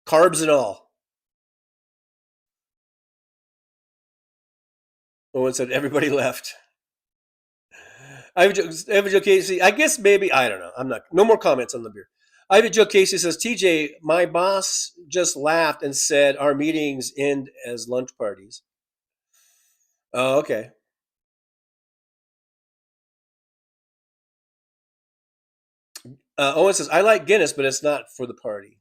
and all. Owen said everybody left. Ivy Joe Casey, I guess maybe, I don't know. No more comments on the beer. Ivy Joe Casey says, TJ, my boss just laughed and said our meetings end as lunch parties. Oh, okay. Owen says, I like Guinness, but it's not for the party.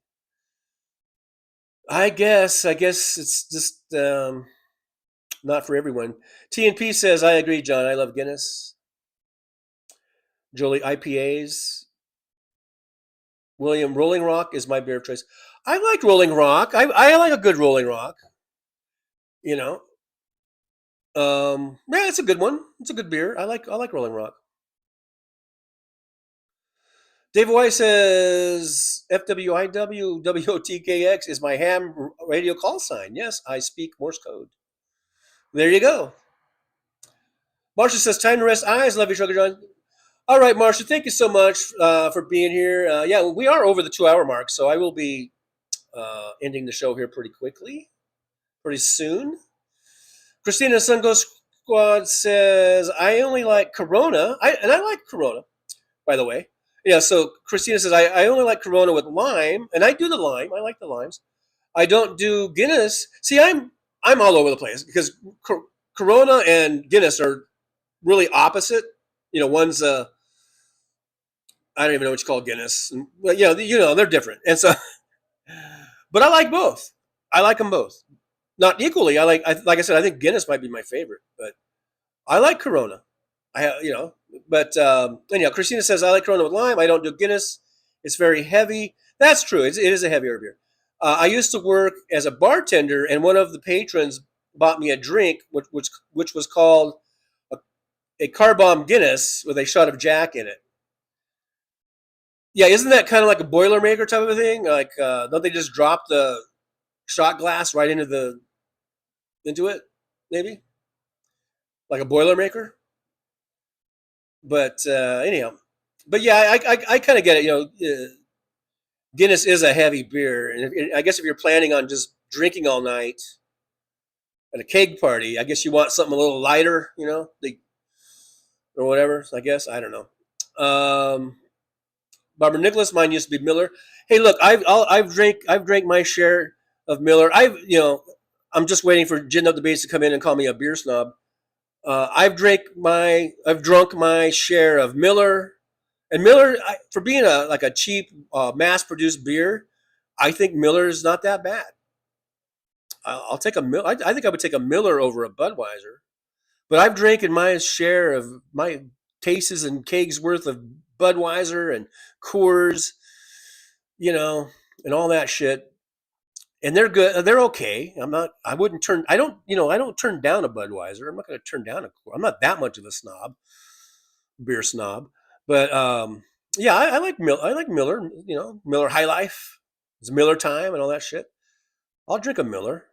I guess it's just not for everyone. TNP says, I agree, John. I love Guinness. Jolie, IPAs. William, Rolling Rock is my beer of choice. I like Rolling Rock. I like a good Rolling Rock. You know. Yeah, it's a good one. It's a good beer. I like Rolling Rock. Dave White says FWIW WOTKX is my ham radio call sign. Yes, I speak Morse code. There you go. Marsha says, time to rest eyes. Love you, Trucker John. All right, Marsha, thank you so much for being here. Yeah, we are over the 2-hour mark, so I will be ending the show here pretty quickly, pretty soon. Christina Sungo Squad says, I only like Corona. And I like Corona, by the way. Yeah, so Christina says, I only like Corona with lime. And I do the lime. I like the limes. I don't do Guinness. See, I'm all over the place because Corona and Guinness are really opposite. One's I don't even know what you call Guinness. But they're different. And so, but I like both. I like them both. Not equally. Like I said, I think Guinness might be my favorite, but I like Corona. But anyhow, Christina says I like Corona with lime. I don't do Guinness. It's very heavy. That's true. It is a heavier beer. I used to work as a bartender, and one of the patrons bought me a drink, which was called a car bomb Guinness with a shot of Jack in it. Yeah, isn't that kind of like a Boilermaker type of a thing? Like, don't they just drop the shot glass right into it? Maybe like a Boilermaker. But anyhow, but yeah, I kind of get it. Guinness is a heavy beer, and I guess if you're planning on just drinking all night at a keg party, I guess you want something a little lighter, or whatever. I guess I don't know. Barbara Nicholas, mine used to be Miller. Hey, look, I've drank my share of Miller. I'm just waiting for Gin Up the Bass to come in and call me a beer snob. I've drunk my share of Miller. And Miller, for being a cheap, mass-produced beer, I think Miller is not that bad. I'll take a Miller. I think I would take a Miller over a Budweiser. But I've drank my share of my cases and kegs worth of Budweiser and Coors, and all that shit. And they're good. They're okay. I don't turn down a Budweiser. I'm not going to turn down I'm not that much of a beer snob. But yeah, I like Miller. Miller High Life. It's Miller time and all that shit. I'll drink a Miller.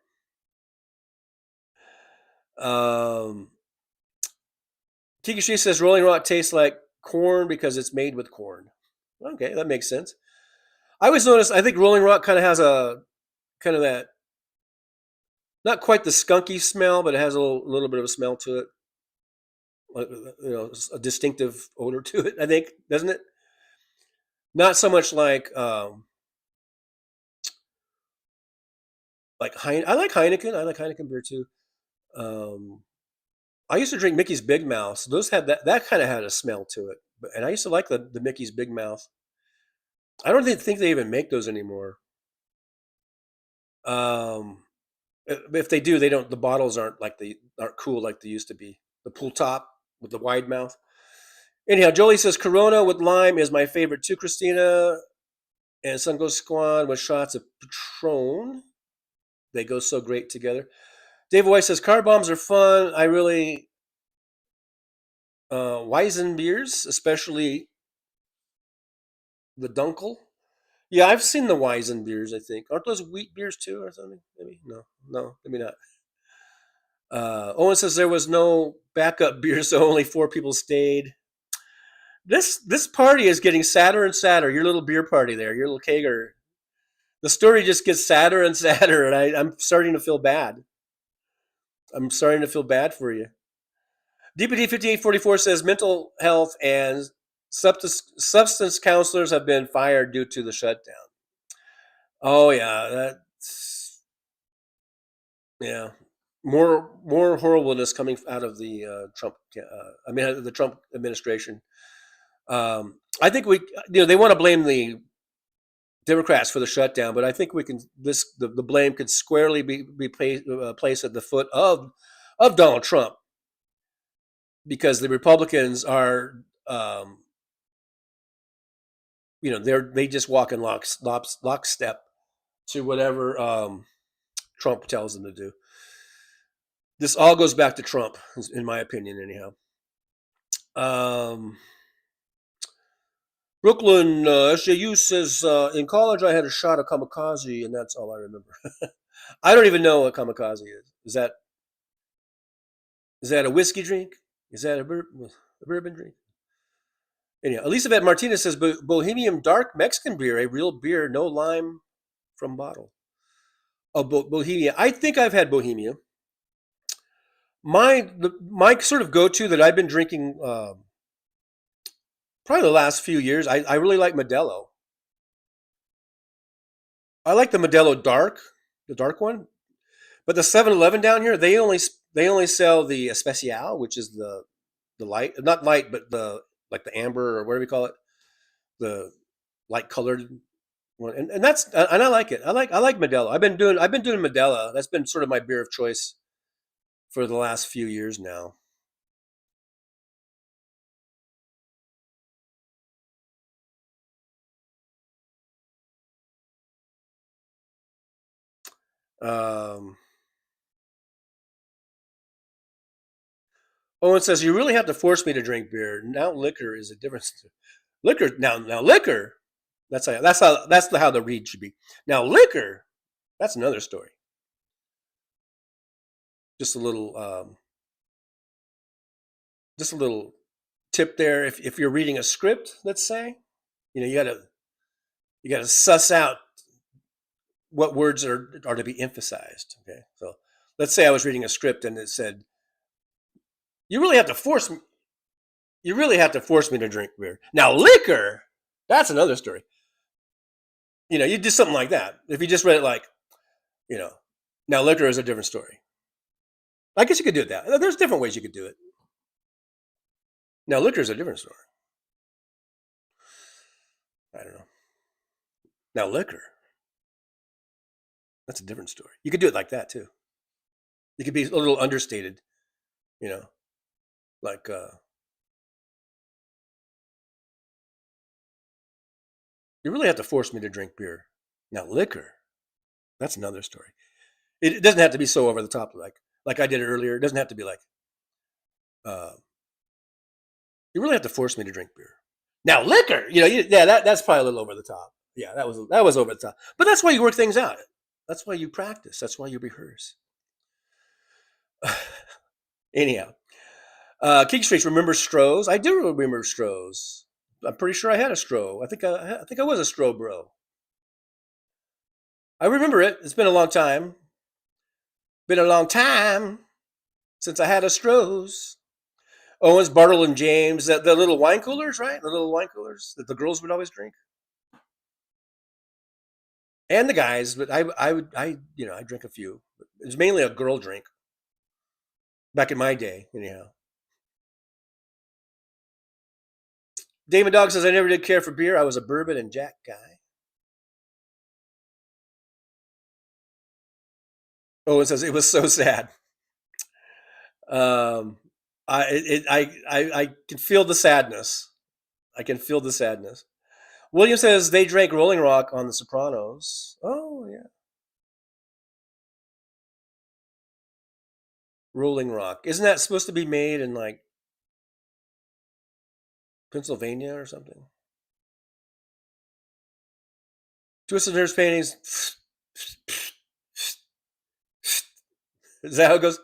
Kiki She says Rolling Rock tastes like corn because it's made with corn. Okay, that makes sense. I always notice. I think Rolling Rock kind of has a kind of that, not quite the skunky smell, but it has a little bit of a smell to it. A distinctive odor to it, I think, doesn't it? Not so much like I like Heineken. I like Heineken beer too. I used to drink Mickey's Big Mouth. So those had that kind of had a smell to it, and I used to like the Mickey's Big Mouth. I don't think they even make those anymore. If they do, they don't. The bottles aren't cool like they used to be. The pull top with the wide mouth. Anyhow, Jolie says Corona with lime is my favorite too, Christina. And Sungo Squad with shots of Patron. They go so great together. Dave White says car bombs are fun. I really Weizen beers, especially the Dunkel. Yeah, I've seen the Weizen beers, I think. Aren't those wheat beers too or something? Maybe? No, maybe not. Owen says there was no backup beer, so only 4 people stayed. This party is getting sadder and sadder. Your little beer party there, your little kegger. The story just gets sadder and sadder, and I'm starting to feel bad. I'm starting to feel bad for you. DPD 5844 says mental health and substance counselors have been fired due to the shutdown. Oh yeah, more horribleness coming out of the the Trump administration. I think they want to blame the Democrats for the shutdown, but I think the blame could squarely be placed at the foot of Donald Trump, because the Republicans are they just walk in lockstep to whatever Trump tells them to do. This all goes back to Trump, in my opinion, anyhow. Brooklyn SJU says, in college I had a shot of kamikaze, and that's all I remember. I don't even know what kamikaze is. Is that a whiskey drink? Is that a bourbon drink? Anyhow, Elizabeth Martinez says, Bohemian Dark Mexican beer, a real beer, no lime from bottle. Oh, Bohemia. I think I've had Bohemia. my sort of go-to that I've been drinking probably the last few years. I really like Modelo. I like the Modelo Dark, the dark one. But the 7-Eleven down here, they only sell the Especial, which is the light, not light, but the like the amber or whatever we call it, the light colored one, and I like it. I like Modelo. I've been doing Modelo. That's been sort of my beer of choice for the last few years now. Owen says you really have to force me to drink beer. Now liquor is a different liquor. Now liquor. That's how the read should be. Now liquor. That's another story. Just a little tip there. If you're reading a script, let's say, you gotta suss out what words are to be emphasized. Okay, so let's say I was reading a script and it said, "You really have to force me. You really have to force me to drink beer." Now liquor. That's another story. You do something like that. If you just read it like, now liquor is a different story. I guess you could do it that. There's different ways you could do it. Now liquor is a different story. I don't know. Now liquor. That's a different story. You could do it like that too. You could be a little understated, like you really have to force me to drink beer. Now liquor. That's another story. It doesn't have to be so over the top like I did it earlier. It doesn't have to be like you really have to force me to drink beer. Now liquor, that's probably a little over the top. Yeah, that was over the top. But that's why you work things out. That's why you practice. That's why you rehearse. Anyhow, King Streets, remember Strohs? I do remember Strohs. I'm pretty sure I had a Stroh. I think I was a Stroh bro. I remember it. It's been a long time. Been a long time since I had a Strohs. Owens, Bartle, and James, the little wine coolers, right? The little wine coolers that the girls would always drink, and the guys. But I drink a few. It was mainly a girl drink back in my day, anyhow. Damon Dog says I never did care for beer. I was a bourbon and Jack guy. Owen says it was so sad. I can feel the sadness. I can feel the sadness. William says they drank Rolling Rock on The Sopranos. Oh, yeah. Rolling Rock. Isn't that supposed to be made in like Pennsylvania or something? Twisted Nerves paintings. Is that how it goes?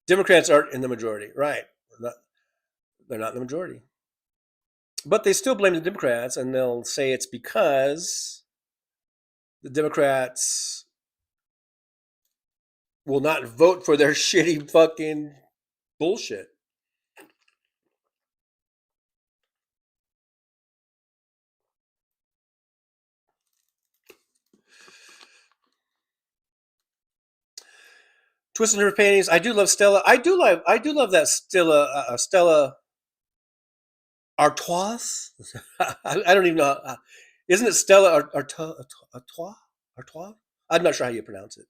Democrats aren't in the majority, right? They're not in the majority. But they still blame the Democrats, and they'll say it's because the Democrats will not vote for their shitty fucking bullshit. Twisted Nerve paintings. I do love Stella. I do love that Stella Artois. I don't even know. Isn't it Stella Artois? I'm not sure how you pronounce it.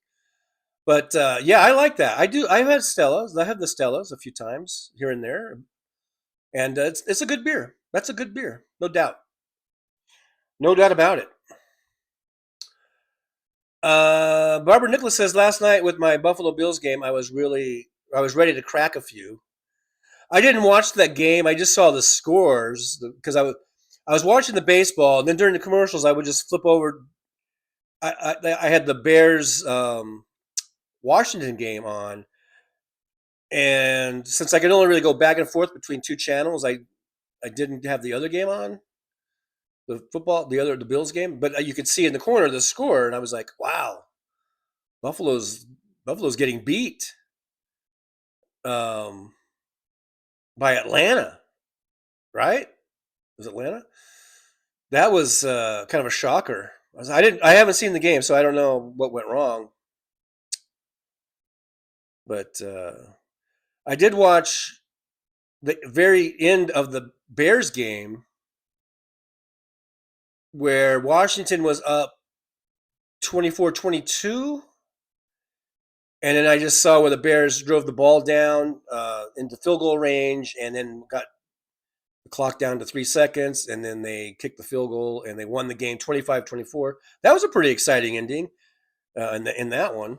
But yeah, I like that. I do. I've had Stellas. I have the Stellas a few times here and there, and it's a good beer. That's a good beer, no doubt. No doubt about it. Barbara Nicholas says last night with my Buffalo Bills game, I was ready to crack a few. I didn't watch that game. I just saw the scores because I was watching the baseball, and then during the commercials, I would just flip over. I had the Bears Washington game on, and since I could only really go back and forth between two channels, I didn't have the other game on. The Bills game, but you could see in the corner the score, and I was like, "Wow, Buffalo's getting beat." by Atlanta, right? Was it Atlanta? That was kind of a shocker. I haven't seen the game, so I don't know what went wrong. But I did watch the very end of the Bears game where Washington was up 24-22. And then I just saw where the Bears drove the ball down into field goal range and then got the clock down to 3 seconds. And then they kicked the field goal and they won the game 25-24. That was a pretty exciting ending in that one.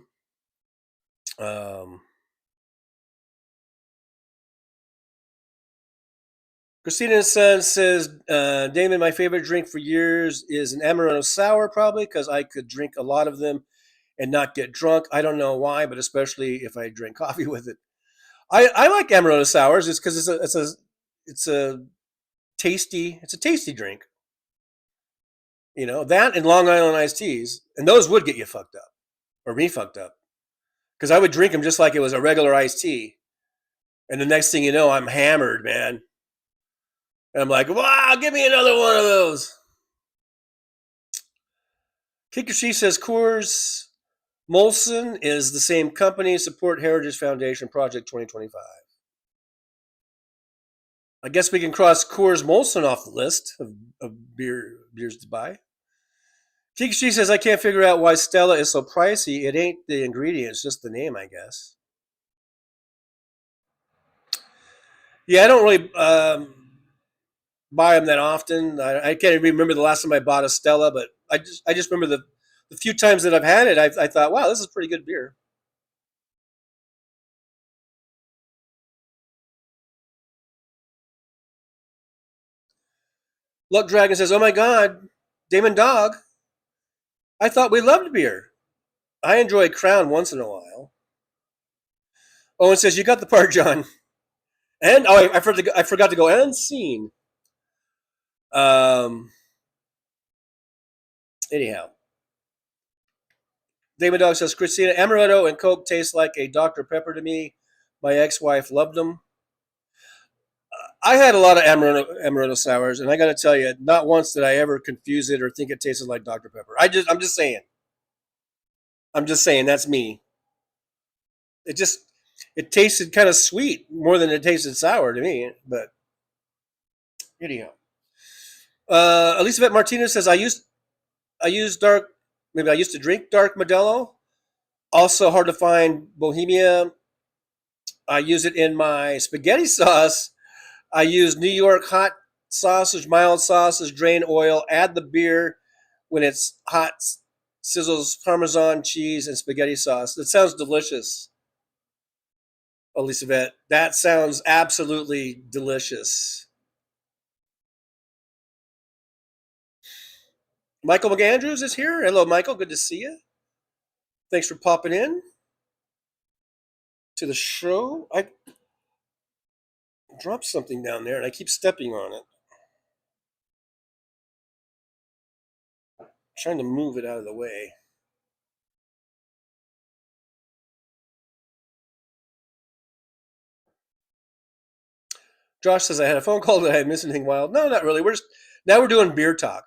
Christina says, Damon, my favorite drink for years is an Amaretto Sour, probably because I could drink a lot of them and not get drunk. I don't know why, but especially if I drink coffee with it. I like Amaretto Sours. It's because it's a tasty drink. You know, that and Long Island iced teas, and those would get you fucked up, or me fucked up, because I would drink them just like it was a regular iced tea, and the next thing you know, I'm hammered, man. And I'm like, wow, give me another one of those. Kikuchi says Coors Molson is the same company. Support Heritage Foundation Project 2025. I guess we can cross Coors Molson off the list of beers to buy. Kikuchi says, I can't figure out why Stella is so pricey. It ain't the ingredients, just the name, I guess. Yeah, I don't really buy them that often. I can't even remember the last time I bought a Stella, but I just remember the few times that I've had it, I thought, wow, this is pretty good beer. Luck Dragon says, oh my God, Damon Dog, I thought we loved beer. I enjoy Crown once in a while. Owen says, you got the part, John. And, I forgot to go, and scene. Anyhow. Damon Dog says, Christina, Amaretto and Coke taste like a Dr. Pepper to me. My ex-wife loved them. I had a lot of Amaretto sours, and I got to tell you, not once did I ever confuse it or think it tasted like Dr. Pepper. I'm just saying. I'm just saying, that's me. It tasted kind of sweet more than it tasted sour to me. But anyhow, Elizabeth Martinez says, I used to drink dark Modelo. Also hard to find Bohemia. I use it in my spaghetti sauce. I use New York hot sausage, mild sausage, drain oil, add the beer when it's hot, sizzles Parmesan cheese and spaghetti sauce. It sounds delicious, Elizabeth. That sounds absolutely delicious. Michael McAndrews is here. Hello, Michael. Good to see you. Thanks for popping in to the show. I dropped something down there and I keep stepping on it. I'm trying to move it out of the way. Josh says, I had a phone call that I had missed anything wild. No, not really. Now we're doing beer talk.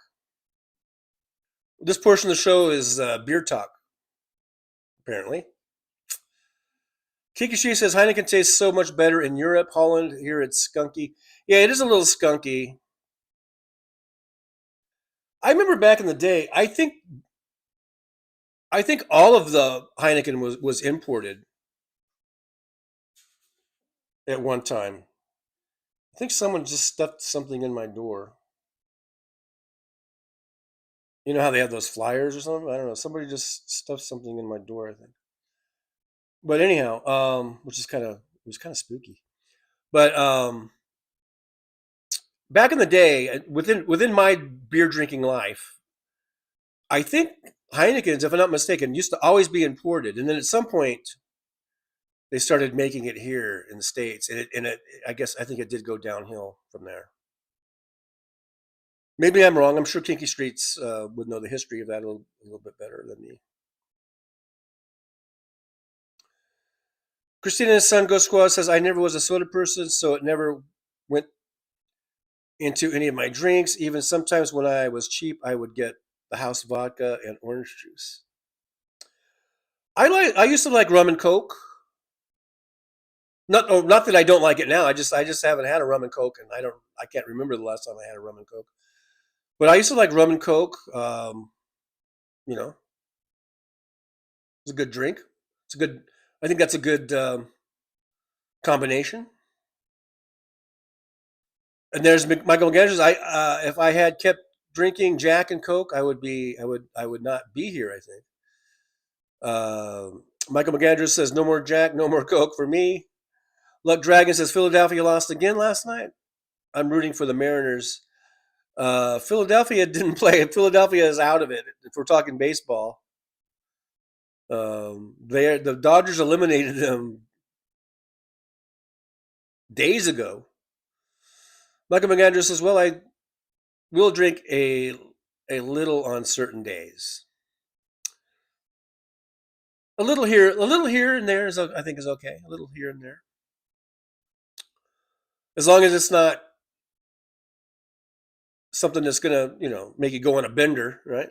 This portion of the show is beer talk, apparently. Kikuchi says, Heineken tastes so much better in Europe. Holland, here it's skunky. Yeah, it is a little skunky. I remember back in the day, I think all of the Heineken was imported at one time. I think someone just stuffed something in my door. You know how they have those flyers or something? I don't know. Somebody just stuffed something in my door, I think. But anyhow, which is kind of spooky. But back in the day, within my beer drinking life, I think Heineken's, if I'm not mistaken, used to always be imported, and then at some point they started making it here in the States, and I think it did go downhill from there. Maybe I'm wrong. I'm sure Kinky Streets would know the history of that a little bit better than me. Christina's son Ghost Squad says, I never was a soda person, so it never went into any of my drinks. Even sometimes when I was cheap, I would get the house vodka and orange juice. I used to like rum and Coke. Not that I don't like it now. I just haven't had a rum and Coke, and I can't remember the last time I had a rum and Coke. But I used to like rum and Coke. You know, it's a good drink. I think that's a good combination. And there's Michael McAndrews. If I had kept drinking Jack and Coke, I would not be here, I think. Michael McAndrews says, no more Jack, no more Coke for me. Luck Dragon says, Philadelphia lost again last night. I'm rooting for the Mariners. Philadelphia didn't play. Philadelphia is out of it. If we're talking baseball, the Dodgers eliminated them days ago. Michael McAndrews says, well, I will drink a little on certain days. A little here and there I think is okay. A little here and there, as long as it's not something that's gonna make you go on a bender, right?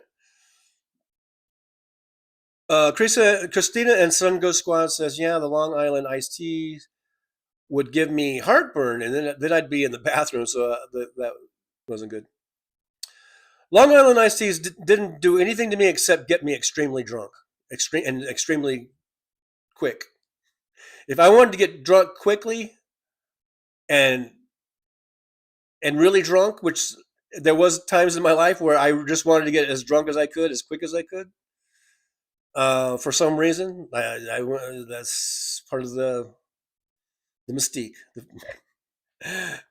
Christina and Sun Ghost Squad says, yeah, the Long Island iced tea would give me heartburn, and then I'd be in the bathroom, so that wasn't good. Long Island iced teas didn't do anything to me except get me extremely drunk, extremely quick. If I wanted to get drunk quickly and really drunk, which there was times in my life where I just wanted to get as drunk as I could, as quick as I could. For some reason, that's part of the mystique.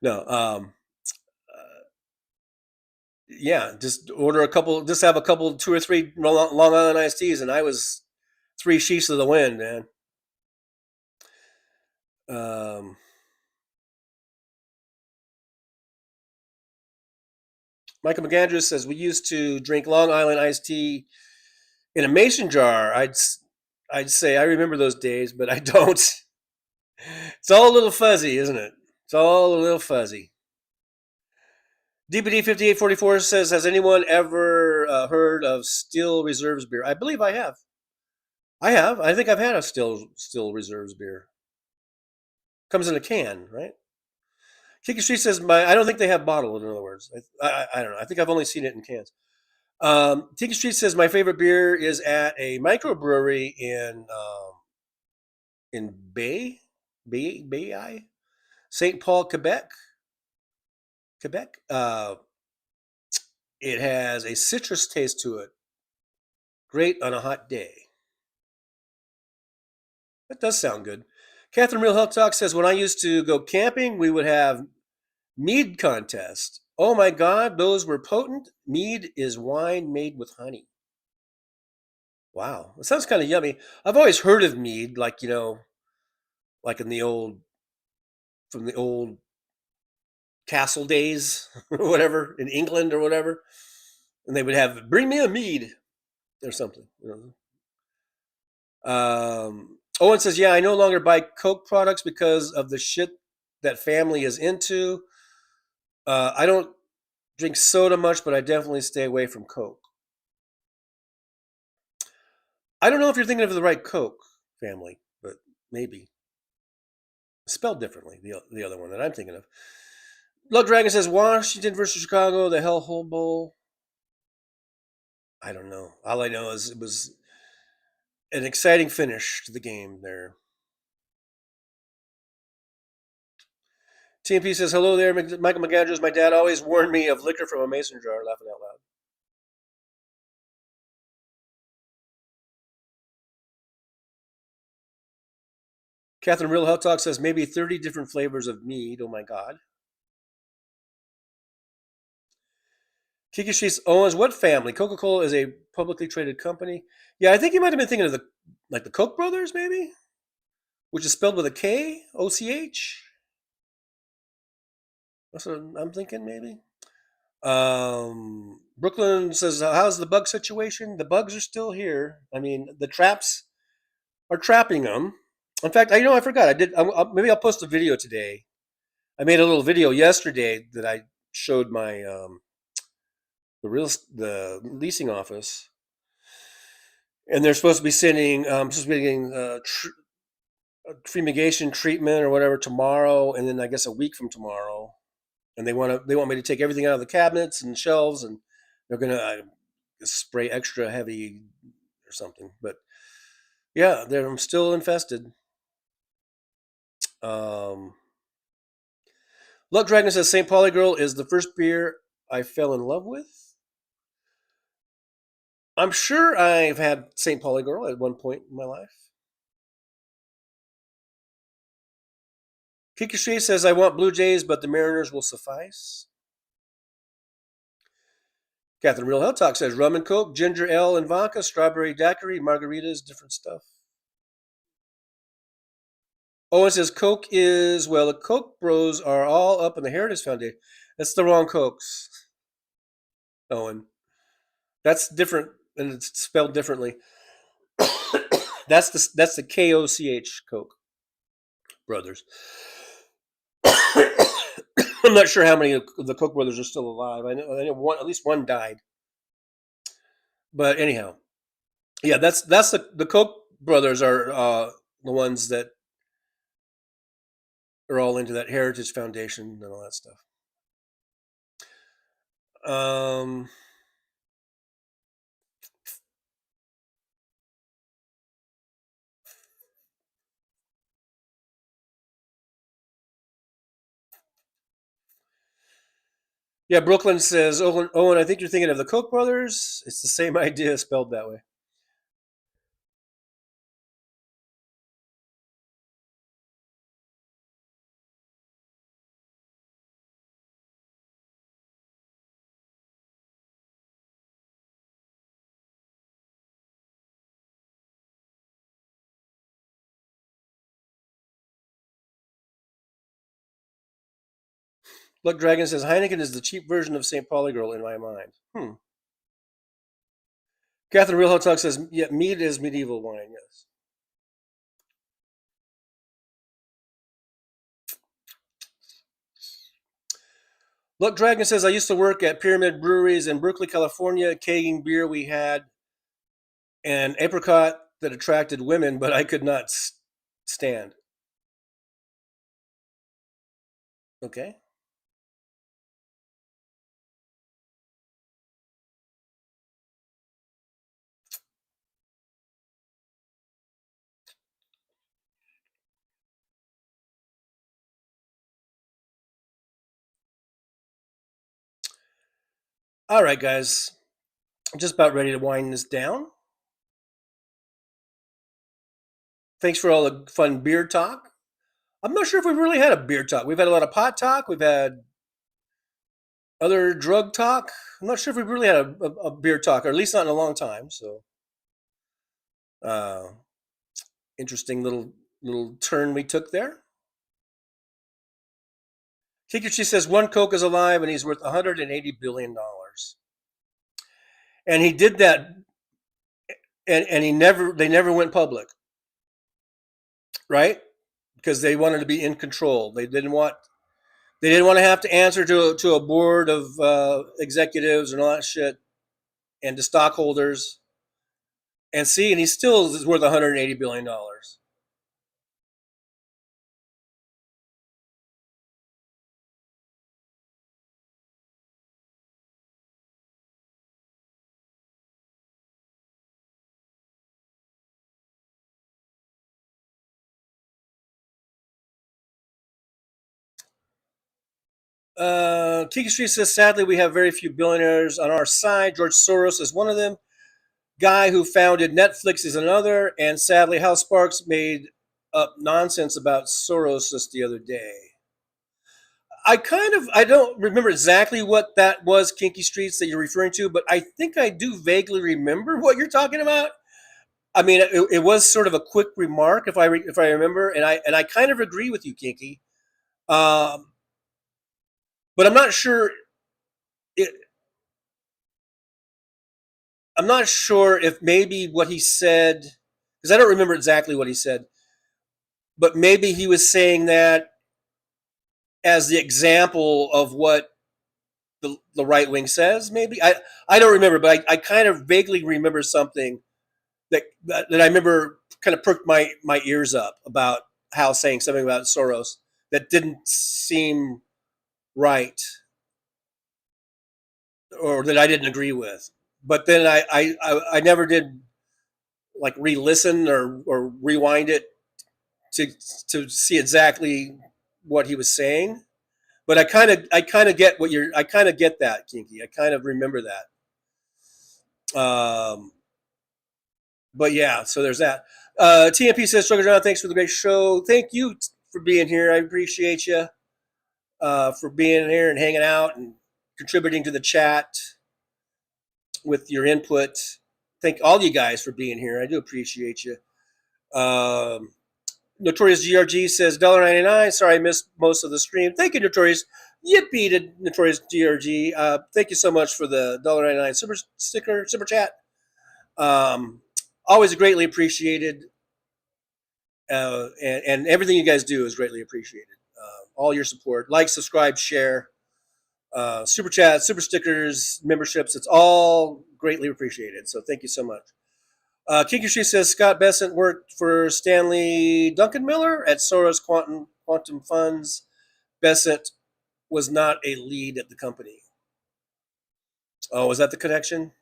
No, yeah, just order just have a couple, 2 or 3 Long Island iced teas, and I was 3 sheets of the wind, man. Michael McAndrews says, we used to drink Long Island iced tea in a mason jar. I'd say I remember those days, but I don't. It's all a little fuzzy, isn't it? It's all a little fuzzy. DPD 5844 says, has anyone ever heard of Still Reserves beer? I believe I have. I think I've had a Still Reserves beer. Comes in a can, right? Kiki Street says, I don't think they have bottled, in other words. I don't know. I think I've only seen it in cans. Tiki Street says, my favorite beer is at a microbrewery in Bay, St. Paul, Quebec. It has a citrus taste to it. Great on a hot day. That does sound good. Catherine Real Health Talk says, when I used to go camping, we would have mead contest. Oh my God, those were potent. Mead is wine made with honey. Wow, it sounds kind of yummy. I've always heard of mead, like like from the old castle days or whatever in England or whatever, and they would have bring me a mead or something. Owen says, yeah, I no longer buy Coke products because of the shit that family is into. I don't drink soda much, but I definitely stay away from Coke. I don't know if you're thinking of the right Coke family, but maybe. Spelled differently, the other one that I'm thinking of. Lug Dragon says, Washington versus Chicago, the Hellhole Bowl. I don't know. All I know is it was an exciting finish to the game there. TMP says, hello there, Michael McAndrews. My dad always warned me of liquor from a mason jar, laughing out loud. Catherine Real Health Talk says, maybe 30 different flavors of mead. Oh my God. Kiki Sheets Owens, what family? Coca-Cola is a publicly traded company. Yeah, I think you might have been thinking of the Koch brothers, maybe? Which is spelled with a K, O-C-H. That's what I'm thinking, maybe. Brooklyn says, how's the bug situation? The bugs are still here. I mean, the traps are trapping them. In fact, I forgot. I did. Maybe I'll post a video today. I made a little video yesterday that I showed my the leasing office, and they're supposed to be sending getting fumigation treatment or whatever tomorrow, and then I guess a week from tomorrow, and they want me to take everything out of the cabinets and shelves, and they're gonna spray extra heavy or something. But yeah, they're still infested. Luck Dragon says St. Pauli Girl is the first beer I fell in love with. I'm sure I've had St. Pauli Girl at one point in my life. Kikishe says I want Blue Jays, but the Mariners will suffice. Catherine Real Hell Talk says rum and coke, ginger ale and vodka, strawberry daiquiri, margaritas, different stuff. Owen says Coke is, well, the Coke Bros are all up in the Heritage Foundation. That's the wrong Cokes, Owen. That's different, and it's spelled differently. That's the KOCH Coke Brothers. I'm not sure how many of the Koch brothers are still alive. I know at least one died. But anyhow, yeah, that's the Koch brothers are the ones that are all into that Heritage Foundation and all that stuff. Yeah, Brooklyn says, Owen, I think you're thinking of the Koch brothers. It's the same idea spelled that way. Luck Dragon says Heineken is the cheap version of St. Pauli Girl in my mind. Catherine Real Hot Talk says, yeah, mead is medieval wine, yes. Luck Dragon says, I used to work at Pyramid Breweries in Berkeley, California. Kegging beer we had an apricot that attracted women, but I could not stand. Okay. All right, guys. I'm just about ready to wind this down. Thanks for all the fun beer talk. I'm not sure if we've really had a beer talk. We've had a lot of pot talk. We've had other drug talk. I'm not sure if we've really had a beer talk, or at least not in a long time. So, interesting little turn we took there. Kikuchi says one Coke is alive and he's worth $180 billion. And he did that, and they never went public, right? Because they wanted to be in control. They didn't want to have to answer to a board of executives and all that shit, and to stockholders. And he still is worth $180 billion. Kiki Street says, sadly, we have very few billionaires on our side. George Soros is one of them. Guy who founded Netflix is another. And sadly, Hal Sparks made up nonsense about Soros just the other day. I don't remember exactly what that was, Kinky Streets, that you're referring to, but I think I do vaguely remember what you're talking about. I mean, it was sort of a quick remark, if I remember, and I kind of agree with you, Kinky. But I'm not sure. I'm not sure if maybe what he said, because I don't remember exactly what he said. but maybe he was saying that as the example of what the right wing says. Maybe I don't remember, but I kind of vaguely remember something that I remember kind of perked my ears up about Hal saying something about Soros that didn't seem right, or that I didn't agree with. But then I never did like re-listen or rewind it to see exactly what he was saying. But I kind of get that, Kinky. I kind of remember that. But yeah, so there's that. TMP says, Trucker John, thanks for the great show. Thank you for being here. I appreciate you for being here and hanging out and contributing to the chat with your input. Thank all you guys for being here. I do appreciate you. Notorious GRG says $1.99. Sorry I missed most of the stream. Thank you, Notorious. Yippee to Notorious GRG. Thank you so much for the $1.99 super chat. Always greatly appreciated. And everything you guys do is greatly appreciated. All your support, like, subscribe, share, super chats, super stickers, memberships. It's all greatly appreciated. So thank you so much. Kinky Street says Scott Bessent worked for Stanley Duncan-Miller at Soros Quantum Funds. Bessent was not a lead at the company. Oh, was that the connection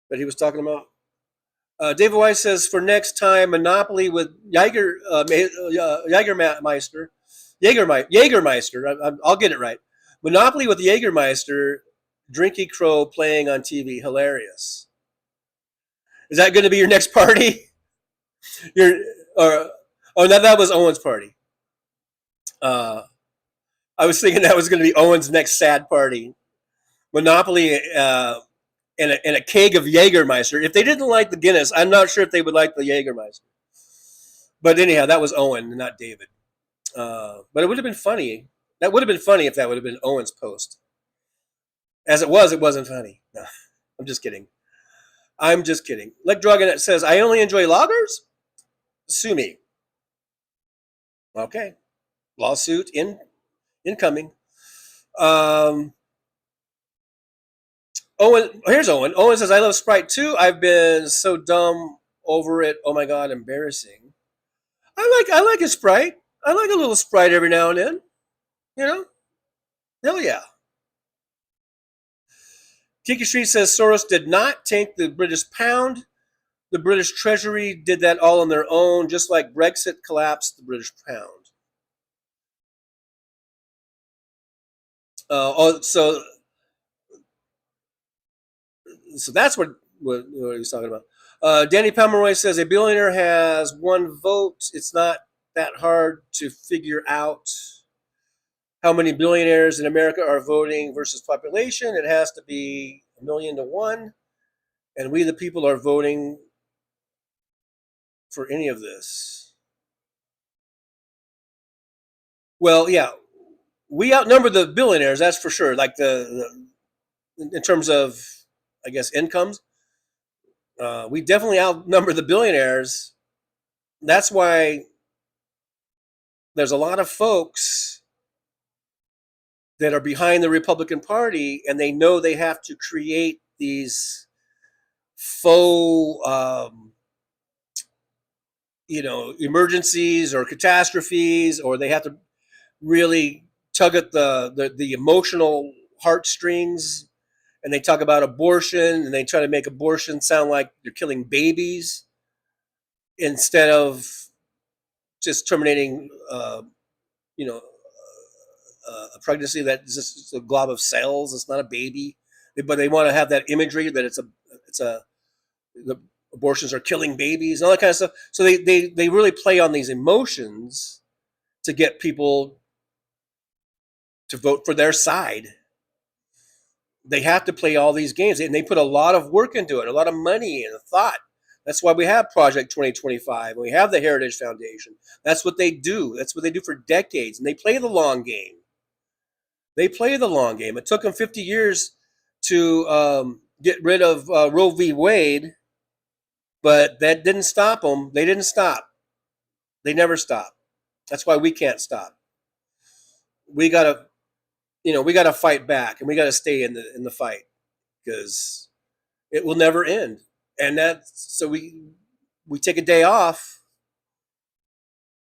that he was talking about? David Weiss says, for next time, Monopoly with Jägermeister. I'll get it right. Monopoly with Jägermeister, Drinky Crow playing on TV. Hilarious. Is that going to be your next party? That was Owen's party. I was thinking that was going to be Owen's next sad party. Monopoly and a keg of Jägermeister. If they didn't like the Guinness, I'm not sure if they would like the Jägermeister. But anyhow, that was Owen, not David. But it would have been funny. That would have been funny if that would have been Owen's post. As it was, it wasn't funny. No, I'm just kidding. Like Drogonet says, I only enjoy lagers? Sue me. Okay. Lawsuit incoming. Here's Owen. Owen says, I love Sprite too. I've been so dumb over it. Oh my God, embarrassing. I like a Sprite. I like a little Sprite every now and then. You know? Hell yeah. Kiki Street says Soros did not tank the British pound. The British Treasury did that all on their own, just like Brexit collapsed the British pound. So that's what he's talking about. Danny Pomeroy says a billionaire has one vote. It's not that hard to figure out how many billionaires in America are voting versus population. It has to be 1 million to 1. And we, the people, are voting for any of this. Well, yeah, we outnumber the billionaires, that's for sure. Like in terms of, I guess, incomes, we definitely outnumber the billionaires. That's why there's a lot of folks that are behind the Republican Party, and they know they have to create these faux, emergencies or catastrophes, or they have to really tug at the emotional heartstrings. And they talk about abortion, and they try to make abortion sound like you're killing babies instead of just terminating, a pregnancy that is just a glob of cells. It's not a baby, but they want to have that imagery that the abortions are killing babies and all that kind of stuff. So they really play on these emotions to get people to vote for their side. They have to play all these games, and they put a lot of work into it, a lot of money and thought. That's why we have Project 2025. We have the Heritage Foundation. That's what they do. That's what they do for decades, and they play the long game. It took them 50 years to get rid of Roe v. Wade, but that didn't stop them. They didn't stop. They never stop. That's why we can't stop. We gotta, we gotta fight back, and we gotta stay in the fight, because it will never end. And so we take a day off.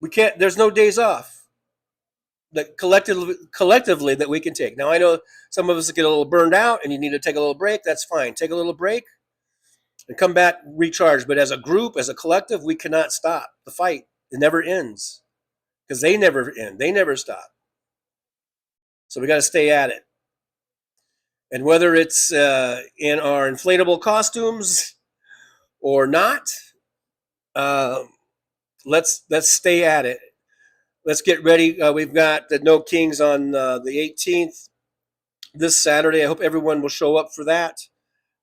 We can't. There's no days off that collectively that we can take. Now, I know some of us get a little burned out, and you need to take a little break. That's fine. Take a little break and come back recharged. But as a group, as a collective, we cannot stop the fight. It never ends, because they never end. They never stop. So we got to stay at it. And whether it's in our inflatable costumes or not, let's stay at it. Let's get ready. We've got the No Kings on the 18th this Saturday. I hope everyone will show up for that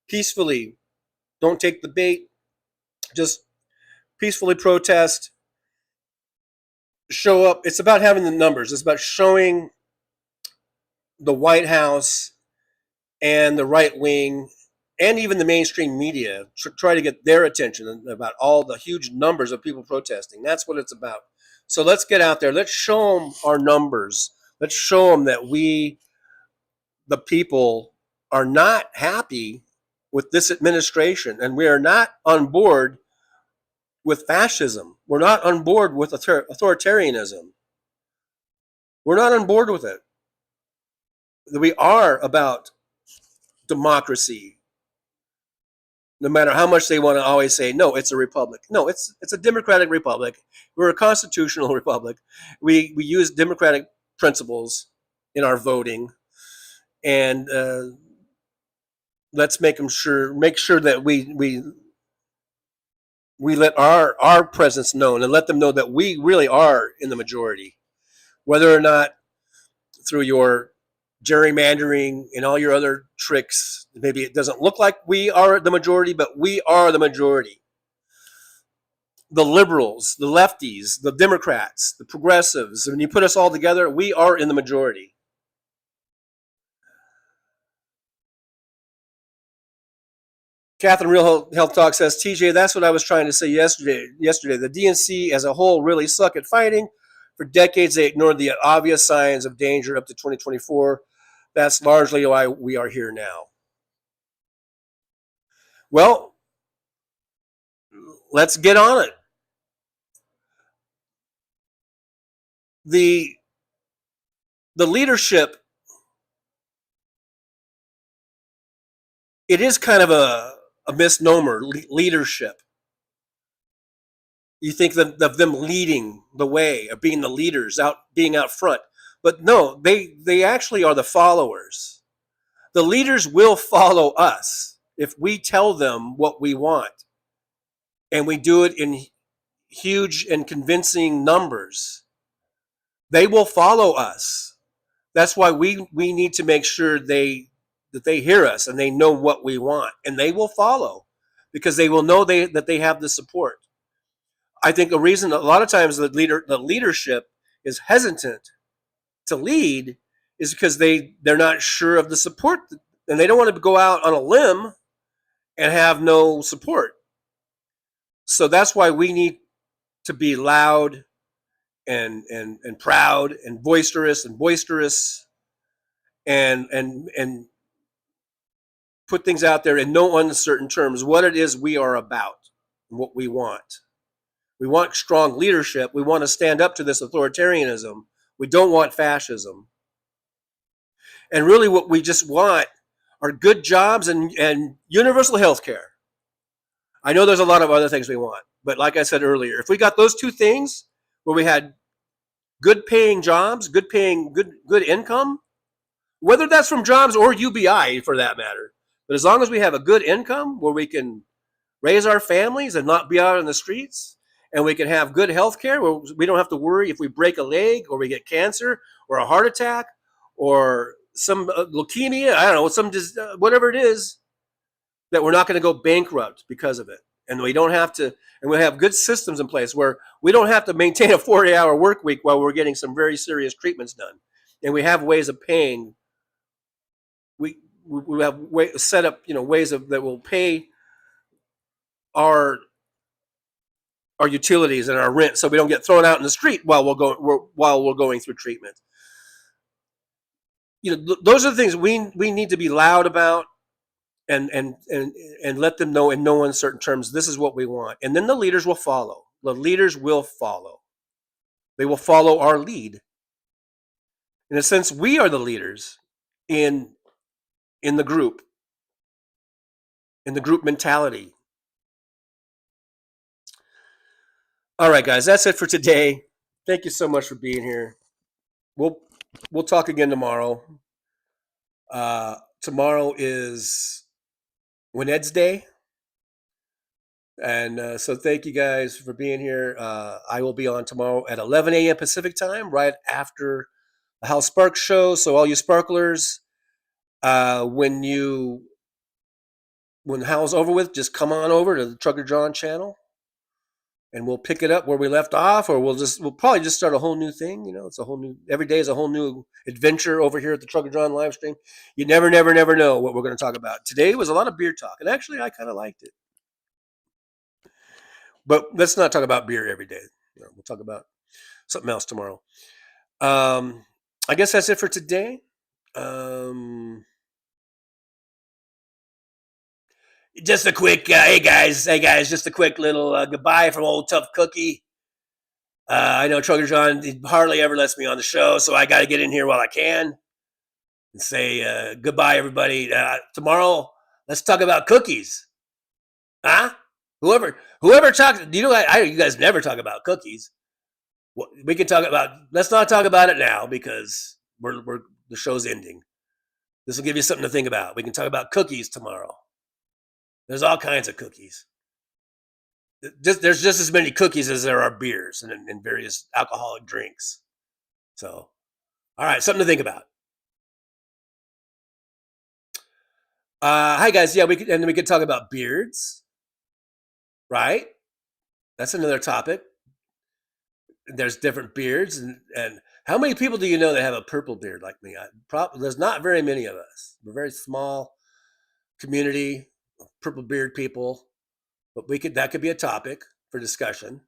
peacefully. Don't take the bait. Just peacefully protest. Show up. It's about having the numbers. It's about showing the White House and the right wing and even the mainstream media try to get their attention about all the huge numbers of people protesting. That's what it's about. So let's get out there. Let's show them our numbers. Let's show them that we, the people, are not happy with this administration, and we are not on board with fascism. We're not on board with authoritarianism. We're not on board with it. We are about democracy. No matter how much they want to always say, no, it's a republic. No, it's a democratic republic. We're a constitutional republic. We use democratic principles in our voting, and let's make sure that we let our presence known, and let them know that we really are in the majority, whether or not through your gerrymandering and all your other tricks. Maybe it doesn't look like we are the majority, but we are the majority. The liberals, the lefties, the Democrats, the progressives, when you put us all together, we are in the majority. Catherine Real Health Talk says, TJ, that's what I was trying to say yesterday. The DNC as a whole really suck at fighting. For decades, they ignored the obvious signs of danger up to 2024. That's largely why we are here now. Well, let's get on it. The leadership, it is kind of a misnomer, leadership. You think of them leading the way, of being the leaders, being out front. But no, they actually are the followers. The leaders will follow us if we tell them what we want. And we do it in huge and convincing numbers. They will follow us. That's why we need to make sure that they hear us and they know what we want. And they will follow, because they will know that they have the support. I think a reason a lot of times the leadership is hesitant to lead is because they're not sure of the support, and they don't want to go out on a limb and have no support. So that's why we need to be loud and proud and boisterous and put things out there in no uncertain terms, what it is we are about and what we want. We want strong leadership. We want to stand up to this authoritarianism. We don't want fascism. And really what we just want are good jobs and universal health care. I know there's a lot of other things we want, but like I said earlier, if we got those two things where we had good paying jobs, good income, whether that's from jobs or UBI for that matter, but as long as we have a good income where we can raise our families and not be out on the streets, and we can have good health care where we don't have to worry if we break a leg or we get cancer or a heart attack or some leukemia, I don't know, whatever it is, that we're not going to go bankrupt because of it. And we don't have to, and we have good systems in place where we don't have to maintain a 40-hour work week while we're getting some very serious treatments done. And we have ways of paying. We have set up, ways that will pay our our utilities and our rent, so we don't get thrown out in the street while we're going through treatment. Those are the things we need to be loud about, and let them know in no uncertain terms, this is what we want. And then the leaders will follow. The leaders will follow. They will follow our lead. In a sense, we are the leaders in the group mentality. All right, guys, that's it for today. Thank you so much for being here. We'll talk again tomorrow. Tomorrow is Wednesday Day. And so thank you guys for being here. I will be on tomorrow at 11 a.m. Pacific time, right after the Hal Sparks Show. So all you sparklers, when Hal's over with, just come on over to the Trucker John channel, and we'll pick it up where we left off, or we'll probably just start a whole new thing. It's a whole new, every day is a whole new adventure over here at the Trucker John Livestream. You never know what we're going to talk about. Today was a lot of beer talk, and actually I kind of liked it. But let's not talk about beer every day. We'll talk about something else tomorrow. I guess that's it for today. Just a quick, hey guys, just a quick little goodbye from old Tough Cookie. I know Trucker John hardly ever lets me on the show, so I got to get in here while I can and say goodbye, everybody. Tomorrow, let's talk about cookies. Huh? Whoever talks, you guys never talk about cookies. We can talk about, let's not talk about it now because the show's ending. This will give you something to think about. We can talk about cookies tomorrow. There's all kinds of cookies. There's just as many cookies as there are beers and various alcoholic drinks. So, all right, something to think about. Hi guys, yeah, we could talk about beards, right? That's another topic. There's different beards, and how many people do you know that have a purple beard like me? There's not very many of us. We're a very small community of purple beard people, but that could be a topic for discussion.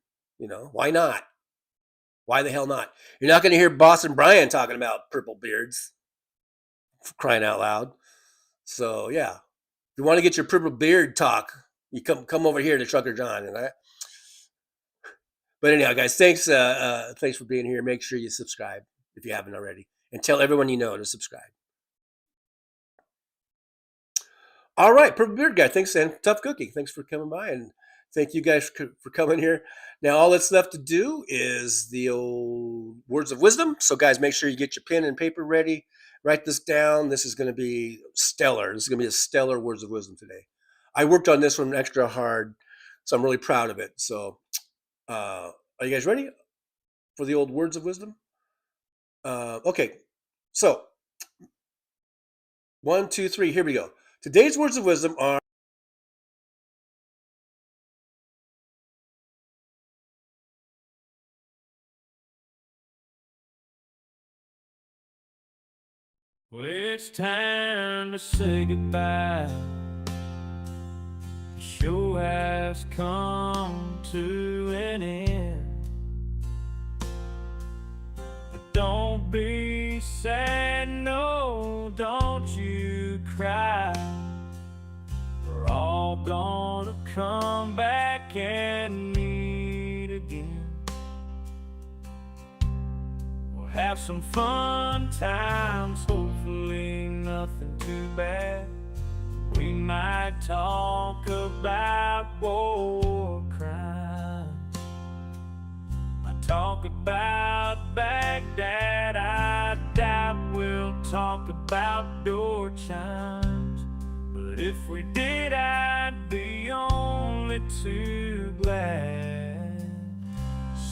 Why not? Why the hell not? You're not going to hear Boston Brian talking about purple beards, for crying out loud. So yeah, if you want to get your purple beard talk, you come over here to Trucker John. Right? But anyhow, guys, thanks for being here. Make sure you subscribe if you haven't already, and tell everyone you know to subscribe. All right, Purple Beard Guy, thanks, and Tough Cookie, thanks for coming by, and thank you guys for coming here. Now, all that's left to do is the old words of wisdom. So, guys, make sure you get your pen and paper ready. Write this down. This is going to be stellar. This is going to be a stellar words of wisdom today. I worked on this one extra hard, so I'm really proud of it. So, are you guys ready for the old words of wisdom? Okay, so 1, 2, 3, here we go. Today's words of wisdom are: well, it's time to say goodbye. The show has come to an end. But don't be sad, no, don't you cry. We're all gonna come back and meet again. We'll have some fun times, hopefully nothing too bad. We might talk about war crimes. Might talk about Baghdad. I doubt we'll talk about door chimes. But if we did, I'd be only too glad.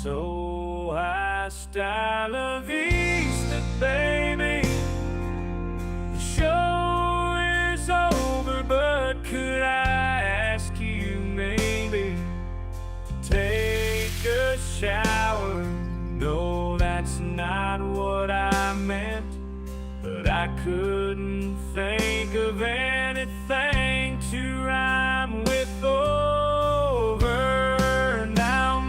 So hasta la vista, baby. The show is over, but could I ask you maybe to take a shower? No, that's not what I meant, but I couldn't think of anything to rhyme with over. Now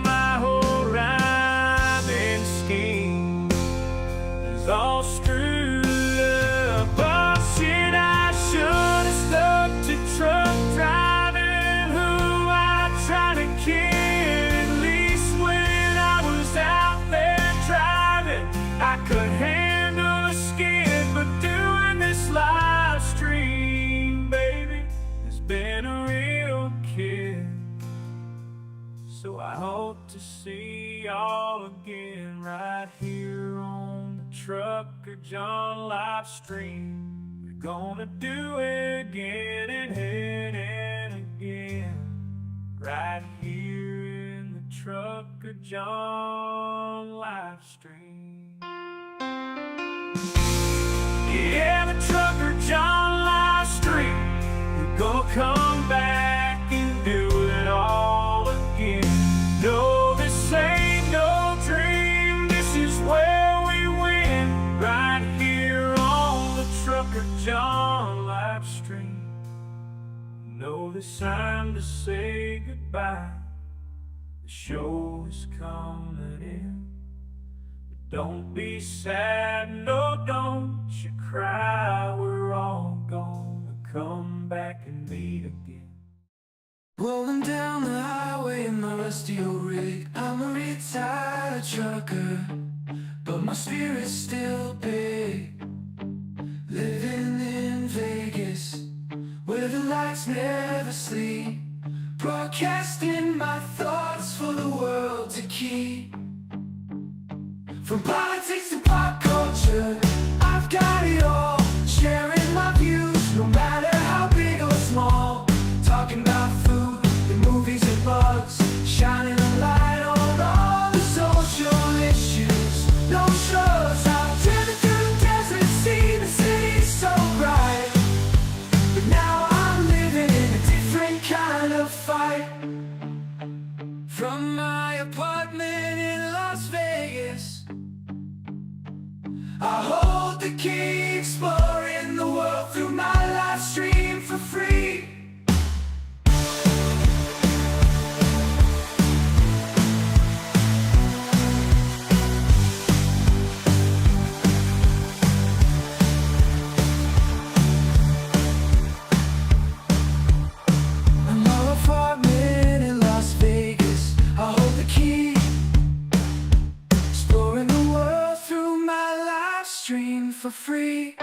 So I hope to see y'all again right here on the Trucker John Livestream. We're gonna do it again and again, right here in the Trucker John Livestream. Yeah, the Trucker John Livestream. We're gonna come back and do it all again. No, this ain't no dream. This is where we win, right here on the Trucker John Livestream. No, this time to say goodbye. The show is coming in. But don't be sad, no, don't you cry. We're all gonna come back and meet again. Rolling down the highway in my rusty old rig. I'm a retired trucker, but my spirit's still big. Living in Vegas, where the lights never sleep. Broadcasting my thoughts for the world to keep. From politics to pop culture, I've got it all. Sharing my views, no matter how big or small. Talking about food, and movies and bugs, shining a light on all the social issues. No shrugs, I've driven through the desert, seen the city so bright. But now I'm living in a different kind of fight. From my apartment in Las Vegas, I hold the key, exploring the world through my live stream for free. Apartment in Las Vegas, I hold the key, exploring the world through my live stream for free.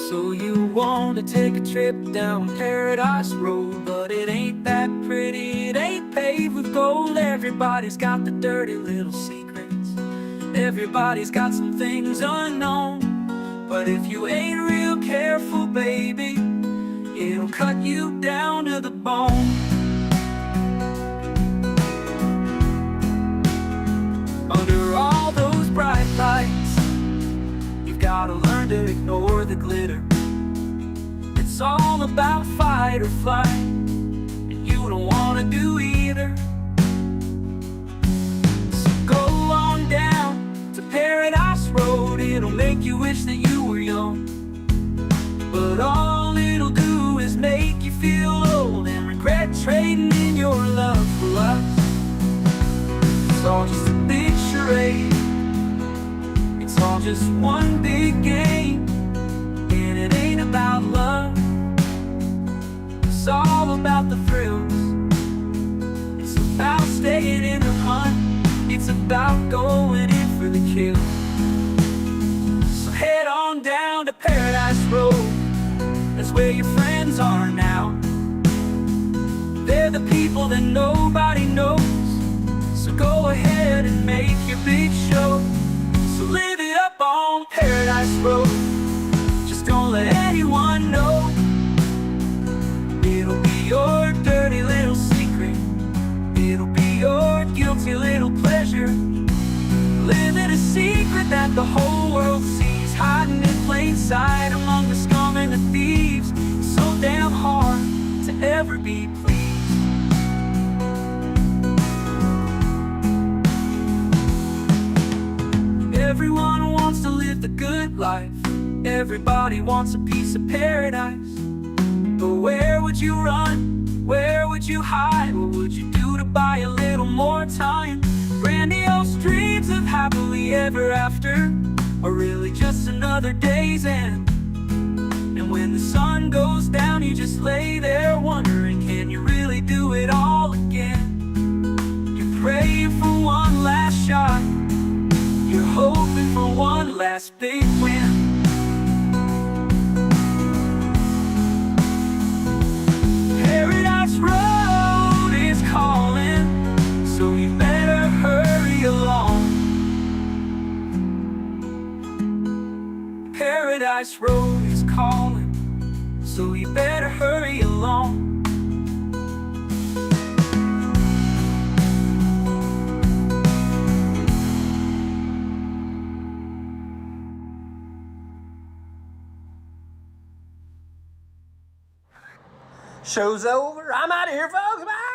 So you want to take a trip down Paradise Road, but it ain't that pretty, it ain't paved with gold. Everybody's got the dirty little secrets, everybody's got some things unknown. But if you ain't real careful, baby, it'll cut you down to the bone. Under all those bright lights, gotta learn to ignore the glitter. It's all about fight or flight, and you don't wanna do either. So go on down to Paradise Road, it'll make you wish that you were young. But all it'll do is make you feel old and regret trading in your love for lust. It's all just a big charade, it's all just one big game, and it ain't about love. It's all about the thrills. It's about staying in the hunt. It's about going in for the kill. So head on down to Paradise Road. That's where your friends are now. They're the people that nobody knows. So go ahead and make your big show. So live it up on Paradise Road. Just don't let anyone know. It'll be your dirty little secret. It'll be your guilty little pleasure. Living a secret that the whole world sees, hiding in plain sight among the scum and the thieves. It's so damn hard to ever be pleased. Everyone wants to live the good life, Everybody wants a piece of paradise, but where would you run? Where would you hide? What would you do to buy a little more time? Grandiose dreams of happily ever after are really just another day's end. And when the sun goes down, you just lay there wondering, can you really do it all again? You're praying for one last shot, you're hoping for one last big win. Paradise Road is calling, so you better hurry along. Paradise Road is calling, so you better hurry along. Show's over. I'm out of here, folks. Bye.